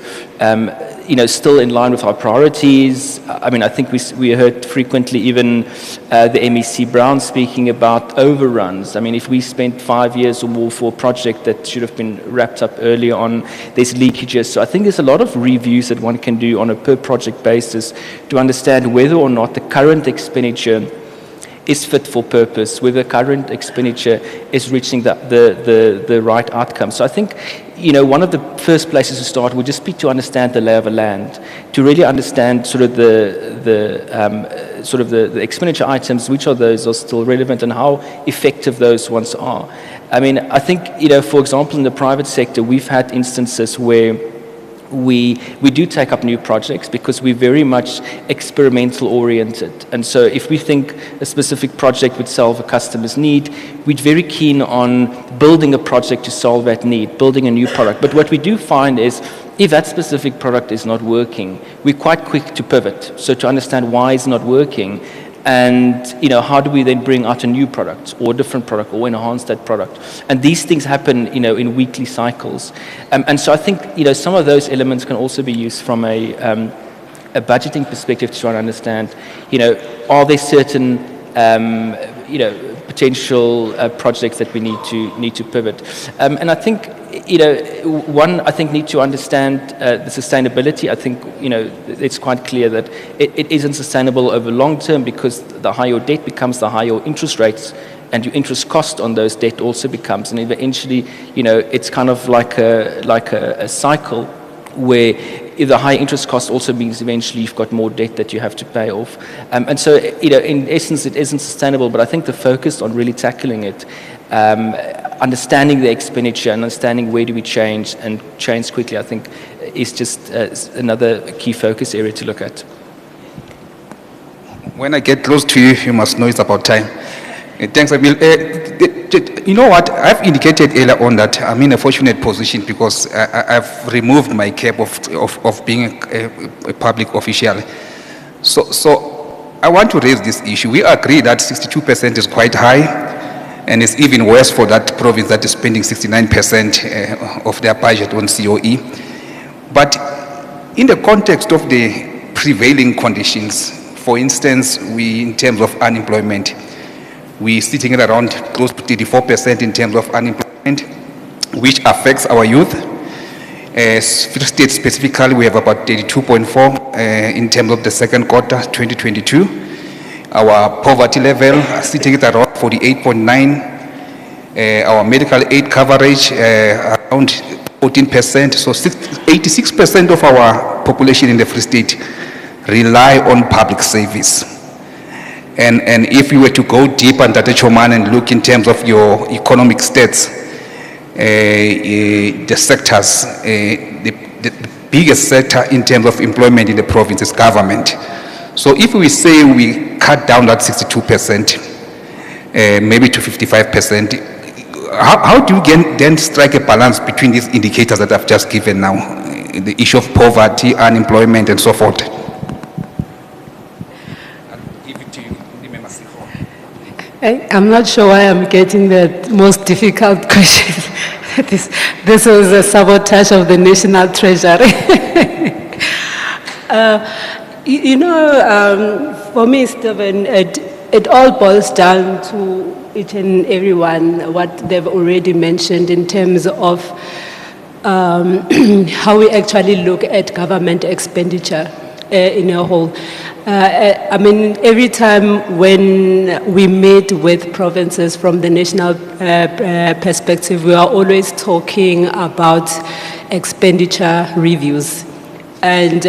still in line with our priorities? I mean, I think we heard frequently even the MEC Brown speaking about overruns. I mean, if we spent 5 years or more for a project that should have been wrapped up earlier on, there's leakages. So I think there's a lot of reviews that one can do on a per project basis to understand whether or not the current expenditure is fit for purpose, whether current expenditure is reaching the right outcome. So I think, one of the first places to start would just be to understand the lay of the land, to really understand sort of the expenditure items, which of those are still relevant and how effective those ones are. I mean, I think, for example, in the private sector, we've had instances where we do take up new projects because we're very much experimental oriented. And so if we think a specific project would solve a customer's need, we're very keen on building a project to solve that need, building a new product. But what we do find is if that specific product is not working, we're quite quick to pivot. So to understand why it's not working, and how do we then bring out a new product or a different product or enhance that product? And these things happen in weekly cycles. And so I think some of those elements can also be used from a budgeting perspective to try and understand are there certain potential projects that we need to pivot. And I think one, I think, need to understand the sustainability. I think, it's quite clear that it isn't sustainable over long term because the higher your debt becomes, the higher your interest rates and your interest cost on those debt also becomes. And eventually, it's kind of like a cycle where the high interest cost also means eventually you've got more debt that you have to pay off. And so, in essence, it isn't sustainable, but I think the focus on really tackling it, understanding the expenditure, understanding where do we change and change quickly, I think is just another key focus area to look at. When I get close to you, you must know it's about time. Thanks, Emil. You know what? I've indicated earlier on that I'm in a fortunate position because I've removed my cap of being a public official. So I want to raise this issue. We agree that 62% is quite high, and it's even worse for that province that is spending 69% of their budget on COE. But in the context of the prevailing conditions, for instance, in terms of unemployment, we're sitting at around close to 34% in terms of unemployment, which affects our youth. Free State specifically, we have about 32.4 in terms of the second quarter 2022. Our poverty level sitting at around 48.9. Our medical aid coverage around 14%. So 86% of our population in the Free State rely on public service. And if you were to go deep under the Choman and look in terms of your economic stats, the sectors, the biggest sector in terms of employment in the province is government. So if we say we cut down that 62%, maybe to 55%, how do you then strike a balance between these indicators that I've just given now, the issue of poverty, unemployment, and so forth? I'm not sure why I'm getting the most difficult question. This was a sabotage of the national treasury. For me, Stephen, it all boils down to each and everyone, what they've already mentioned in terms of how we actually look at government expenditure in a whole. I mean, every time when we meet with provinces from the national perspective, we are always talking about expenditure reviews. And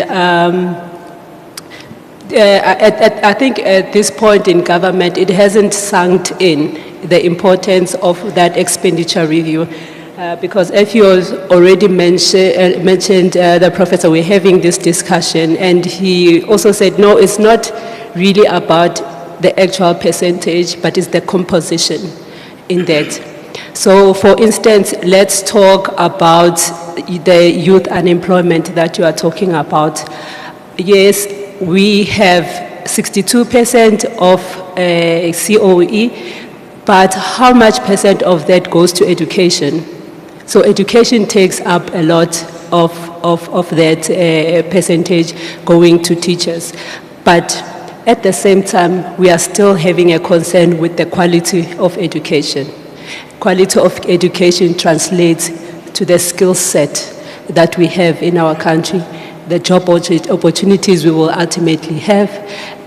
I think at this point in government, it hasn't sunk in the importance of that expenditure review. Because if you already mentioned the professor, we're having this discussion, and he also said, no, it's not really about the actual percentage, but it's the composition in that. So, for instance, let's talk about the youth unemployment that you are talking about. Yes, we have 62% of COE, but how much percent of that goes to education? So education takes up a lot of that percentage going to teachers. But at the same time, we are still having a concern with the quality of education. Quality of education translates to the skill set that we have in our country, the job opportunities we will ultimately have,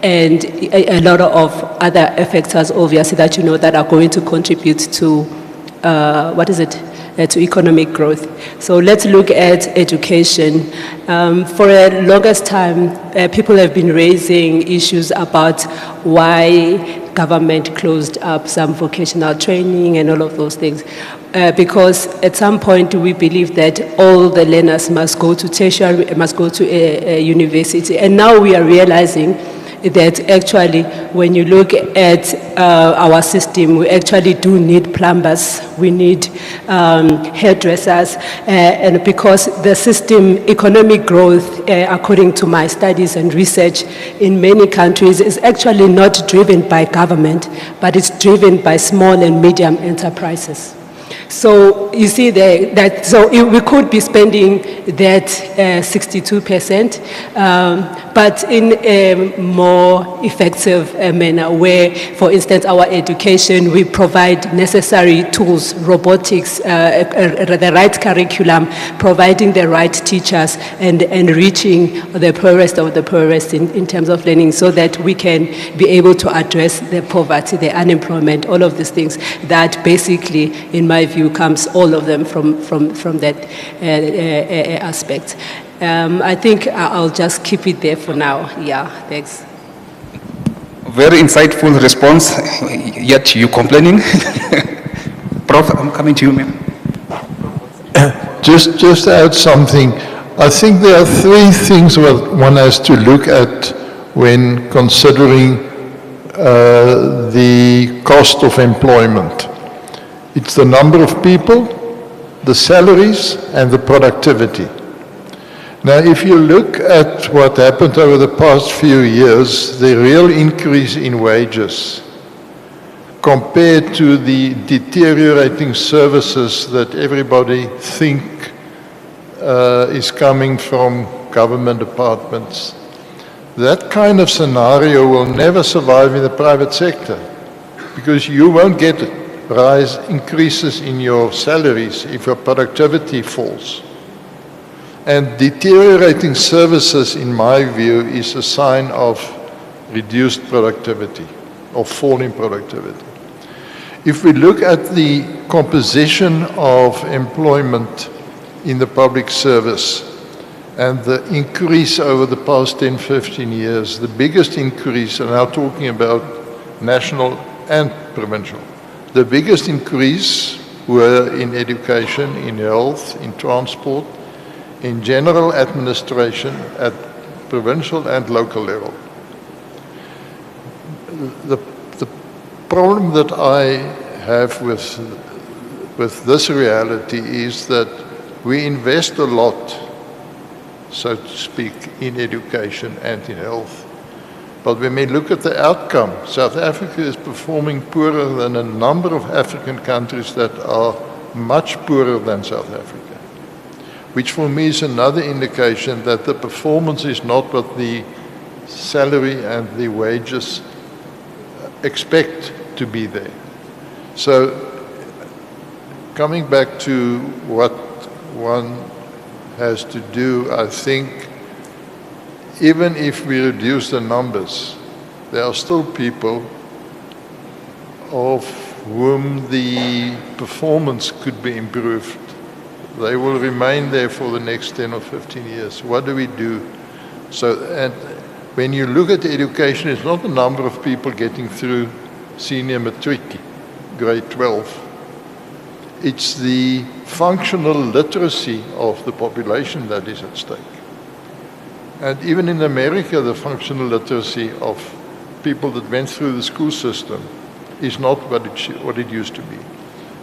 and a lot of other factors, obviously, that you know that are going to contribute to, to economic growth. So let's look at education. For the longest time, people have been raising issues about why government closed up some vocational training and all of those things. Because at some point we believe that all the learners must go to tertiary, must go to a university. And now we are realizing that actually when you look at our system, we actually do need plumbers, we need hairdressers, and because the system, economic growth, according to my studies and research in many countries, is actually not driven by government, but it's driven by small and medium enterprises. So you see so we could be spending that 62%, but in a more effective manner where, for instance, our education, we provide necessary tools, robotics, the right curriculum, providing the right teachers, and reaching the poorest of the poorest in terms of learning, so that we can be able to address the poverty, the unemployment, all of these things that basically, in my view, comes all of them from that aspect. I think I'll just keep it there for now. Yeah, thanks. Very insightful response, yet you complaining. Prof, I'm coming to you, ma'am. Just to add something, I think there are three things that one has to look at when considering the cost of employment. It's the number of people, the salaries, and the productivity. Now, if you look at what happened over the past few years, the real increase in wages compared to the deteriorating services that everybody think is coming from government departments, that kind of scenario will never survive in the private sector, because you won't get increases in your salaries if your productivity falls. And deteriorating services, in my view, is a sign of reduced productivity or falling productivity. If we look at the composition of employment in the public service and the increase over the past 10, 15 years, the biggest increase, and I'm talking about national and provincial, the biggest increase were in education, in health, in transport, in general administration at provincial and local level. The problem that I have with this reality is that we invest a lot, so to speak, in education and in health. But when we look at the outcome, South Africa is performing poorer than a number of African countries that are much poorer than South Africa, which for me is another indication that the performance is not what the salary and the wages expect to be there. So coming back to what one has to do, I think even if we reduce the numbers, there are still people of whom the performance could be improved. They will remain there for the next 10 or 15 years. What do we do? So, and when you look at education, it's not the number of people getting through senior matric, grade 12. It's the functional literacy of the population that is at stake. And even in America, the functional literacy of people that went through the school system is not what it used to be.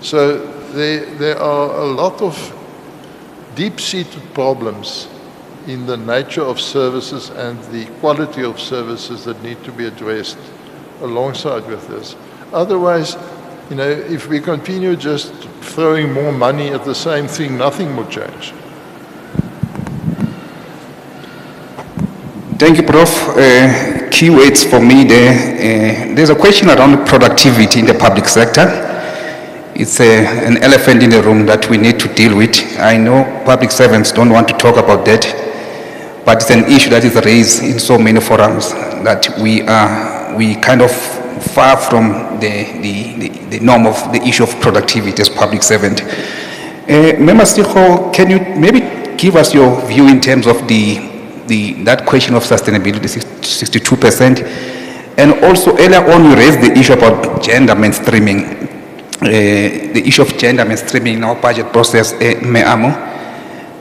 So there are a lot of deep-seated problems in the nature of services and the quality of services that need to be addressed alongside with this. Otherwise, you know, if we continue just throwing more money at the same thing, nothing will change. Thank you, Prof. Key words for me there. There's a question around productivity in the public sector. It's an elephant in the room that we need to deal with. I know public servants don't want to talk about that, but it's an issue that is raised in so many forums that we kind of far from the norm of the issue of productivity as public servant. Member Sticho, can you maybe give us your view in terms of that question of sustainability, 62%, and also earlier on you raised the issue about gender mainstreaming, the issue of gender mainstreaming in our budget process,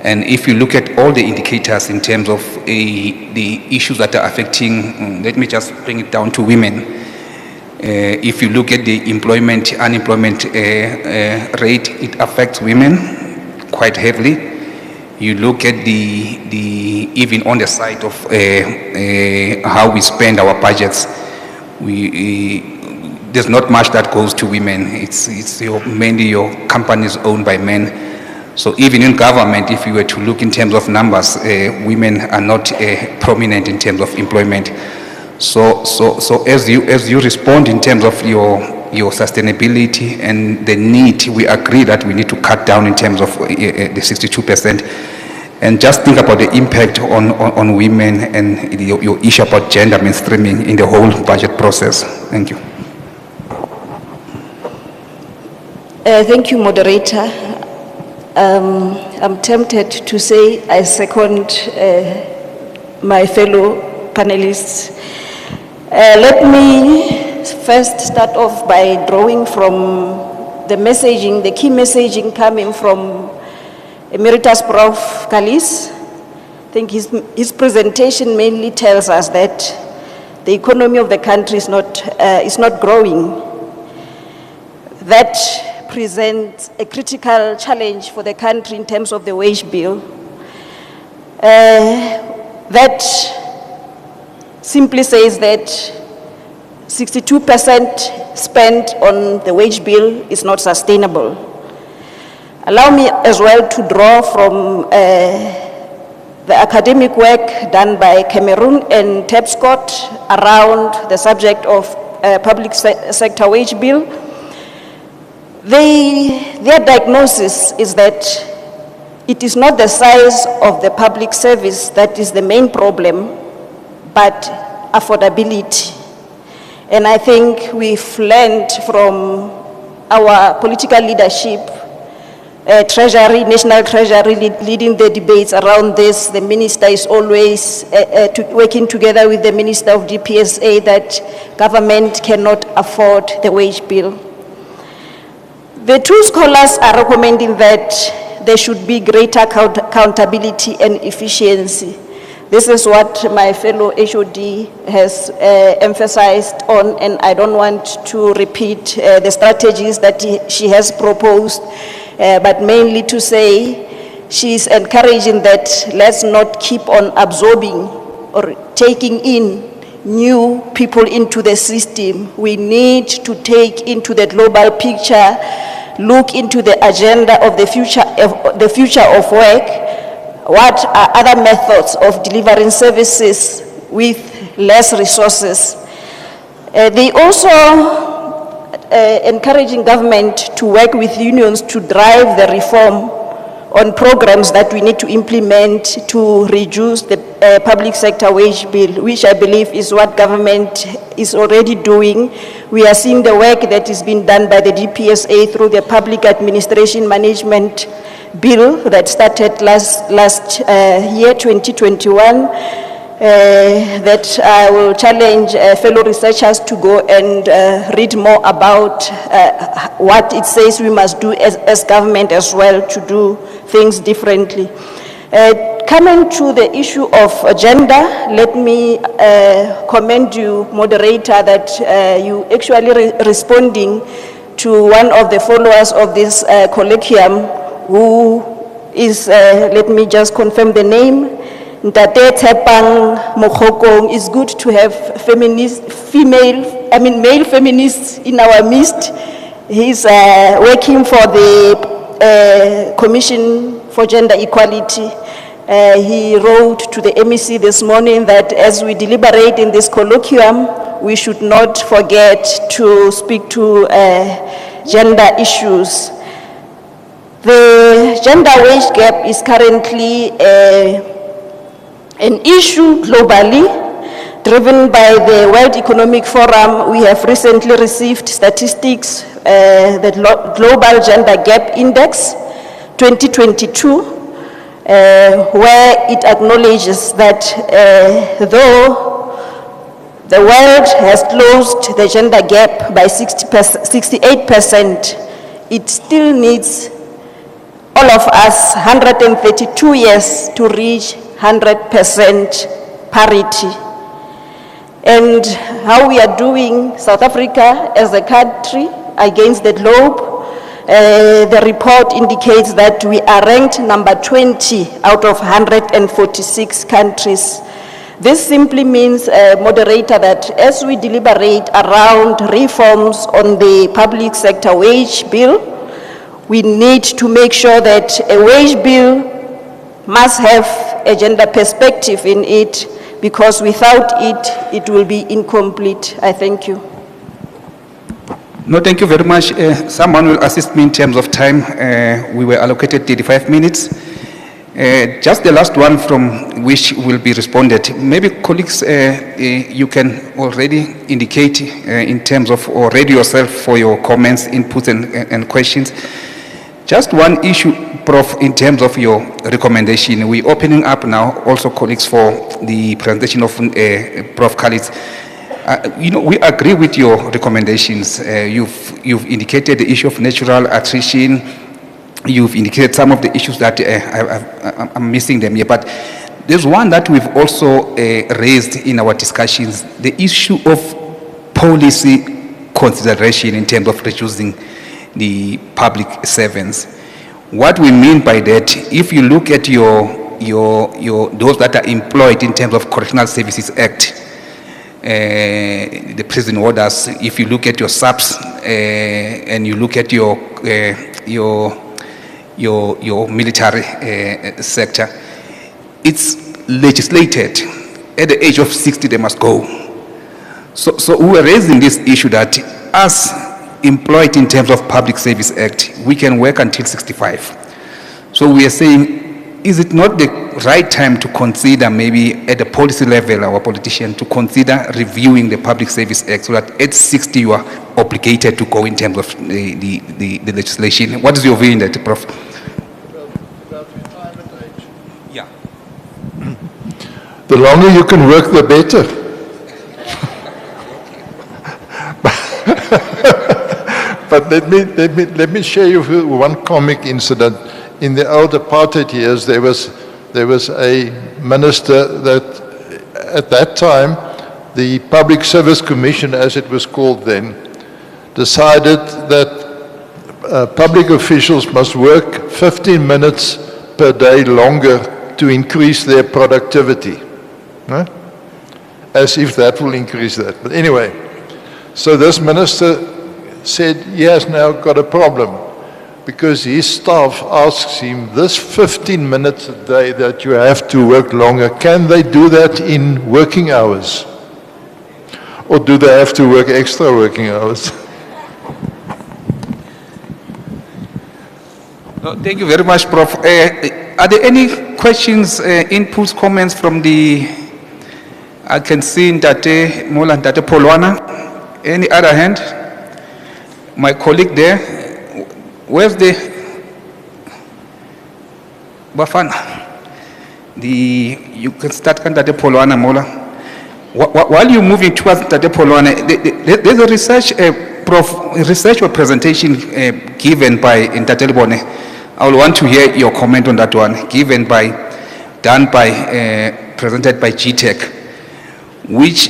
and if you look at all the indicators in terms of the issues that are affecting, let me just bring it down to women. If you look at the unemployment rate, it affects women quite heavily. You look at even on the side of how we spend our budgets, there's not much that goes to women. It's mainly your companies owned by men. So even in government, if you were to look in terms of numbers, women are not prominent in terms of employment. So as you respond in terms of your sustainability and the need, we agree that we need to cut down in terms of the 62%, and just think about the impact on women and your issue about gender mainstreaming in the whole budget process. Thank you. Thank you, moderator. I'm tempted to say I second my fellow panelists. Let me first start off by drawing from the messaging, the key messaging coming from Emeritus Prof. Kalis. I think his presentation mainly tells us that the economy of the country is not growing. That presents a critical challenge for the country in terms of the wage bill. That simply says that 62% spent on the wage bill is not sustainable. Allow me as well to draw from the academic work done by Cameroon and Tapscott around the subject of public sector wage bill. Their diagnosis is that it is not the size of the public service that is the main problem, but affordability. And I think we've learned from our political leadership, Treasury, National Treasury leading the debates around this. The minister is always working together with the Minister of DPSA that government cannot afford the wage bill. The two scholars are recommending that there should be greater accountability and efficiency. This is what my fellow HOD has emphasized on, and I don't want to repeat the strategies that she has proposed, but mainly to say she's encouraging that let's not keep on absorbing or taking in new people into the system. We need to take into the global picture, look into the agenda of the future of work. What are other methods of delivering services with less resources? They also encouraging government to work with unions to drive the reform on programs that we need to implement to reduce the public sector wage bill, which I believe is what government is already doing. We are seeing the work that is being done by the DPSA through the Public Administration Management Bill that started last year, 2021, that I will challenge fellow researchers to go and read more about what it says we must do as government as well to do things differently. Coming to the issue of gender, let me commend you, moderator, that you actually responding to one of the followers of this colloquium, who is, let me just confirm the name, Ntate Tshepang Mokhokong. It's good to have male feminists in our midst. He's working for the Commission for Gender Equality. He wrote to the MEC this morning that as we deliberate in this colloquium, we should not forget to speak to gender issues. The gender wage gap is currently an issue globally, driven by the World Economic Forum. We have recently received statistics, the Global Gender Gap Index 2022, where it acknowledges that though the world has closed the gender gap by 68%, it still needs all of us 132 years to reach 100% parity. And how we are doing, South Africa as a country against the globe, the report indicates that we are ranked number 20 out of 146 countries. This simply means, moderator, that as we deliberate around reforms on the public sector wage bill, we need to make sure that a wage bill must have a gender perspective in it, because without it, it will be incomplete. I thank you. No, thank you very much. Someone will assist me in terms of time. We were allocated 35 minutes. Just the last one from which will be responded. Maybe colleagues, you can already indicate in terms of already yourself for your comments, inputs and questions. Just one issue, Prof, in terms of your recommendation. We're opening up now also, colleagues, for the presentation of Prof. Khalid. You know, we agree with your recommendations. You've indicated the issue of natural attrition. You've indicated some of the issues that I'm missing them here. But there's one that we've also raised in our discussions, the issue of policy consideration in terms of reducing the public servants. What we mean by that, if you look at your those that are employed in terms of Correctional Services Act, the prison orders, if you look at your subs and you look at your military sector, it's legislated at the age of 60 they must go. So we are raising this issue that us employed in terms of Public Service Act, we can work until 65. So we are saying, is it not the right time to consider, maybe at the policy level, our politician, to consider reviewing the Public Service Act so that at 60 you are obligated to go in terms of the legislation? What is your view in that, Prof? About retirement age. Yeah. The longer you can work, the better. But let me share you with one comic incident. In the old apartheid years, there was a minister that, at that time, the Public Service Commission, as it was called then, decided that public officials must work 15 minutes per day longer to increase their productivity. Huh? As if that will increase that. But anyway, so this minister said he has now got a problem, because his staff asks him, this 15 minutes a day that you have to work longer, can they do that in working hours? Or do they have to work extra working hours? No, thank you very much, Prof. Are there any questions, inputs, comments from the, I can see Ntate Mola and Ntate Polwana. Any other hand? My colleague there. Where's the Bafana? You can start Ntate Polwana Mola. While you're moving towards Ntate Polwana, there's a research, research or presentation given by Ntate Bone. I will want to hear your comment on that one, given by done by, presented by GTEC, which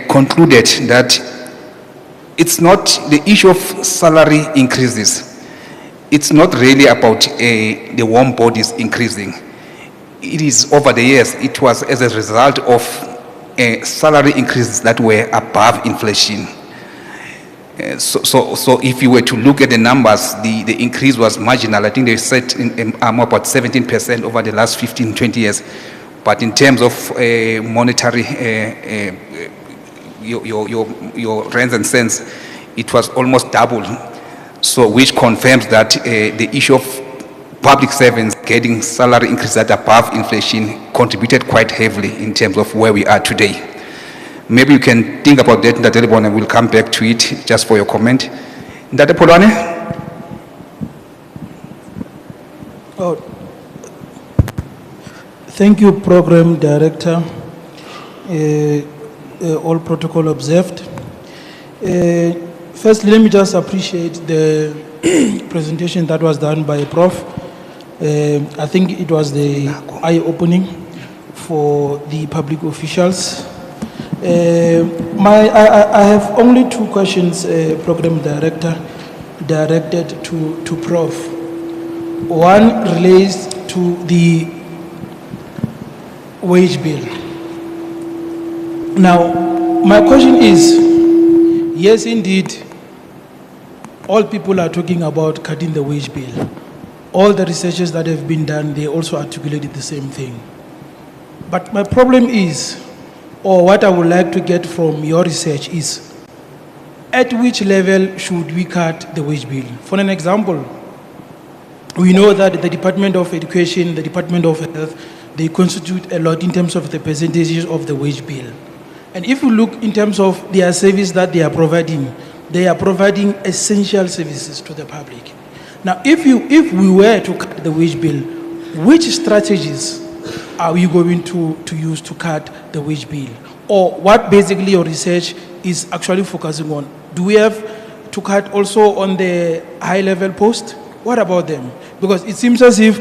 concluded that it's not the issue of salary increases. It's not really about the warm bodies increasing. It is over the years, it was as a result of salary increases that were above inflation. So if you were to look at the numbers, the increase was marginal. I think they said about 17% over the last 15, 20 years. But in terms of monetary, your rents and cents, it was almost double. So which confirms that the issue of public servants getting salary increases at above inflation contributed quite heavily in terms of where we are today. Maybe you can think about that, and we'll come back to it just for your comment. Ndate Polwane? Oh, thank you, Program Director. All protocol observed. Firstly, let me just appreciate the presentation that was done by Prof. I think it was the eye-opening for the public officials. I have only two questions, Program Director, directed to Prof. One relates to the wage bill. Now, my question is, yes, indeed, all people are talking about cutting the wage bill. All the researches that have been done, they also articulated the same thing. But my problem is, or what I would like to get from your research is, at which level should we cut the wage bill? For an example, we know that the Department of Education, the Department of Health, they constitute a lot in terms of the percentages of the wage bill. And if you look in terms of their service that they are providing essential services to the public. Now, if we were to cut the wage bill, which strategies are we going to use to cut the wage bill? Or what basically your research is actually focusing on? Do we have to cut also on the high-level post? What about them? Because it seems as if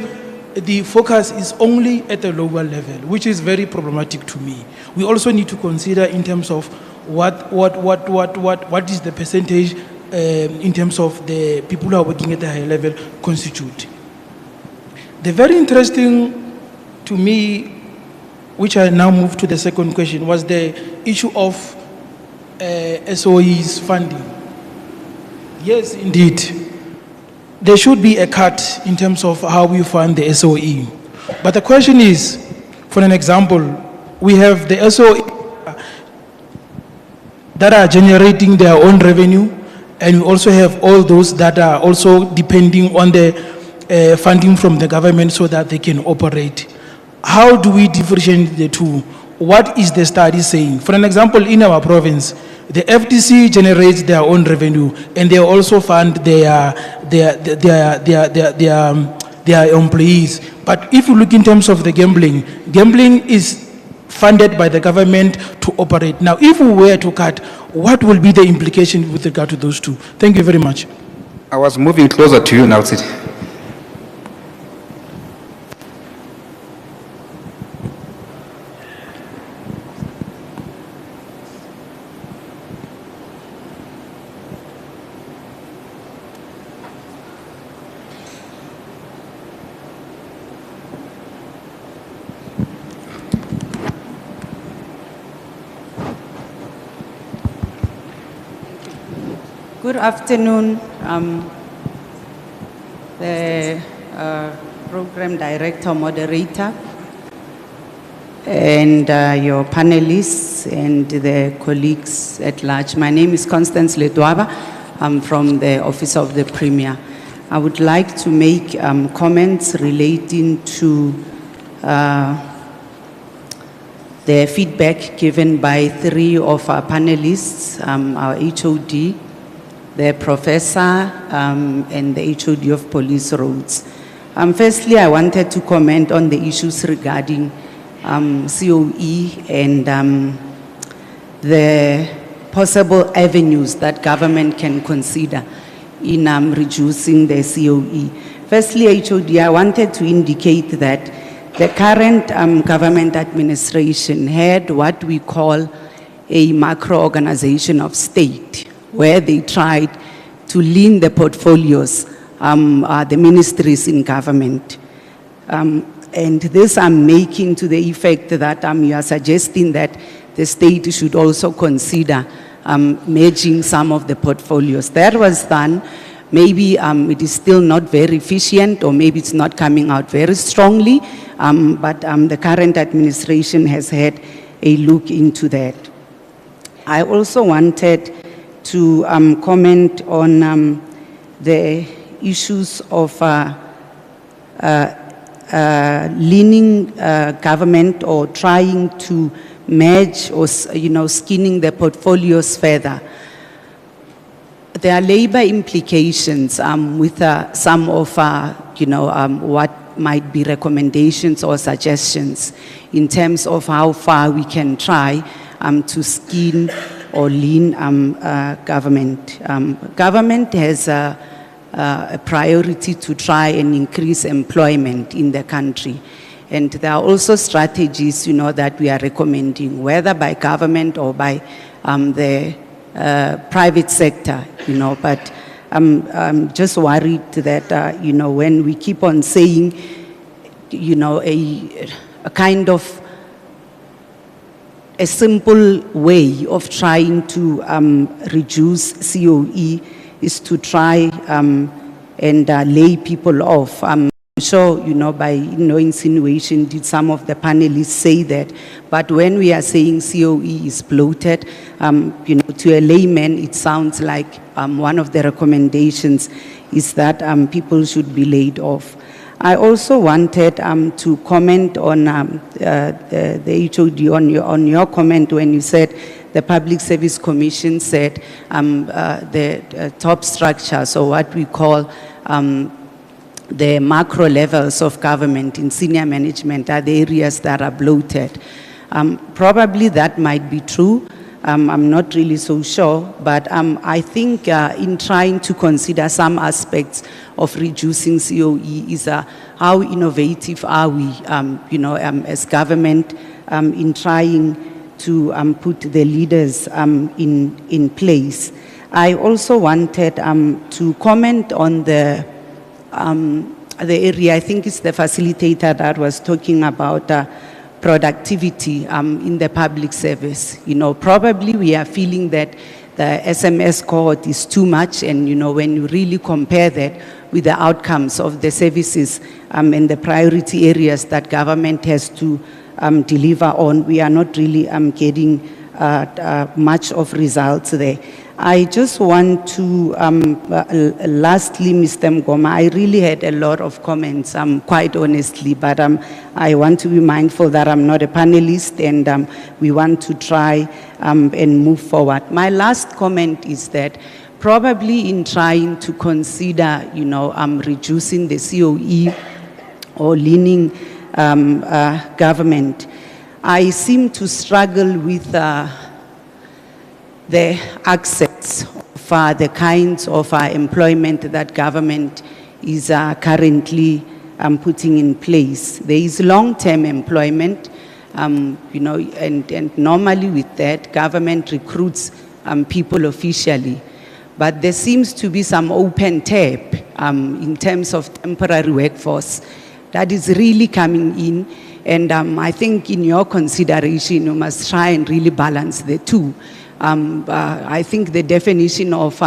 the focus is only at the lower level, which is very problematic to me. We also need to consider in terms of what is the percentage in terms of the people who are working at the high level constitute. The very interesting to me, which I now move to the second question, was the issue of SOE's funding. Yes, indeed. There should be a cut in terms of how we fund the SOE. But the question is, for an example, we have the SOE that are generating their own revenue, and we also have all those that are also depending on the funding from the government so that they can operate. How do we differentiate the two? What is the study saying? For an example, in our province, the FTC generates their own revenue, and they also fund their employees. But if you look in terms of the gambling is funded by the government to operate. Now, if we were to cut, what will be the implication with regard to those two? Thank you very much. I was moving closer to you now, Sid. Good afternoon, the program director, moderator, and your panelists and the colleagues at large. My name is Constance Ledwaba. I'm from the Office of the Premier. I would like to make comments relating to the feedback given by three of our panelists, our HOD, the professor, and the HOD of Police Roads. Firstly, I wanted to comment on the issues regarding COE and the possible avenues that government can consider in reducing the COE. Firstly, HOD, I wanted to indicate that The current government administration had what we call a macro organization of state, where they tried to lean the portfolios, the ministries in government. And this I'm making to the effect that you are suggesting that the state should also consider merging some of the portfolios. That was done. Maybe it is still not very efficient, or maybe it's not coming out very strongly, but the current administration has had a look into that. I also wanted to comment on the issues of leaning government or trying to merge or, skinning the portfolios further. There are labor implications with some of, what might be recommendations or suggestions in terms of how far we can try to skin or lean government. Government has a priority to try and increase employment in the country. And there are also strategies, that we are recommending, whether by government or by the private sector, but I'm just worried that, when we keep on saying, a kind of a simple way of trying to reduce COE is to try and lay people off. So, by insinuation, did some of the panelists say that? But when we are saying COE is bloated, to a layman, it sounds like one of the recommendations is that people should be laid off. I also wanted to comment on the HOD, on your comment when you said the Public Service Commission said the top structure, so what we call the macro levels of government in senior management are the areas that are bloated. Probably that might be true. I'm not really so sure, but I think in trying to consider some aspects of reducing COE is how innovative are we, as government in trying to put the leaders in place. I also wanted to comment on the area, I think it's the facilitator that was talking about productivity in the public service. Probably we are feeling that the SMS cohort is too much, and when you really compare that with the outcomes of the services and the priority areas that government has to deliver on, we are not really getting much of results there. I just want to, lastly, Mr. Ngoe, I really had a lot of comments, quite honestly, but I want to be mindful that I'm not a panelist, and we want to try and move forward. My last comment is that probably in trying to consider, reducing the COE or leaning government, I seem to struggle with the access of the kinds of employment that government is currently putting in place. There is long-term employment, and normally with that, government recruits people officially. But there seems to be some open tap in terms of temporary workforce that is really coming in. And I think in your consideration, you must try and really balance the two. I think the definition of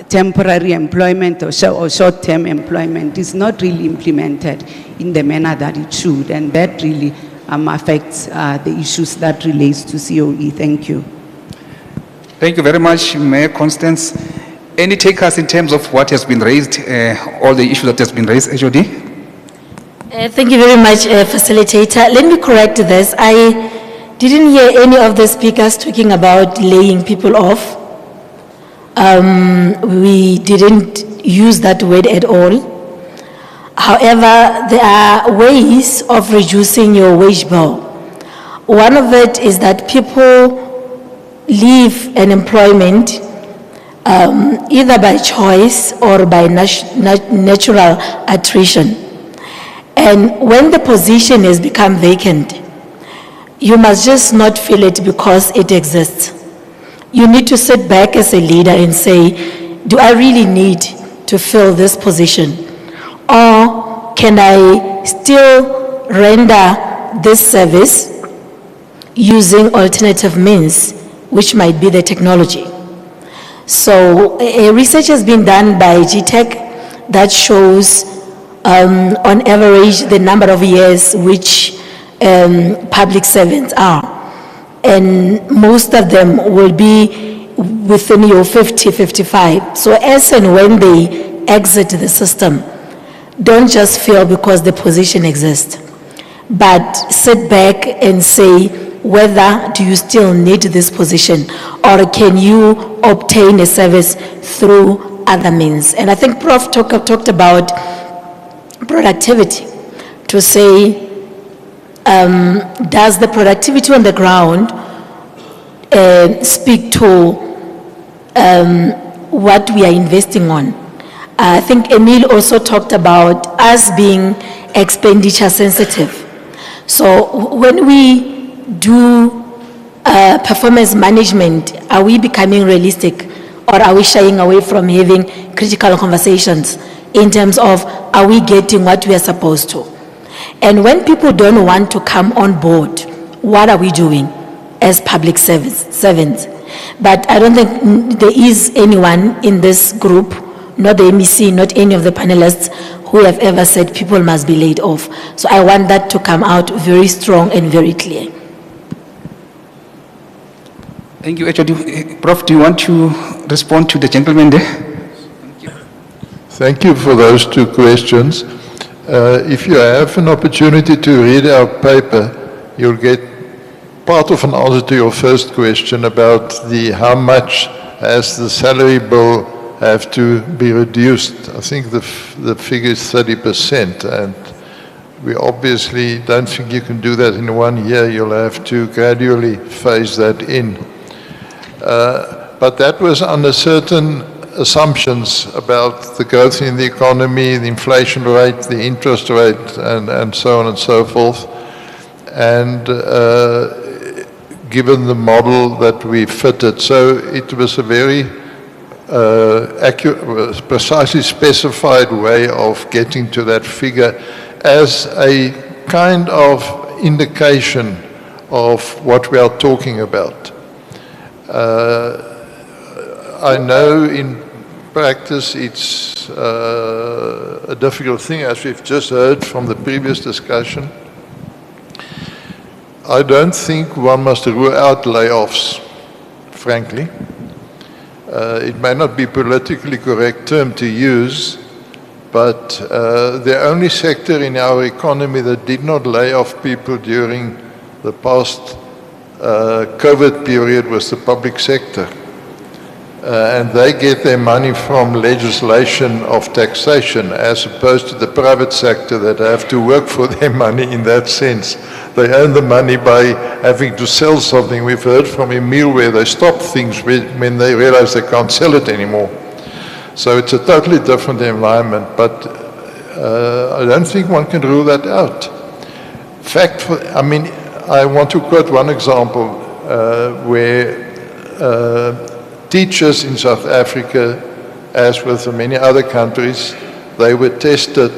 temporary employment or short-term employment is not really implemented in the manner that it should, and that really affects the issues that relates to COE. Thank you. Thank you very much, Mayor Constance. Any takers in terms of what has been raised, all the issues that has been raised, HOD? Thank you very much, Facilitator. Let me correct this. I didn't hear any of the speakers talking about laying people off. We didn't use that word at all. However, there are ways of reducing your wage bill. One of it is that people leave an employment either by choice or by natural attrition. And when the position has become vacant, you must just not fill it because it exists. You need to sit back as a leader and say, do I really need to fill this position? Or can I still render this service using alternative means, which might be the technology? So a research has been done by GTech that shows on average the number of years which public servants are. And most of them will be within your 50, 55. So as and when they exit the system, don't just feel because the position exists, but sit back and say, whether do you still need this position or can you obtain a service through other means? And I think Prof talked about productivity to say, does the productivity on the ground speak to what we are investing on? I think Emil also talked about us being expenditure sensitive. So when we do performance management, are we becoming realistic or are we shying away from having critical conversations in terms of are we getting what we are supposed to? And when people don't want to come on board, what are we doing as public servants? But I don't think there is anyone in this group, not the MEC, not any of the panelists, who have ever said people must be laid off. So I want that to come out very strong and very clear. Thank you, HOD. Prof, do you want to respond to the gentleman there? Thank you for those two questions. If you have an opportunity to read our paper, you'll get part of an answer to your first question about how much has the salary bill have to be reduced. I think the figure is 30%, and we obviously don't think you can do that in 1 year. You'll have to gradually phase that in. But that was under certain assumptions about the growth in the economy, the inflation rate, the interest rate, and so on and so forth. And given the model that we fitted, so it was a very accurate, precisely specified way of getting to that figure as a kind of indication of what we are talking about. I know in practice it's a difficult thing, as we've just heard from the previous discussion. I don't think one must rule out layoffs, frankly. It may not be politically correct term to use, but the only sector in our economy that did not lay off people during the past COVID period was the public sector. And they get their money from legislation of taxation as opposed to the private sector that have to work for their money in that sense. They earn the money by having to sell something. We've heard from Emil where they stop things when they realize they can't sell it anymore. So it's a totally different environment, but I don't think one can rule that out. I want to quote one example where teachers in South Africa, as with many other countries, they were tested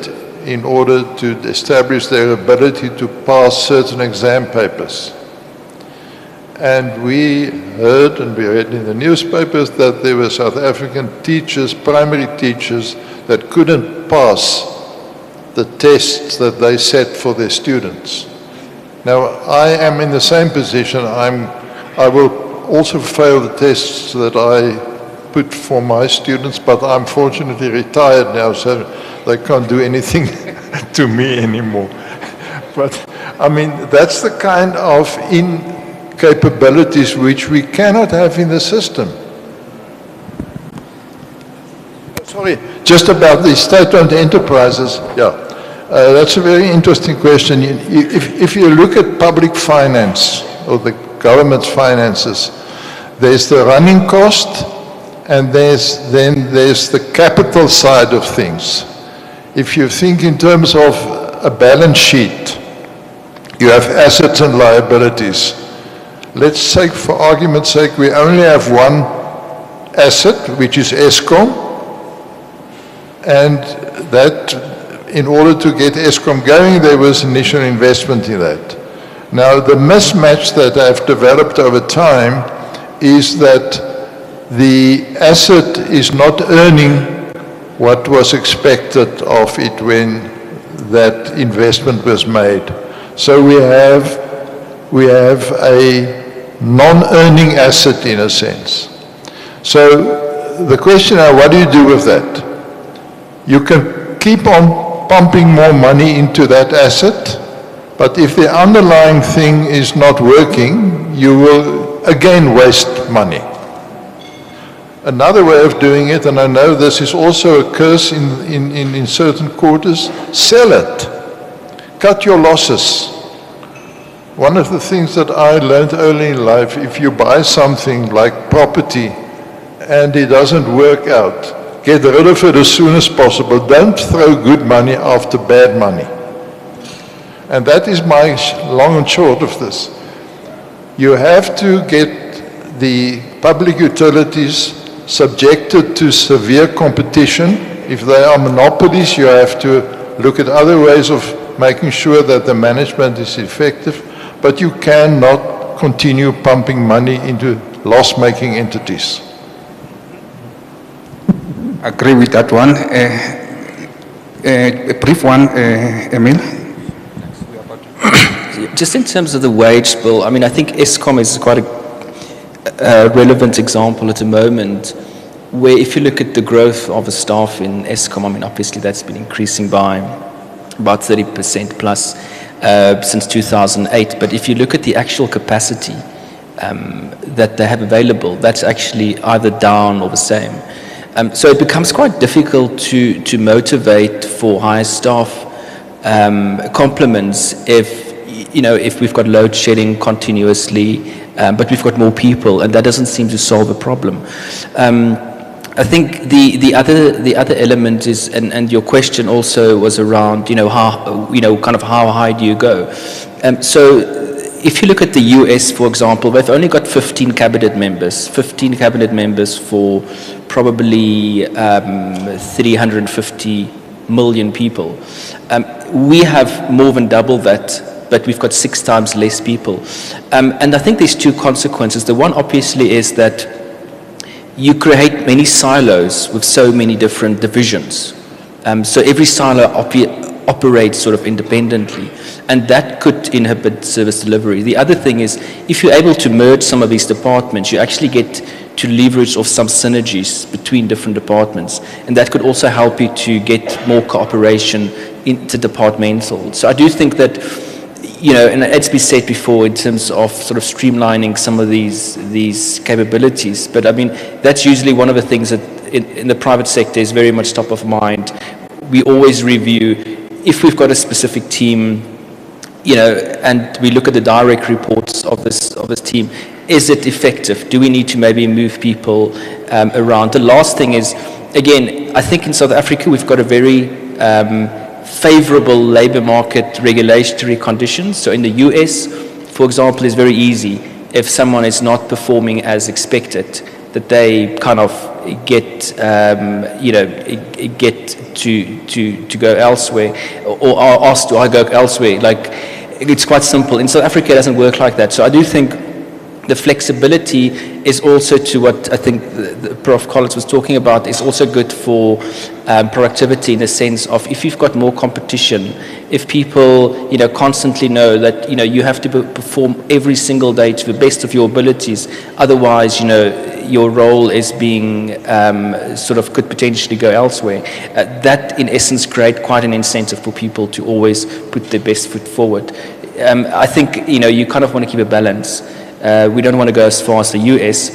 in order to establish their ability to pass certain exam papers. And we heard and we read in the newspapers that there were South African teachers, primary teachers, that couldn't pass the tests that they set for their students. Now, I am in the same position. I will also fail the tests that I put for my students, but I'm fortunately retired now, so they can't do anything to me anymore. But, that's the kind of incapabilities which we cannot have in the system. Sorry, just about the state-owned enterprises, that's a very interesting question. If you look at public finance, or the government's finances, there's the running cost, and then there's the capital side of things. If you think in terms of a balance sheet. You have assets and liabilities. Let's say, for argument's sake, we only have one asset, which is Eskom, and that, in order to get Eskom going, there was initial investment in that. Now, the mismatch that I've developed over time is that the asset is not earning what was expected of it when that investment was made. So we have a non-earning asset in a sense. So the question now, what do you do with that? You can keep on pumping more money into that asset, but if the underlying thing is not working, you will again waste money. Another way of doing it, and I know this is also a curse in certain quarters, sell it. Cut your losses. One of the things that I learned early in life, if you buy something like property and it doesn't work out, get rid of it as soon as possible. Don't throw good money after bad money. And that is my long and short of this. You have to get the public utilities subjected to severe competition. If they are monopolies, you have to look at other ways of making sure that the management is effective, but you cannot continue pumping money into loss-making entities. Agree with that one. A brief one, Emil. Just in terms of the wage bill, I mean, I think Eskom is quite a relevant example at the moment, where if you look at the growth of the staff in Eskom, I mean, obviously that's been increasing by about 30% plus since 2008. But if you look at the actual capacity that they have available, that's actually either down or the same. So it becomes quite difficult to motivate for higher staff complements if we've got load shedding continuously, but we've got more people, and that doesn't seem to solve the problem. I think the other element is, and your question also was around, how high do you go? So if you look at the US, for example, they've only got 15 cabinet members for probably 350 million people. We have more than double that, but we've got 6 times less people. And I think there's 2 consequences. The one obviously is that you create many silos with so many different divisions. So every silo operates sort of independently, and that could inhibit service delivery. The other thing is, if you're able to merge some of these departments, you actually get to leverage off some synergies between different departments, and that could also help you to get more cooperation interdepartmental. So I do think that, and it's been said before in terms of sort of streamlining some of these capabilities, but I mean, that's usually one of the things that in the private sector is very much top of mind. We always review, if we've got a specific team, and we look at the direct reports of this team, is it effective? Do we need to maybe move people around? The last thing is, again, I think in South Africa we've got a very favorable labor market regulatory conditions. So in the US, for example, it's very easy if someone is not performing as expected, that they kind of get to go elsewhere, or are asked to go elsewhere. Like, it's quite simple. In South Africa, it doesn't work like that. So I do think the flexibility is also, to what I think the Prof. Collins was talking about, is also good for productivity, in the sense of, if you've got more competition, if people constantly know that you have to perform every single day to the best of your abilities, otherwise your role is being could potentially go elsewhere. That in essence create quite an incentive for people to always put their best foot forward. I think you kind of want to keep a balance. We don't want to go as far as the US.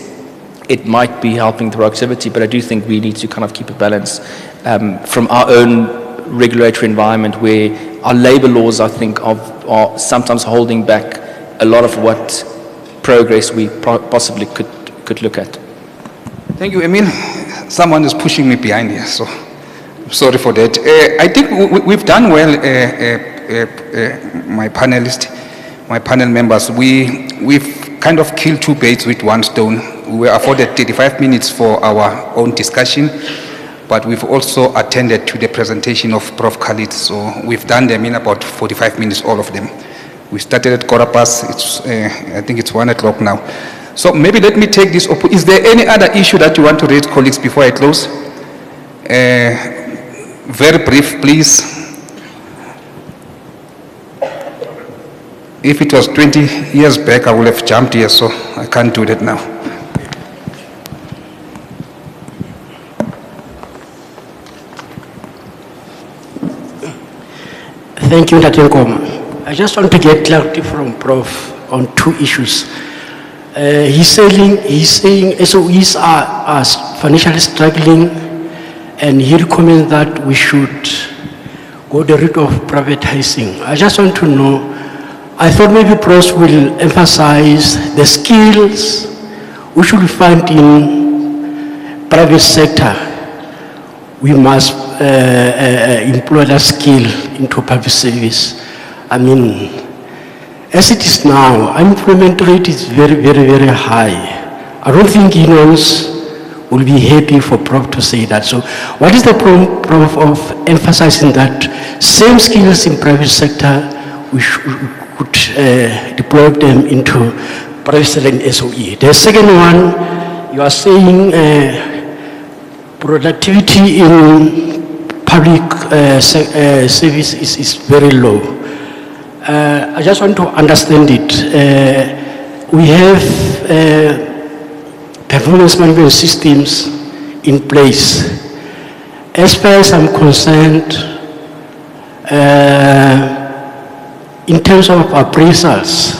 It might be helping the productivity, but I do think we need to kind of keep a balance from our own regulatory environment, where our labor laws, I think, are sometimes holding back a lot of what progress we possibly could look at. Thank you, Emil. Someone is pushing me behind here, so I'm sorry for that. I think we've done well my panel members, we've kind of killed two birds with one stone. We were afforded 35 minutes for our own discussion, but we've also attended to the presentation of Prof. Khalid, so we've done them in about 45 minutes, all of them. We started at 1:15, I think it's 1 o'clock now. So maybe let me take this, is there any other issue that you want to raise, colleagues, before I close? Very brief, please. If it was 20 years back, I would have jumped here, so I can't do that now. Thank you, Ntatenkom. I just want to get clarity from Prof on two issues. He's saying SOEs are financially struggling, and he recommends that we should go the route of privatizing. I just want to know, I thought maybe Prof will emphasize the skills we should find in private sector. We must employ that skill into public service. I mean, as it is now, unemployment rate is very, very, very high. I don't think unions will be happy for Prof to say that. So what is the Prof of emphasizing that same skills in private sector, we could deploy them into private sector and SOE? The second one, you are saying productivity in public service is very low. I just want to understand it. We have performance management systems in place. As far as I'm concerned, in terms of appraisals,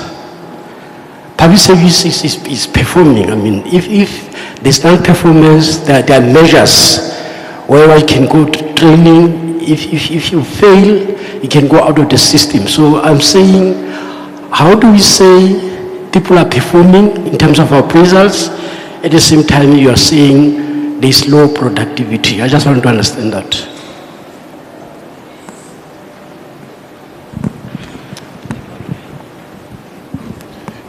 public service is performing. I mean, if there's non-performance, there are measures where I can go to training. If you fail, you can go out of the system. So I'm saying, how do we say people are performing in terms of appraisals? At the same time, you are saying there's low productivity. I just want to understand that.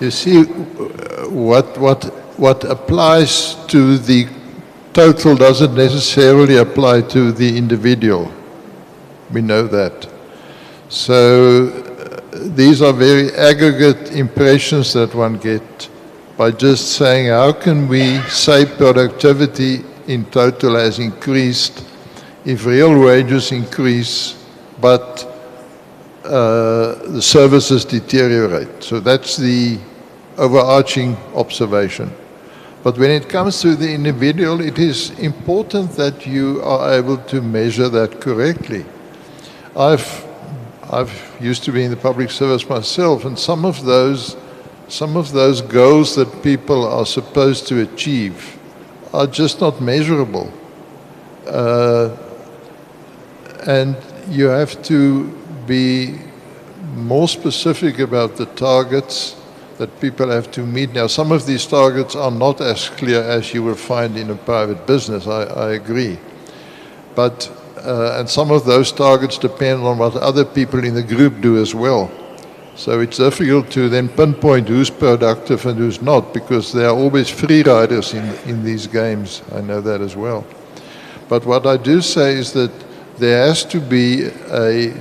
You see, what applies to the total doesn't necessarily apply to the individual. We know that. So these are very aggregate impressions that one gets by just saying, how can we say productivity in total has increased if real wages increase, but the services deteriorate? So that's the overarching observation. But when it comes to the individual, it is important that you are able to measure that correctly. I've used to be in the public service myself, and some of those goals that people are supposed to achieve are just not measurable. And you have to be more specific about the targets that people have to meet. Now, some of these targets are not as clear as you will find in a private business, I agree. But, and some of those targets depend on what other people in the group do as well. So it's difficult to then pinpoint who's productive and who's not, because there are always free riders in these games. I know that as well. But what I do say is that there has to be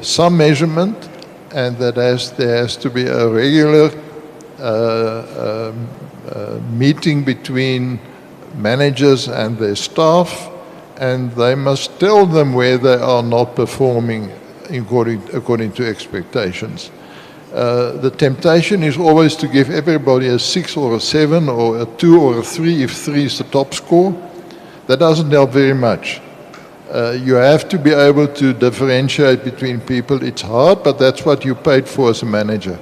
some measurement, and that there has to be a regular meeting between managers and their staff, and they must tell them where they are not performing according to expectations. The temptation is always to give everybody a 6 or a 7 or a 2 or a 3 if 3 is the top score. That doesn't help very much. You have to be able to differentiate between people. It's hard, but that's what you paid for as a manager.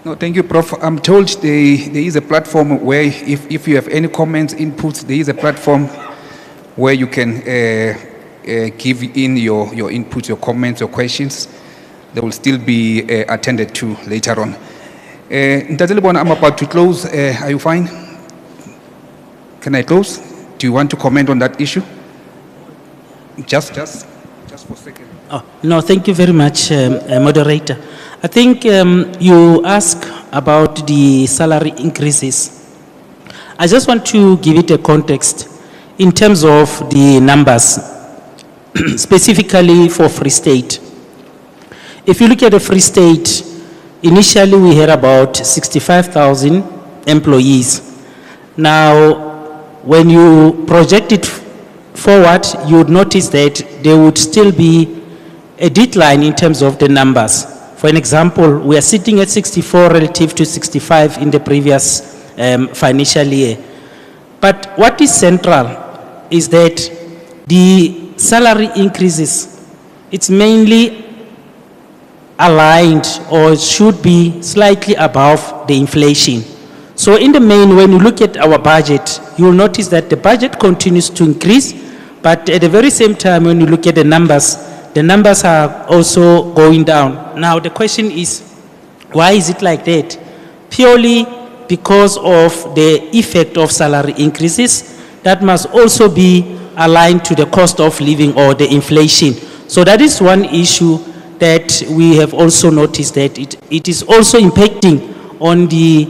No, thank you, Prof. I'm told there is a platform where if you have any comments, inputs, there is a platform where you can give in your inputs, your comments, your questions. They will still be attended to later on. Ntatlebona, I'm about to close. Are you fine? Can I close? Do you want to comment on that issue? Just for a second. Oh, no, thank you very much, moderator. I think you asked about the salary increases. I just want to give it a context in terms of the numbers, specifically for Free State. If you look at the Free State, initially we had about 65,000 employees. Now, when you project it forward, you would notice that there would still be a decline in terms of the numbers. For an example, we are sitting at 64 relative to 65 in the previous financial year. But what is central is that the salary increases, it's mainly aligned or should be slightly above the inflation. So in the main, when you look at our budget, you will notice that the budget continues to increase, but at the very same time, when you look at the numbers are also going down. Now the question is, why is it like that? Purely because of the effect of salary increases that must also be aligned to the cost of living or the inflation. So that is one issue that we have also noticed, that it is also impacting on the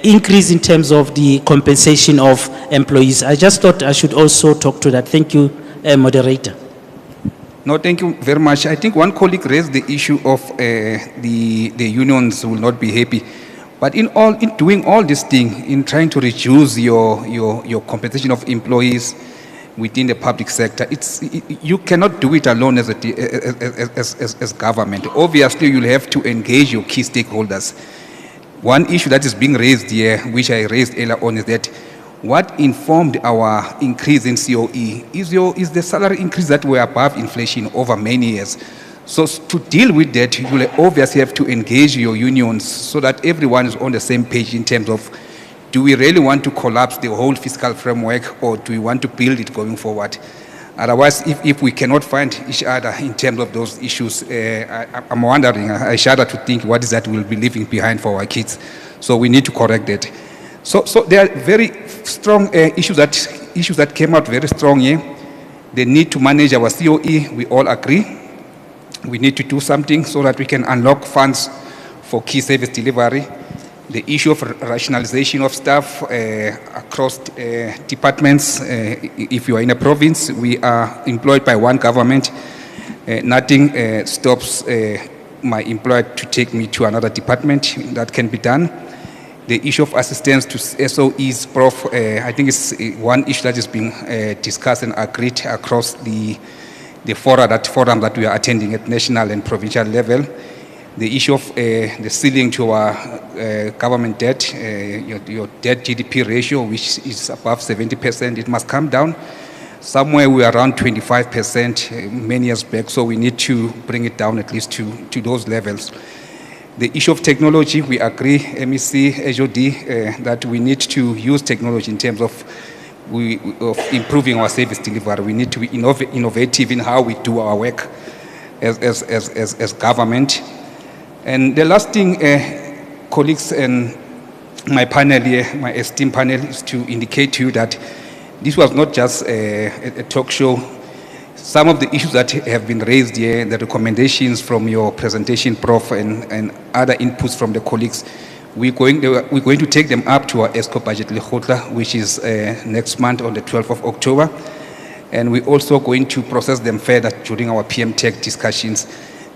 increase in terms of the compensation of employees. I just thought I should also talk to that. Thank you, moderator. No, thank you very much. I think one colleague raised the issue of the unions will not be happy. But in doing all this thing, in trying to reduce your compensation of employees within the public sector, you cannot do it alone as government. Obviously, you'll have to engage your key stakeholders. One issue that is being raised here, which I raised earlier on, is that what informed our increase in COE is the salary increase that were above inflation over many years. So to deal with that, you will obviously have to engage your unions so that everyone is on the same page in terms of, do we really want to collapse the whole fiscal framework, or do we want to build it going forward? Otherwise, if we cannot find each other in terms of those issues, I'm wondering, I shudder to think what is that we'll be leaving behind for our kids. So we need to correct that. So there are very strong issues that came out very strong here. The need to manage our COE, we all agree. We need to do something so that we can unlock funds for key service delivery. The issue of rationalization of staff across departments. If you are in a province, we are employed by one government. Nothing stops my employer to take me to another department. That can be done. The issue of assistance to SOEs, Prof, I think it's one issue that is being discussed and agreed across the forum that we are attending at national and provincial level. The issue of the ceiling to our government debt, your debt GDP ratio, which is above 70%, it must come down. Somewhere we are around 25% many years back, so we need to bring it down at least to those levels. The issue of technology, we agree, MEC, HOD, that we need to use technology in terms of improving our service delivery. We need to be innovative in how we do our work as government. And the last thing, colleagues and my panel here, my esteemed panel, is to indicate to you that this was not just a talk show. Some of the issues that have been raised here, the recommendations from your presentation, Prof, and other inputs from the colleagues, we're going to take them up to our ESCO budget Lekgotla, which is next month on the 12th of October. And we're also going to process them further during our PM Tech discussions.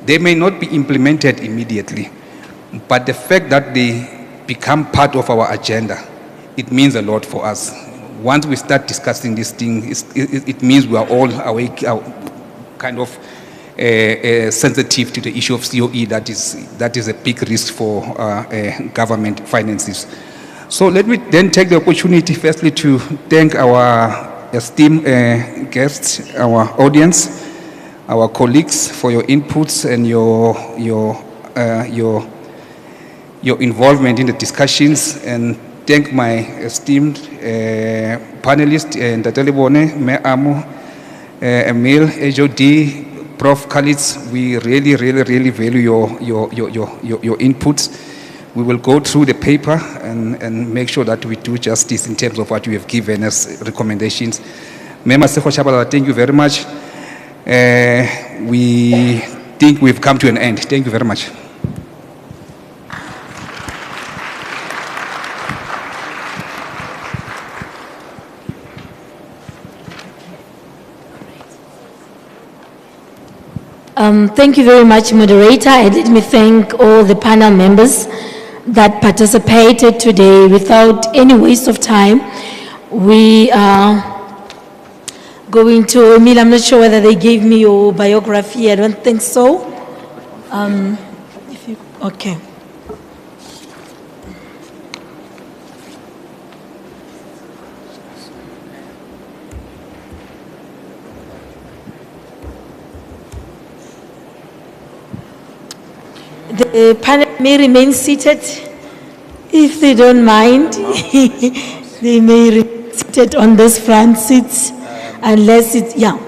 They may not be implemented immediately, but the fact that they become part of our agenda, it means a lot for us. Once we start discussing this thing, it means we are all awake, kind of sensitive to the issue of COE that is a big risk for government finances. So let me then take the opportunity firstly to thank our esteemed guests, our audience, our colleagues for your inputs and your involvement in the discussions, and thank my esteemed panelists, Ndatelebone, Me'amo, Emil, HOD, Prof. Khalid. We really value your inputs. We will go through the paper and make sure that we do justice in terms of what we have given as recommendations. Mema Sekho Shabala, thank you very much. we think we've come to an end. Thank you very much. Thank you very much, moderator. And let me thank all the panel members that participated today. Without any waste of time, we are going to, Emil, I'm not sure whether they gave me your biography. I don't think so. Okay. The panel may remain seated if they don't mind. They may remain seated on this front seats unless it's, yeah.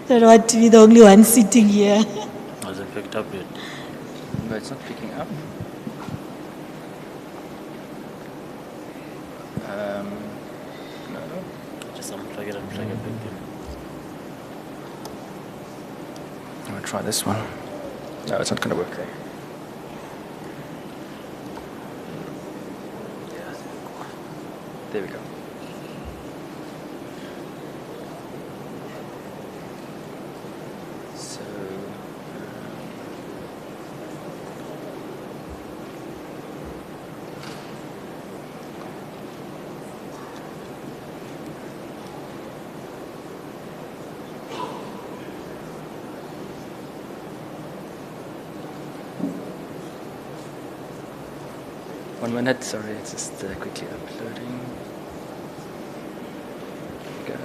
Don't want to be the only one sitting here. Has it picked up yet? No, it's not picking up. No. Just unplug it and plug it back in. I'm going to try this one. No, it's not going to work there. There we go. So, one minute, sorry, it's just quickly uploading. Go.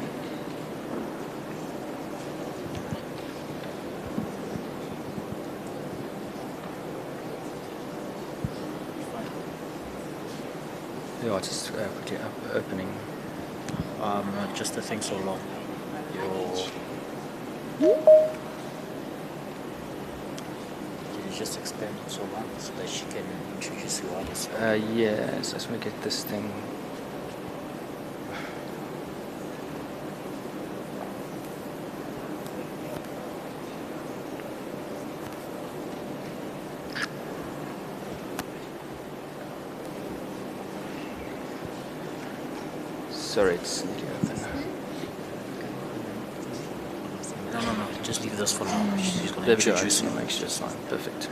Yeah, just quickly opening. Just the thing so long. Can you just expand it so long so that she can introduce you others? Yes, let's make it this thing. Sorry, it's nearly open. No, just leave this for now. She's going to There we go, introduce you. makes just fine. Perfect.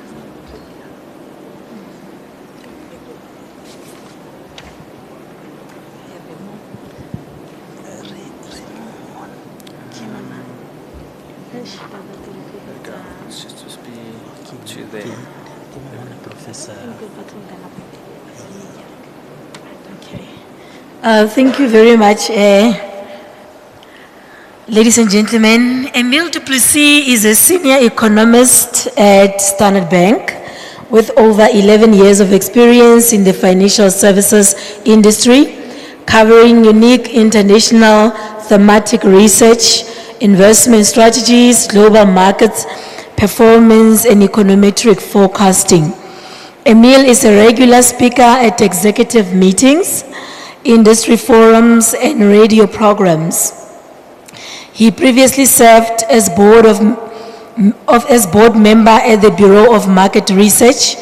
There we go. Let's just be to there. Professor. Okay. Thank you very much. Ladies and gentlemen, Emile du Plessis is a senior economist at Standard Bank with over 11 years of experience in the financial services industry, covering unique international thematic research, investment strategies, global markets, performance, and econometric forecasting. Emile is a regular speaker at executive meetings, industry forums, and radio programs. He previously served as board member at the Bureau of Market Research.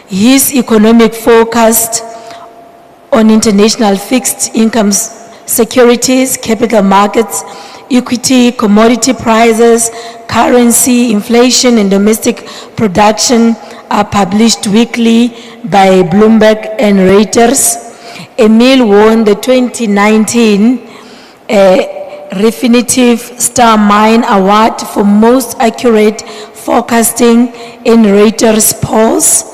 His economic forecast on international fixed income securities, capital markets, equity, commodity prices, currency, inflation, and domestic production are published weekly by Bloomberg and Reuters. Emile won the 2019 Refinitiv Star Mine Award for most accurate forecasting in Reuters polls.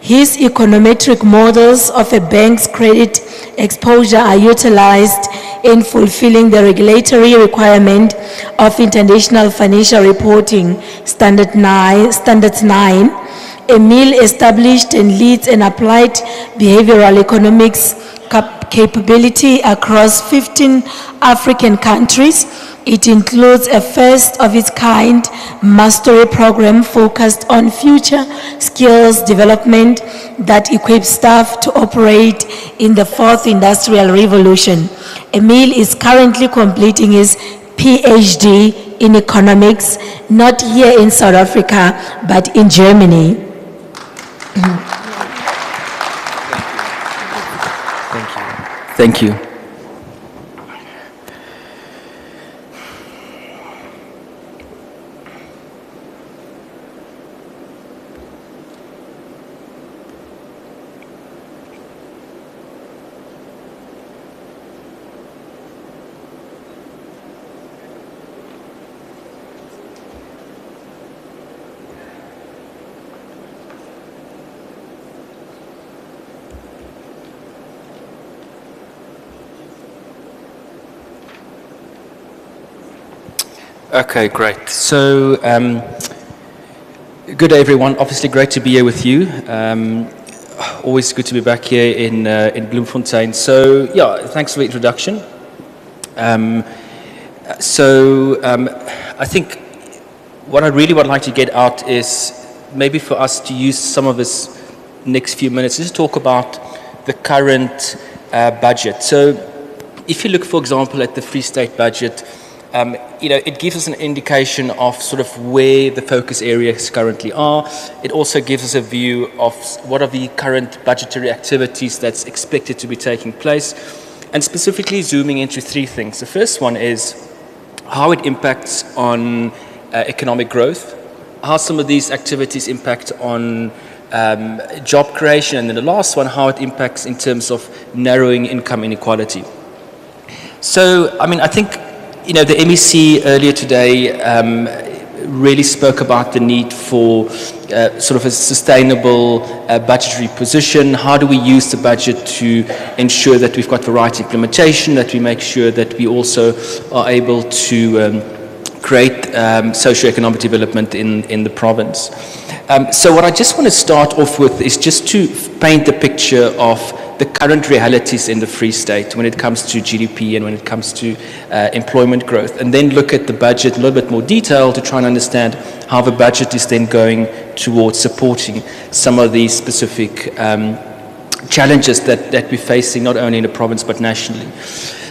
His econometric models of a bank's credit exposure are utilized in fulfilling the regulatory requirement of International Financial Reporting Standards 9. Emile established and leads an applied behavioral economics capability across 15 African countries. It includes a first-of-its-kind mastery program focused on future skills development that equips staff to operate in the fourth industrial revolution. Emile is currently completing his PhD in economics, not here in South Africa, but in Germany. Thank you. Okay, great. So, good day, everyone. Obviously, great to be here with you. Always good to be back here in Bloemfontein. So, yeah, thanks for the introduction. I think what I really would like to get out is maybe for us to use some of this next few minutes to talk about the current budget. So, if you look, for example, at the Free State budget, it gives us an indication of sort of where the focus areas currently are. It also gives us a view of what are the current budgetary activities that's expected to be taking place, and specifically zooming into three things. The first one is how it impacts on economic growth, how some of these activities impact on job creation, and then the last one, how it impacts in terms of narrowing income inequality. So, I think the MEC earlier today really spoke about the need for sort of a sustainable budgetary position. How do we use the budget to ensure that we've got the right implementation, that we make sure that we also are able to create socio-economic development in the province. So what I just want to start off with is just to paint the picture of the current realities in the Free State when it comes to GDP and when it comes to employment growth, and then look at the budget in a little bit more detail to try and understand how the budget is then going towards supporting some of these specific challenges that we're facing not only in the province but nationally.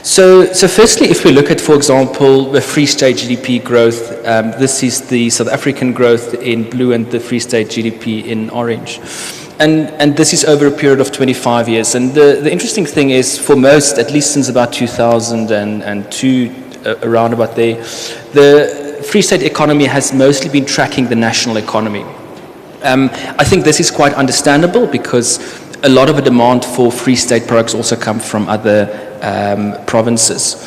So firstly, if we look at, for example, the Free State GDP growth, this is the South African growth in blue and the Free State GDP in orange. And this is over a period of 25 years. And the interesting thing is, for most, at least since about 2002, around about there, the Free State economy has mostly been tracking the national economy. I think this is quite understandable because a lot of the demand for Free State products also come from other provinces.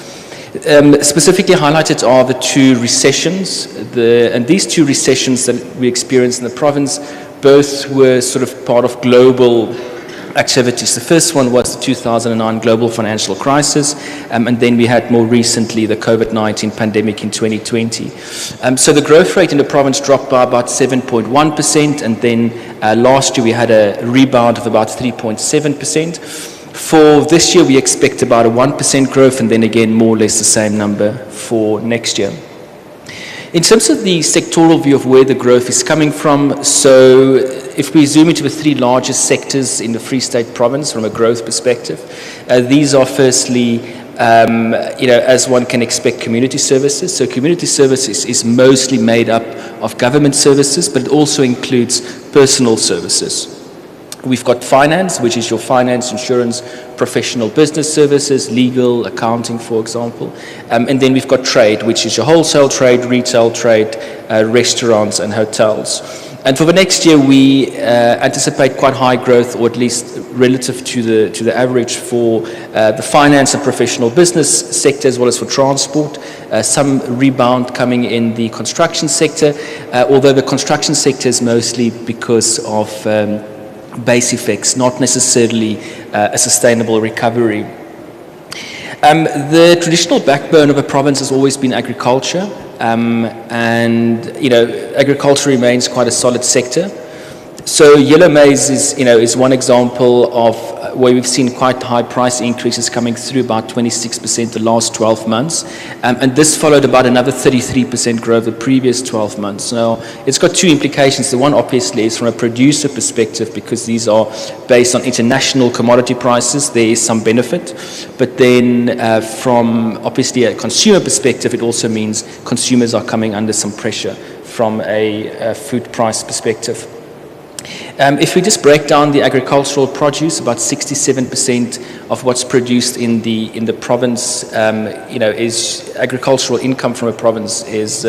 Specifically highlighted are the two recessions, and these two recessions that we experienced in the province both were sort of part of global activities. The first one was the 2009 global financial crisis, and then we had more recently the COVID-19 pandemic in 2020. So the growth rate in the province dropped by about 7.1%, and then last year we had a rebound of about 3.7%. For this year, we expect about a 1% growth, and then again, more or less the same number for next year. In terms of the sectoral view of where the growth is coming from, so if we zoom into the three largest sectors in the Free State province from a growth perspective, these are firstly, as one can expect, community services. So community services is mostly made up of government services, but it also includes personal services. We've got finance, which is your finance, insurance, professional business services, legal, accounting, for example. And then we've got trade, which is your wholesale trade, retail trade, restaurants and hotels. And for the next year, we anticipate quite high growth, or at least relative to the average for the finance and professional business sector, as well as for transport. Some rebound coming in the construction sector, although the construction sector is mostly because of base effects, not necessarily a sustainable recovery. The traditional backbone of a province has always been agriculture, and agriculture remains quite a solid sector. So yellow maize is one example of where we've seen quite high price increases coming through, about 26% the last 12 months. And this followed about another 33% growth the previous 12 months. Now, it's got two implications. The one obviously is from a producer perspective, because these are based on international commodity prices, there is some benefit. But then from obviously a consumer perspective, it also means consumers are coming under some pressure from a food price perspective. If we just break down the agricultural produce, about 67% of what's produced in the province, is agricultural income from a province is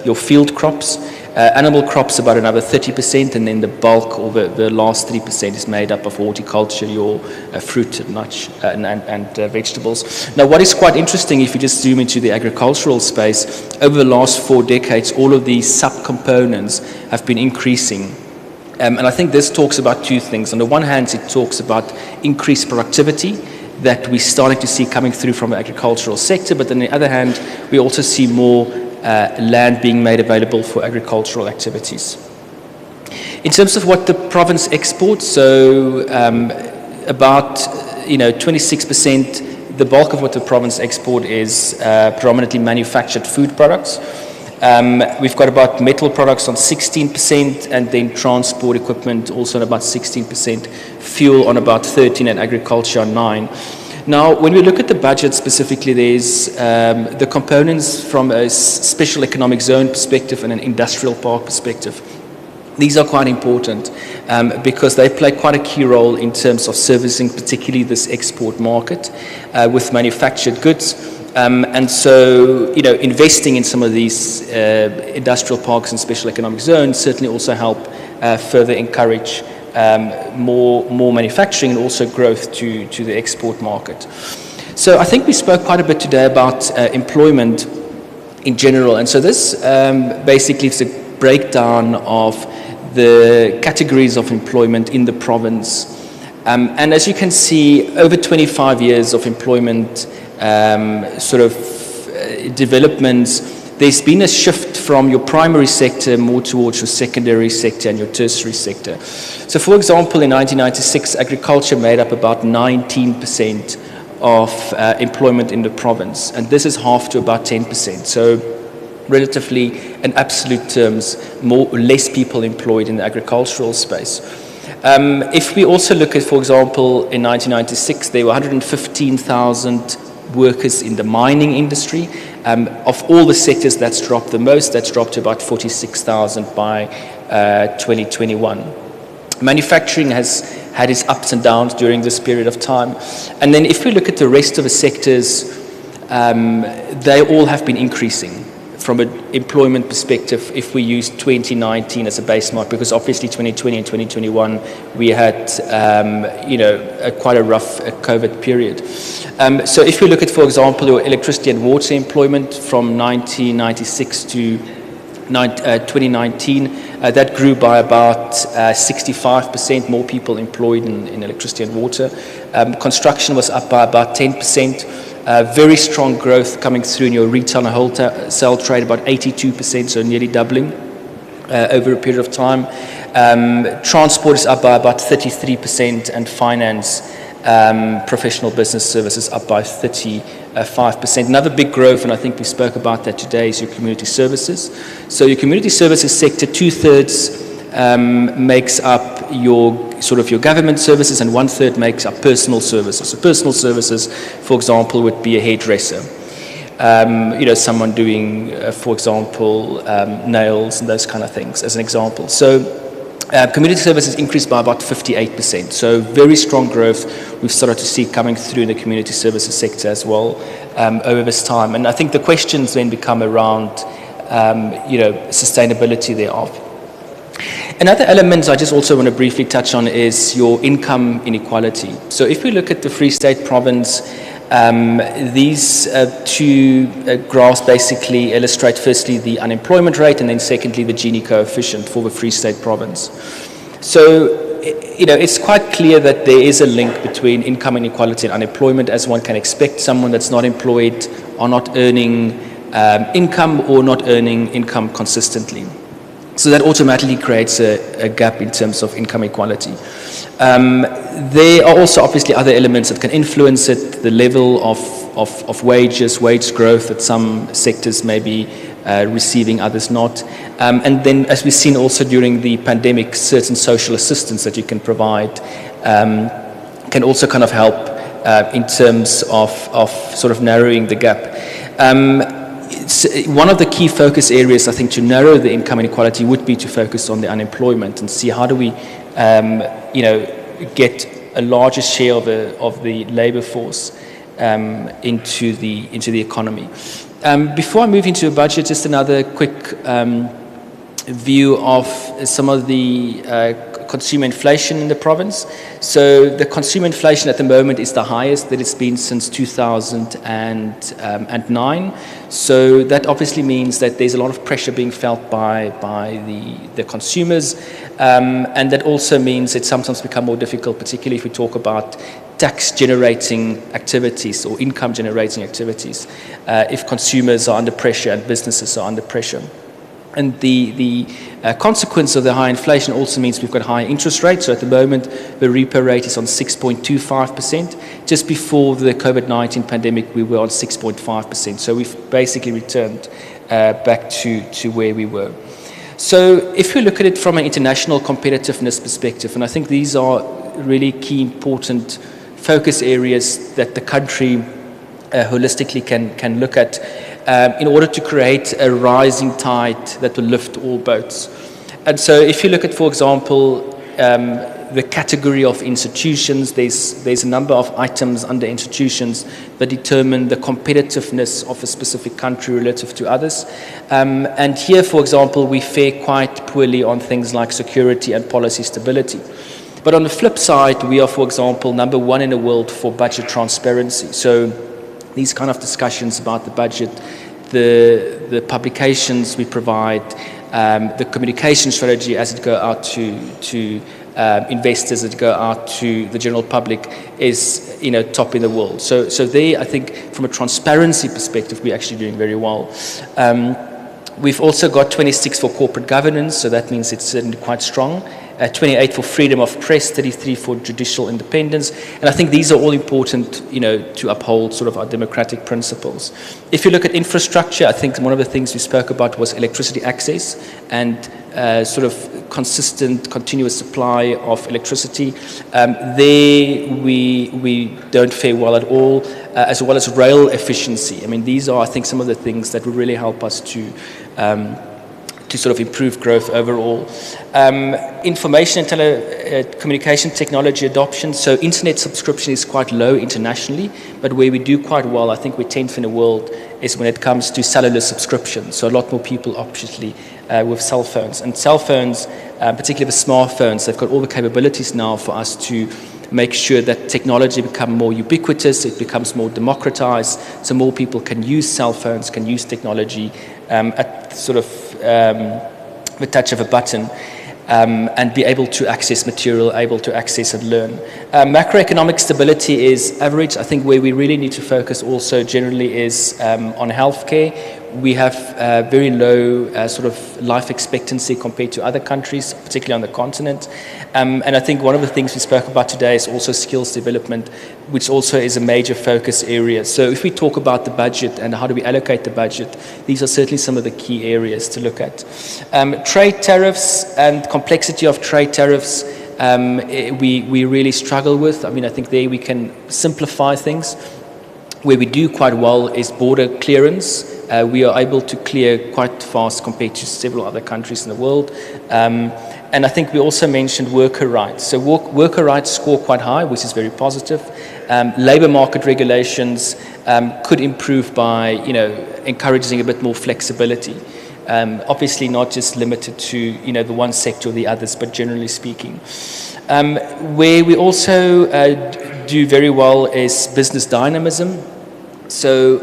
your field crops. Animal crops about another 30%, and then the bulk, or the last 3%, is made up of horticulture, your fruit and nuts and vegetables. Now, what is quite interesting, if you just zoom into the agricultural space, over the last 4 decades, all of these subcomponents have been increasing. And I think this talks about two things. On the one hand, it talks about increased productivity that we're starting to see coming through from the agricultural sector, but on the other hand, we also see more land being made available for agricultural activities. In terms of what the province exports, so about 26%, the bulk of what the province export is predominantly manufactured food products. We've got about metal products on 16%, and then transport equipment also on about 16%, fuel on about 13%, and agriculture on 9%. Now, when we look at the budget specifically, there's the components from a special economic zone perspective and an industrial park perspective. These are quite important because they play quite a key role in terms of servicing particularly this export market with manufactured goods. And so, investing in some of these industrial parks and special economic zones certainly also help further encourage more manufacturing and also growth to the export market. So I think we spoke quite a bit today about employment in general. And so this basically is a breakdown of the categories of employment in the province. And as you can see, over 25 years of employment developments, there's been a shift from your primary sector more towards your secondary sector and your tertiary sector. So for example, in 1996, agriculture made up about 19% of employment in the province, and this is half to about 10%. So relatively, in absolute terms, less people employed in the agricultural space. If we also look at, for example, in 1996, there were 115,000 workers in the mining industry. Of all the sectors, that's dropped the most. That's dropped to about 46,000 by 2021. Manufacturing has had its ups and downs during this period of time. And then if we look at the rest of the sectors, they all have been increasing from an employment perspective if we use 2019 as a benchmark, because obviously 2020 and 2021 we had quite a rough COVID period. So if we look at, for example, your electricity and water employment from 1996 to 2019, that grew by about 65%, more people employed in electricity and water. Construction was up by about 10%. Very strong growth coming through in your retail and wholesale trade, about 82%, so nearly doubling over a period of time. Transport is up by about 33%, and finance, professional business services up by 35%. Another big growth, and I think we spoke about that today, is your community services. So your community services sector, 2/3 makes up your government services, and 1/3 makes up personal services. So personal services, for example, would be a hairdresser. Someone doing, for example, nails and those kind of things, as an example. So community services increased by about 58%. So very strong growth we've started to see coming through in the community services sector as well over this time. And I think the questions then become around, sustainability thereof. Another element I just also want to briefly touch on is your income inequality. So if we look at the Free State province, these two graphs basically illustrate firstly the unemployment rate, and then secondly the Gini coefficient for the Free State province. So it's quite clear that there is a link between income inequality and unemployment, as one can expect. Someone that's not employed or not earning income or not earning income consistently. So that automatically creates a gap in terms of income equality. There are also obviously other elements that can influence it, the level of wages, wage growth that some sectors may be receiving, others not. And then, as we've seen also during the pandemic, certain social assistance that you can provide can also kind of help in terms of sort of narrowing the gap. One of the key focus areas, I think, to narrow the income inequality would be to focus on the unemployment and see how do we, get a larger share of the labor force into the economy. Before I move into a budget, just another quick view of some of the consumer inflation in the province. So the consumer inflation at the moment is the highest that it's been since 2009. So that obviously means that there's a lot of pressure being felt by the consumers, and that also means it sometimes becomes more difficult, particularly if we talk about tax-generating activities or income-generating activities, if consumers are under pressure and businesses are under pressure. And the consequence of the high inflation also means we've got high interest rates. So at the moment, the repo rate is on 6.25%. Just before the COVID-19 pandemic, we were on 6.5%. So we've basically returned back to where we were. So if we look at it from an international competitiveness perspective, and I think these are really key, important focus areas that the country holistically can look at, in order to create a rising tide that will lift all boats. And so if you look at, for example, the category of institutions, there's a number of items under institutions that determine the competitiveness of a specific country relative to others. And here, for example, we fare quite poorly on things like security and policy stability. But on the flip side, we are, for example, number one in the world for budget transparency. So these kind of discussions about the budget, the publications we provide, the communication strategy as it go out to investors, that go out to the general public, is top in the world. So there, I think, from a transparency perspective, we're actually doing very well. We've also got 26 for corporate governance, so that means it's certainly quite strong. 28 for freedom of press, 33 for judicial independence. And I think these are all important, to uphold sort of our democratic principles. If you look at infrastructure, I think one of the things we spoke about was electricity access and sort of consistent, continuous supply of electricity. There we don't fare well at all, as well as rail efficiency. I mean, these are, I think, some of the things that will really help us to sort of improve growth overall. Information and telecommunication technology adoption. So internet subscription is quite low internationally, but where we do quite well, I think we're 10th in the world, is when it comes to cellular subscription. So a lot more people, obviously, with cell phones. And cell phones, particularly with smartphones, they've got all the capabilities now for us to make sure that technology becomes more ubiquitous, it becomes more democratized, so more people can use cell phones, can use technology at sort of the touch of a button, and be able to access material, able to access and learn. Macroeconomic stability is average. I think where we really need to focus also generally is on healthcare. We have very low sort of life expectancy compared to other countries, particularly on the continent. And I think one of the things we spoke about today is also skills development, which also is a major focus area. So if we talk about the budget and how do we allocate the budget, these are certainly some of the key areas to look at. Trade tariffs and complexity of trade tariffs, we really struggle with. I mean, I think there we can simplify things. Where we do quite well is border clearance. We are able to clear quite fast compared to several other countries in the world. And I think we also mentioned worker rights. So worker rights score quite high, which is very positive. Labor market regulations could improve by, encouraging a bit more flexibility. Obviously not just limited to, the one sector or the others, but generally speaking. Where we also do very well is business dynamism. So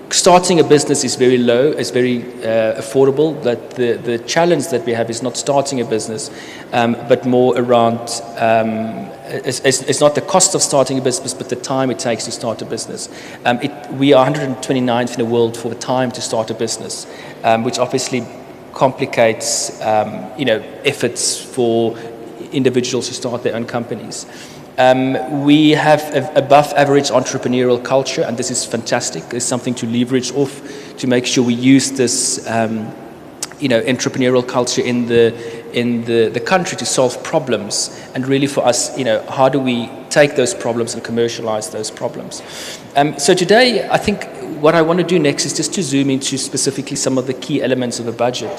starting a business is very low, it's very affordable. But the challenge that we have is not starting a business, but more around, it's not the cost of starting a business, but the time it takes to start a business. We are 129th in the world for the time to start a business, which obviously complicates, efforts for individuals who start their own companies. We have above average entrepreneurial culture, and this is fantastic. There's something to leverage off to make sure we use this, entrepreneurial culture in the country to solve problems. And really for us, how do we take those problems and commercialize those problems? So today, I think what I want to do next is just to zoom into specifically some of the key elements of the budget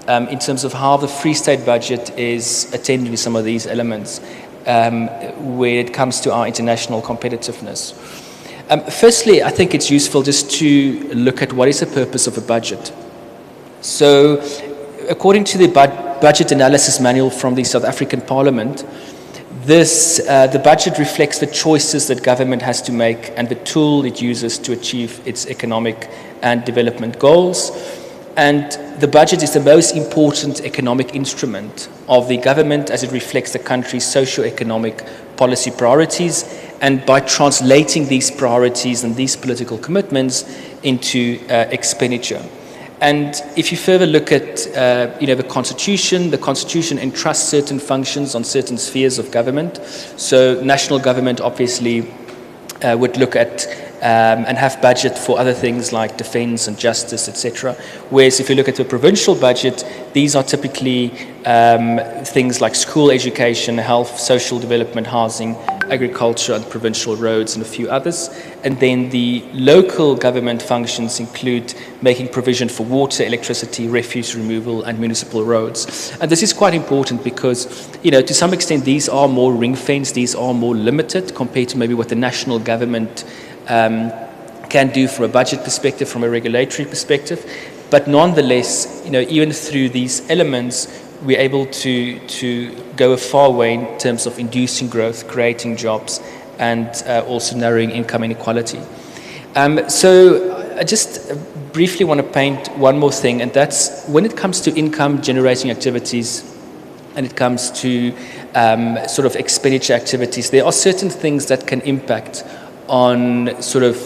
in terms of how the Free State budget is attending to some of these elements when it comes to our international competitiveness. Firstly, I think it's useful just to look at what is the purpose of a budget. So, according to the Budget Analysis Manual from the South African Parliament, the budget reflects the choices that government has to make and the tool it uses to achieve its economic and development goals. And the budget is the most important economic instrument of the government as it reflects the country's socio-economic policy priorities, and by translating these priorities and these political commitments into expenditure. And if you further look at the Constitution entrusts certain functions on certain spheres of government. So national government obviously would look at and have budget for other things like defense and justice, etc. Whereas if you look at the provincial budget, these are typically things like school education, health, social development, housing, agriculture, and provincial roads, and a few others. And then the local government functions include making provision for water, electricity, refuse removal, and municipal roads. And this is quite important because, to some extent, these are more ring-fenced, these are more limited compared to maybe what the national government can do from a budget perspective, from a regulatory perspective. But nonetheless, even through these elements, we're able to go a far way in terms of inducing growth, creating jobs, and also narrowing income inequality. So I just briefly want to paint one more thing, and that's when it comes to income generating activities and it comes to sort of expenditure activities, there are certain things that can impact on sort of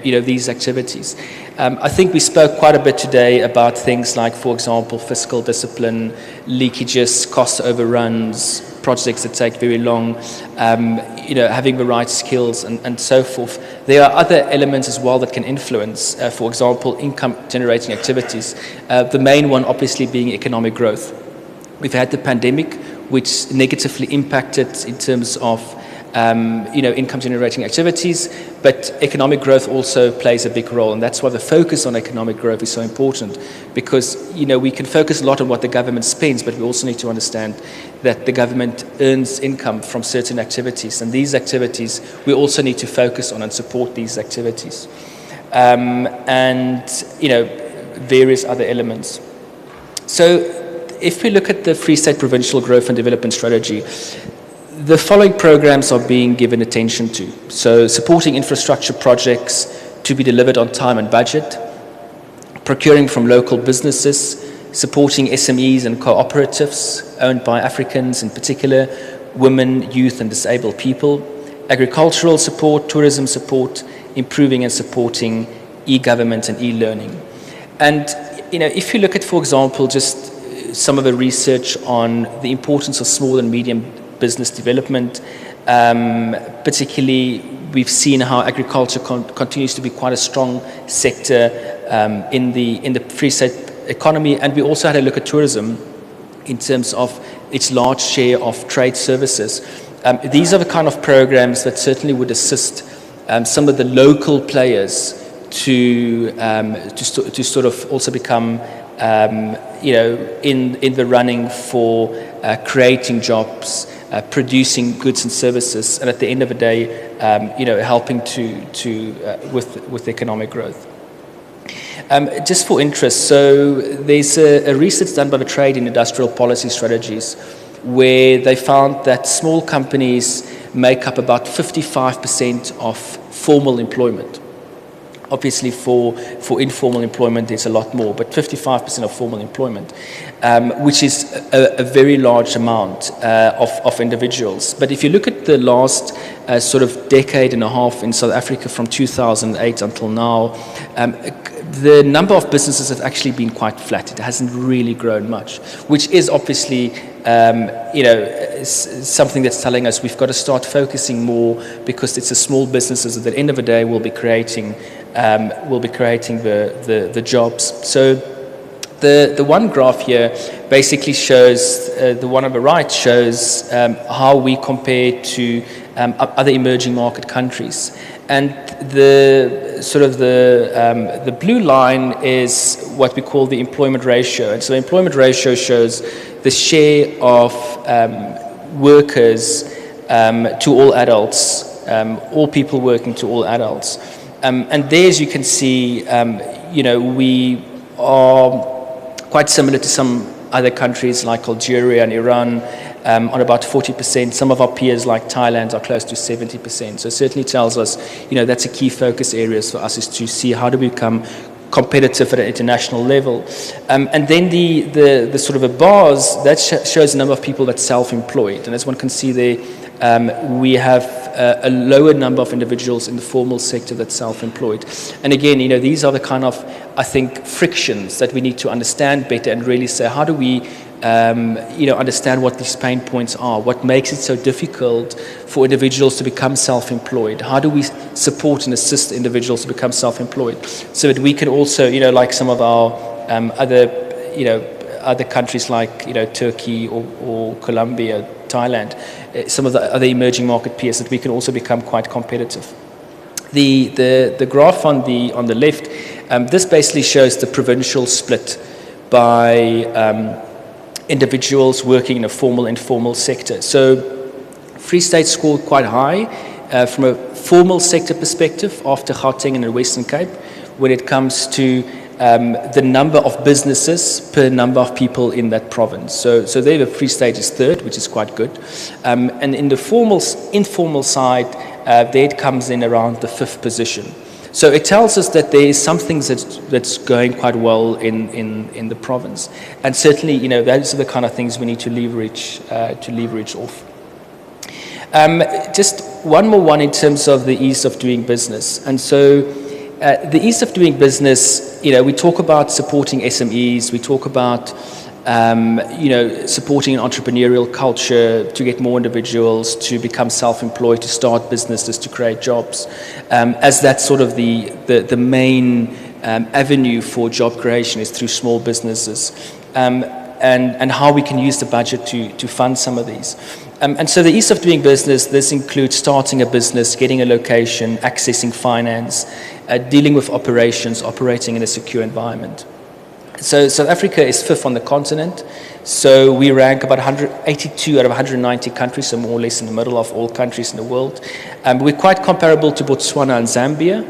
these activities. I think we spoke quite a bit today about things like, for example, fiscal discipline, leakages, cost overruns, projects that take very long, having the right skills and so forth. There are other elements as well that can influence, for example, income generating activities. The main one obviously being economic growth. We've had the pandemic, which negatively impacted in terms of income generating activities, but economic growth also plays a big role, and that's why the focus on economic growth is so important, because we can focus a lot on what the government spends, but we also need to understand that the government earns income from certain activities, and these activities we also need to focus on and support these activities, and various other elements. So if we look at the Free State Provincial Growth and Development Strategy, the following programs are being given attention to. So supporting infrastructure projects to be delivered on time and budget, procuring from local businesses, supporting SMEs and cooperatives owned by Africans in particular, women, youth and disabled people, agricultural support, tourism support, improving and supporting e-government and e-learning. And if you look at, for example, just some of the research on the importance of small and medium business development, particularly we've seen how agriculture continues to be quite a strong sector in the Free State economy, and we also had a look at tourism in terms of its large share of trade services. These are the kind of programs that certainly would assist some of the local players to sort of also become in the running for creating jobs, producing goods and services, and at the end of the day, helping with economic growth. Just for interest, so there's a research done by the Trade and Industrial Policy Strategies, where they found that small companies make up about 55% of formal employment. Obviously, for informal employment, there's a lot more, but 55% of formal employment, which is a very large amount of individuals. But if you look at the last sort of decade and a half in South Africa from 2008 until now, the number of businesses have actually been quite flat. It hasn't really grown much, which is obviously something that's telling us we've got to start focusing more, because it's the small businesses that at the end of the day will be creating the jobs. So the one graph here basically shows, the one on the right shows how we compare to other emerging market countries. And the blue line is what we call the employment ratio. And so the employment ratio shows the share of workers to all adults, all people working to all adults. And there, as you can see, we are quite similar to some other countries like Algeria and Iran, on about 40%. Some of our peers like Thailand are close to 70%. So it certainly tells us, that's a key focus areas for us, is to see how do we become competitive at an international level. And then the sort of a bars, that shows the number of people that's self-employed. And as one can see there, we have a lower number of individuals in the formal sector that's self-employed. And again, these are the kind of, I think, frictions that we need to understand better and really say, how do we understand what these pain points are, what makes it so difficult for individuals to become self-employed, how do we support and assist individuals to become self-employed, so that we can also, like some of our other countries like Turkey or Colombia, Thailand, some of the other emerging market peers, that we can also become quite competitive. The graph on the left, this basically shows the provincial split by individuals working in a formal and informal sector. So Free State scored quite high from a formal sector perspective after Gauteng and the Western Cape when it comes to the number of businesses per number of people in that province. So there the Free State is third, which is quite good. And in the informal side, there it comes in around the fifth position. So it tells us that there is some things that's going quite well in the province, and certainly those are the kind of things we need to leverage off. Just one more in terms of the ease of doing business, and so the ease of doing business. We talk about supporting SMEs, we talk about supporting an entrepreneurial culture to get more individuals to become self-employed, to start businesses, to create jobs, as that's sort of the main avenue for job creation is through small businesses, and how we can use the budget to fund some of these. And so the ease of doing business, this includes starting a business, getting a location, accessing finance, dealing with operations, operating in a secure environment. So South Africa is fifth on the continent. So we rank about 182 out of 190 countries, so more or less in the middle of all countries in the world. We're quite comparable to Botswana and Zambia.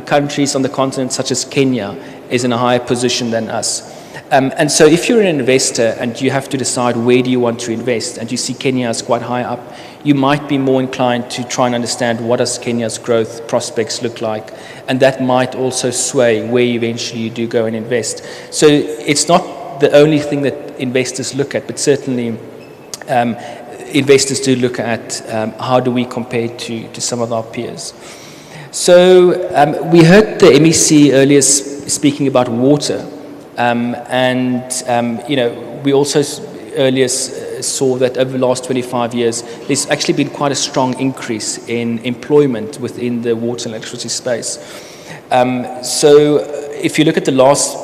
Countries on the continent such as Kenya is in a higher position than us. And so if you're an investor and you have to decide where do you want to invest, and you see Kenya is quite high up, you might be more inclined to try and understand what does Kenya's growth prospects look like, and that might also sway where eventually you do go and invest. So it's not the only thing that investors look at, but certainly investors do look at how do we compare to some of our peers. So we heard the MEC earlier speaking about water. We also earlier saw that over the last 25 years, there's actually been quite a strong increase in employment within the water and electricity space. So if you look at the last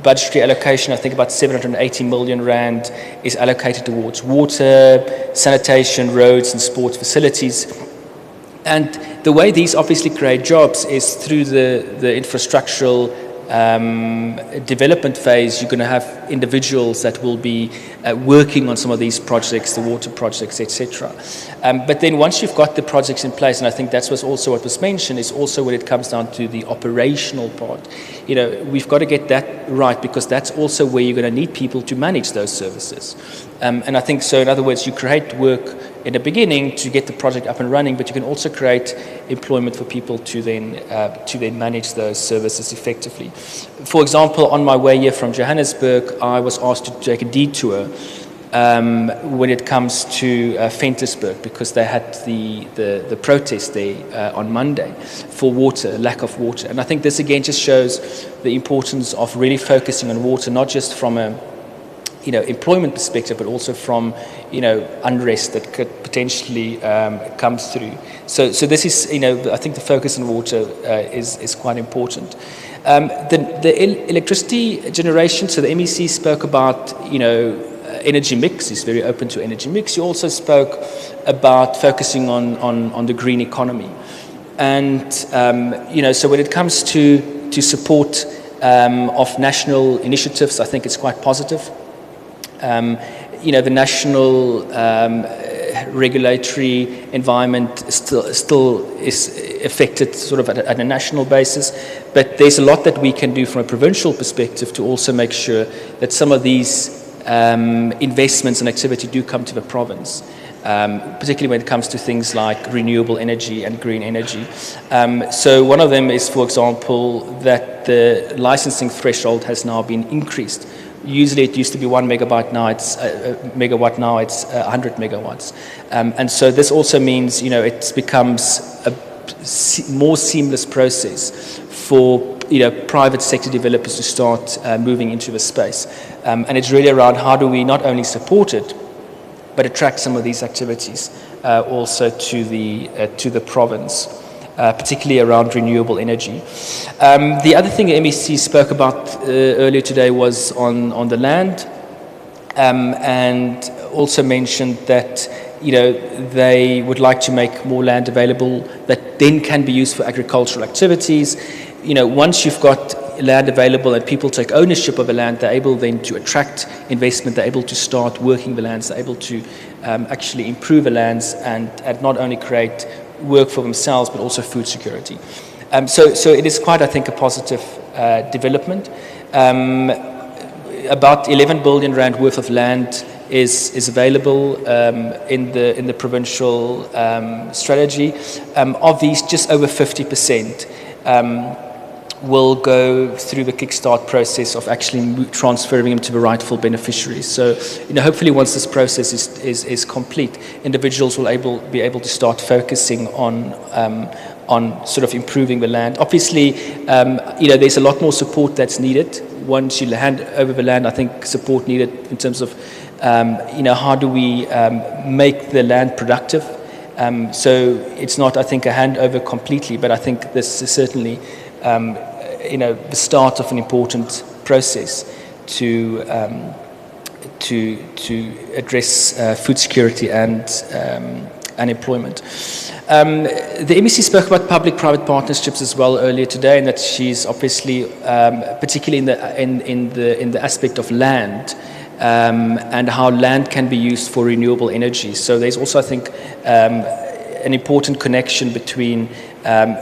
budgetary allocation, I think about 780 million rand is allocated towards water, sanitation, roads and sports facilities. And the way these obviously create jobs is through the infrastructural development phase. You're going to have individuals that will be working on some of these projects, the water projects, etc. But then once you've got the projects in place, and I think that's also what was mentioned, is also when it comes down to the operational part. We've got to get that right, because that's also where you're going to need people to manage those services. And I think so, in other words, you create work in the beginning to get the project up and running, but you can also create employment for people to then manage those services effectively. For example, on my way here from Johannesburg, I was asked to take a detour when it comes to Ventersburg, because they had the protest there on Monday for water, lack of water. And I think this again just shows the importance of really focusing on water, not just from a employment perspective, but also from unrest that could potentially come through. So this is I think the focus on water is quite important. The electricity generation. So the MEC spoke about energy mix. He's very open to energy mix. You also spoke about focusing on the green economy, and so when it comes to support of national initiatives, I think it's quite positive. The national regulatory environment still is affected sort of at a national basis, but there's a lot that we can do from a provincial perspective to also make sure that some of these investments and activity do come to the province, particularly when it comes to things like renewable energy and green energy. So one of them is, for example, that the licensing threshold has now been increased. Usually it used to be 1 megawatt, now it's 100 megawatts. And so this also means, it becomes a more seamless process for private sector developers to start moving into the space. And it's really around how do we not only support it, but attract some of these activities also to the province, particularly around renewable energy. The other thing the MEC spoke about earlier today was on the land, and also mentioned that they would like to make more land available that then can be used for agricultural activities. Once you've got land available and people take ownership of the land, they're able then to attract investment, they're able to start working the lands, they're able to actually improve the lands and not only create work for themselves, but also food security. So it is quite, I think, a positive development. About 11 billion rand worth of land is available in the provincial strategy. Of these, just over 50% will go through the kickstart process of actually transferring them to the rightful beneficiaries. So, hopefully once this process is complete, individuals will be able to start focusing on sort of improving the land. Obviously, there's a lot more support that's needed. Once you hand over the land, I think support needed in terms of, how do we make the land productive? So it's not, I think, a handover completely, but I think this is certainly the start of an important process to address food security and employment. The MEC spoke about public-private partnerships as well earlier today, and that she's obviously, particularly in the aspect of land, and how land can be used for renewable energy. So there's also, I think, an important connection between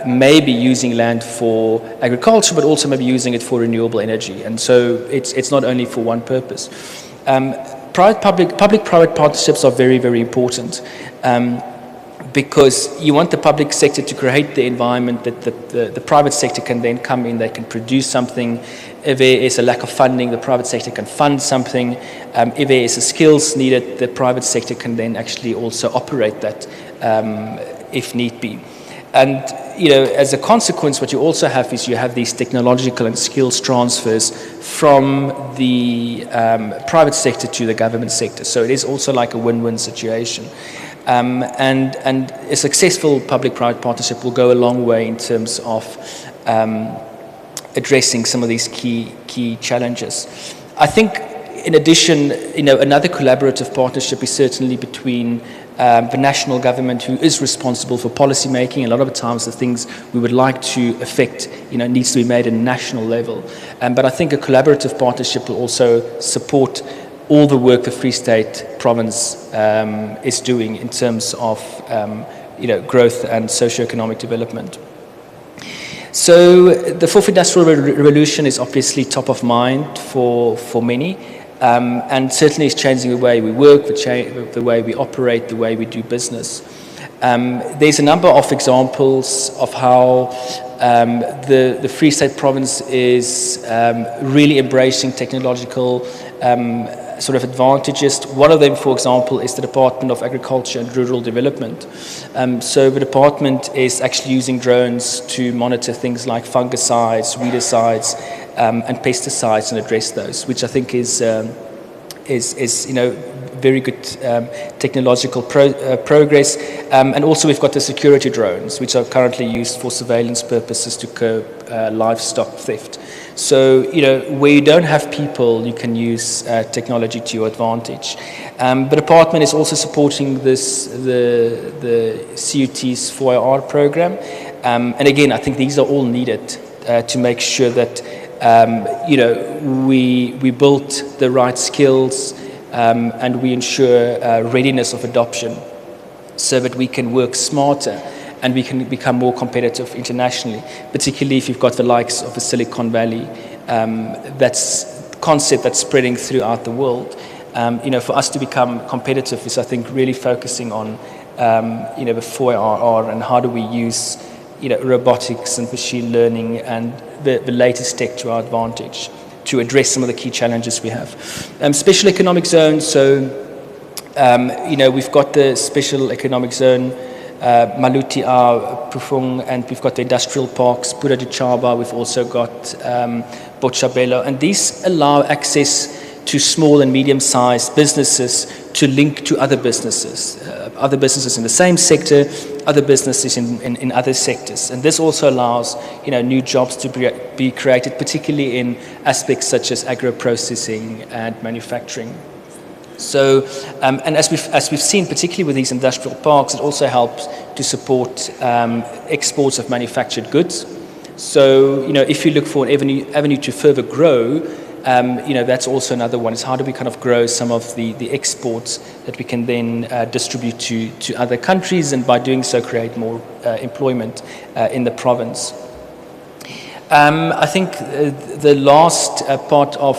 maybe using land for agriculture, but also maybe using it for renewable energy. And so it's not only for one purpose. Public-private partnerships are very, very important, because you want the public sector to create the environment that the private sector can then come in, they can produce something. If there is a lack of funding, the private sector can fund something. If there is a skills needed, the private sector can then actually also operate that if need be. And, as a consequence, what you also have is you have these technological and skills transfers from the private sector to the government sector. So it is also like a win-win situation. And a successful public-private partnership will go a long way in terms of addressing some of these key challenges. I think, in addition, another collaborative partnership is certainly between the national government, who is responsible for policy making. A lot of the times the things we would like to affect, needs to be made at a national level. But I think a collaborative partnership will also support all the work the Free State province is doing in terms of growth and socio-economic development. So the fourth industrial revolution is obviously top of mind for many. and certainly is changing the way we work, the way we operate, the way we do business. There's a number of examples of how the Free State Province is really embracing technological sort of advantages. One of them, for example, is the Department of Agriculture and Rural Development. So the department is actually using drones to monitor things like fungicides, weedicides, and pesticides and address those, which I think is very good technological progress. And also we've got the security drones, which are currently used for surveillance purposes to curb livestock theft. So, where you don't have people, you can use technology to your advantage. The department is also supporting the CUT's 4IR program. And again, I think these are all needed to make sure that, we build the right skills and we ensure readiness of adoption so that we can work smarter and we can become more competitive internationally, particularly if you've got the likes of the Silicon Valley. That's concept that's spreading throughout the world. For us to become competitive is, I think, really focusing on, the 4IR and how do we use, robotics and machine learning and the latest tech to our advantage to address some of the key challenges we have. Special economic zones, so, we've got the special economic zone, Maluti, Pufung, and we've got the industrial parks, Pura de Chaba, we've also got Botshabelo, and these allow access to small and medium-sized businesses to link to other businesses in the same sector, other businesses in other sectors. And this also allows, new jobs to be created, particularly in aspects such as agro-processing and manufacturing. So, and as we've seen, particularly with these industrial parks, it also helps to support exports of manufactured goods. So, if you look for an avenue to further grow, that's also another one, is how do we kind of grow some of the exports that we can then distribute to other countries, and by doing so create more employment in the province. I think the last part of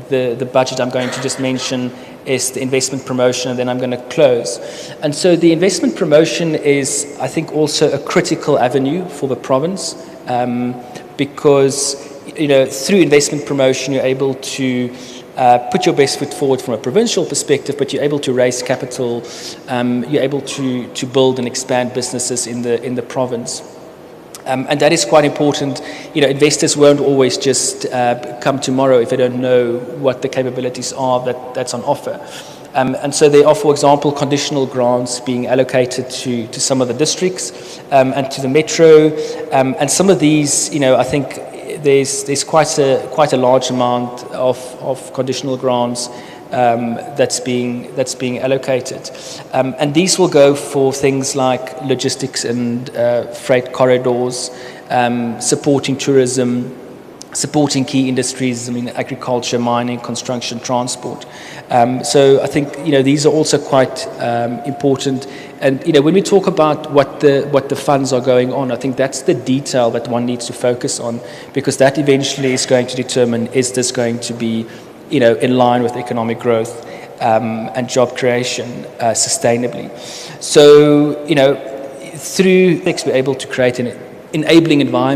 the budget I'm going to just mention is the investment promotion, and then I'm going to close. And so the investment promotion is, I think, also a critical avenue for the province, because through investment promotion you're able to put your best foot forward from a provincial perspective, but you're able to raise capital, you're able to build and expand businesses in the province. And that is quite important. Investors won't always just come tomorrow if they don't know what the capabilities are that's on offer. And so there are, for example, conditional grants being allocated to some of the districts and to the metro. And some of these, I think there's quite a large amount of conditional grants that's being allocated, and these will go for things like logistics and freight corridors, supporting tourism, supporting key industries, agriculture, mining, construction, transport. So I think these are also quite important. And when we talk about what the funds are going on, I think that's the detail that one needs to focus on, because that eventually is going to determine, is this going to be in line with economic growth and job creation sustainably. So, through this, we're able to create an enabling environment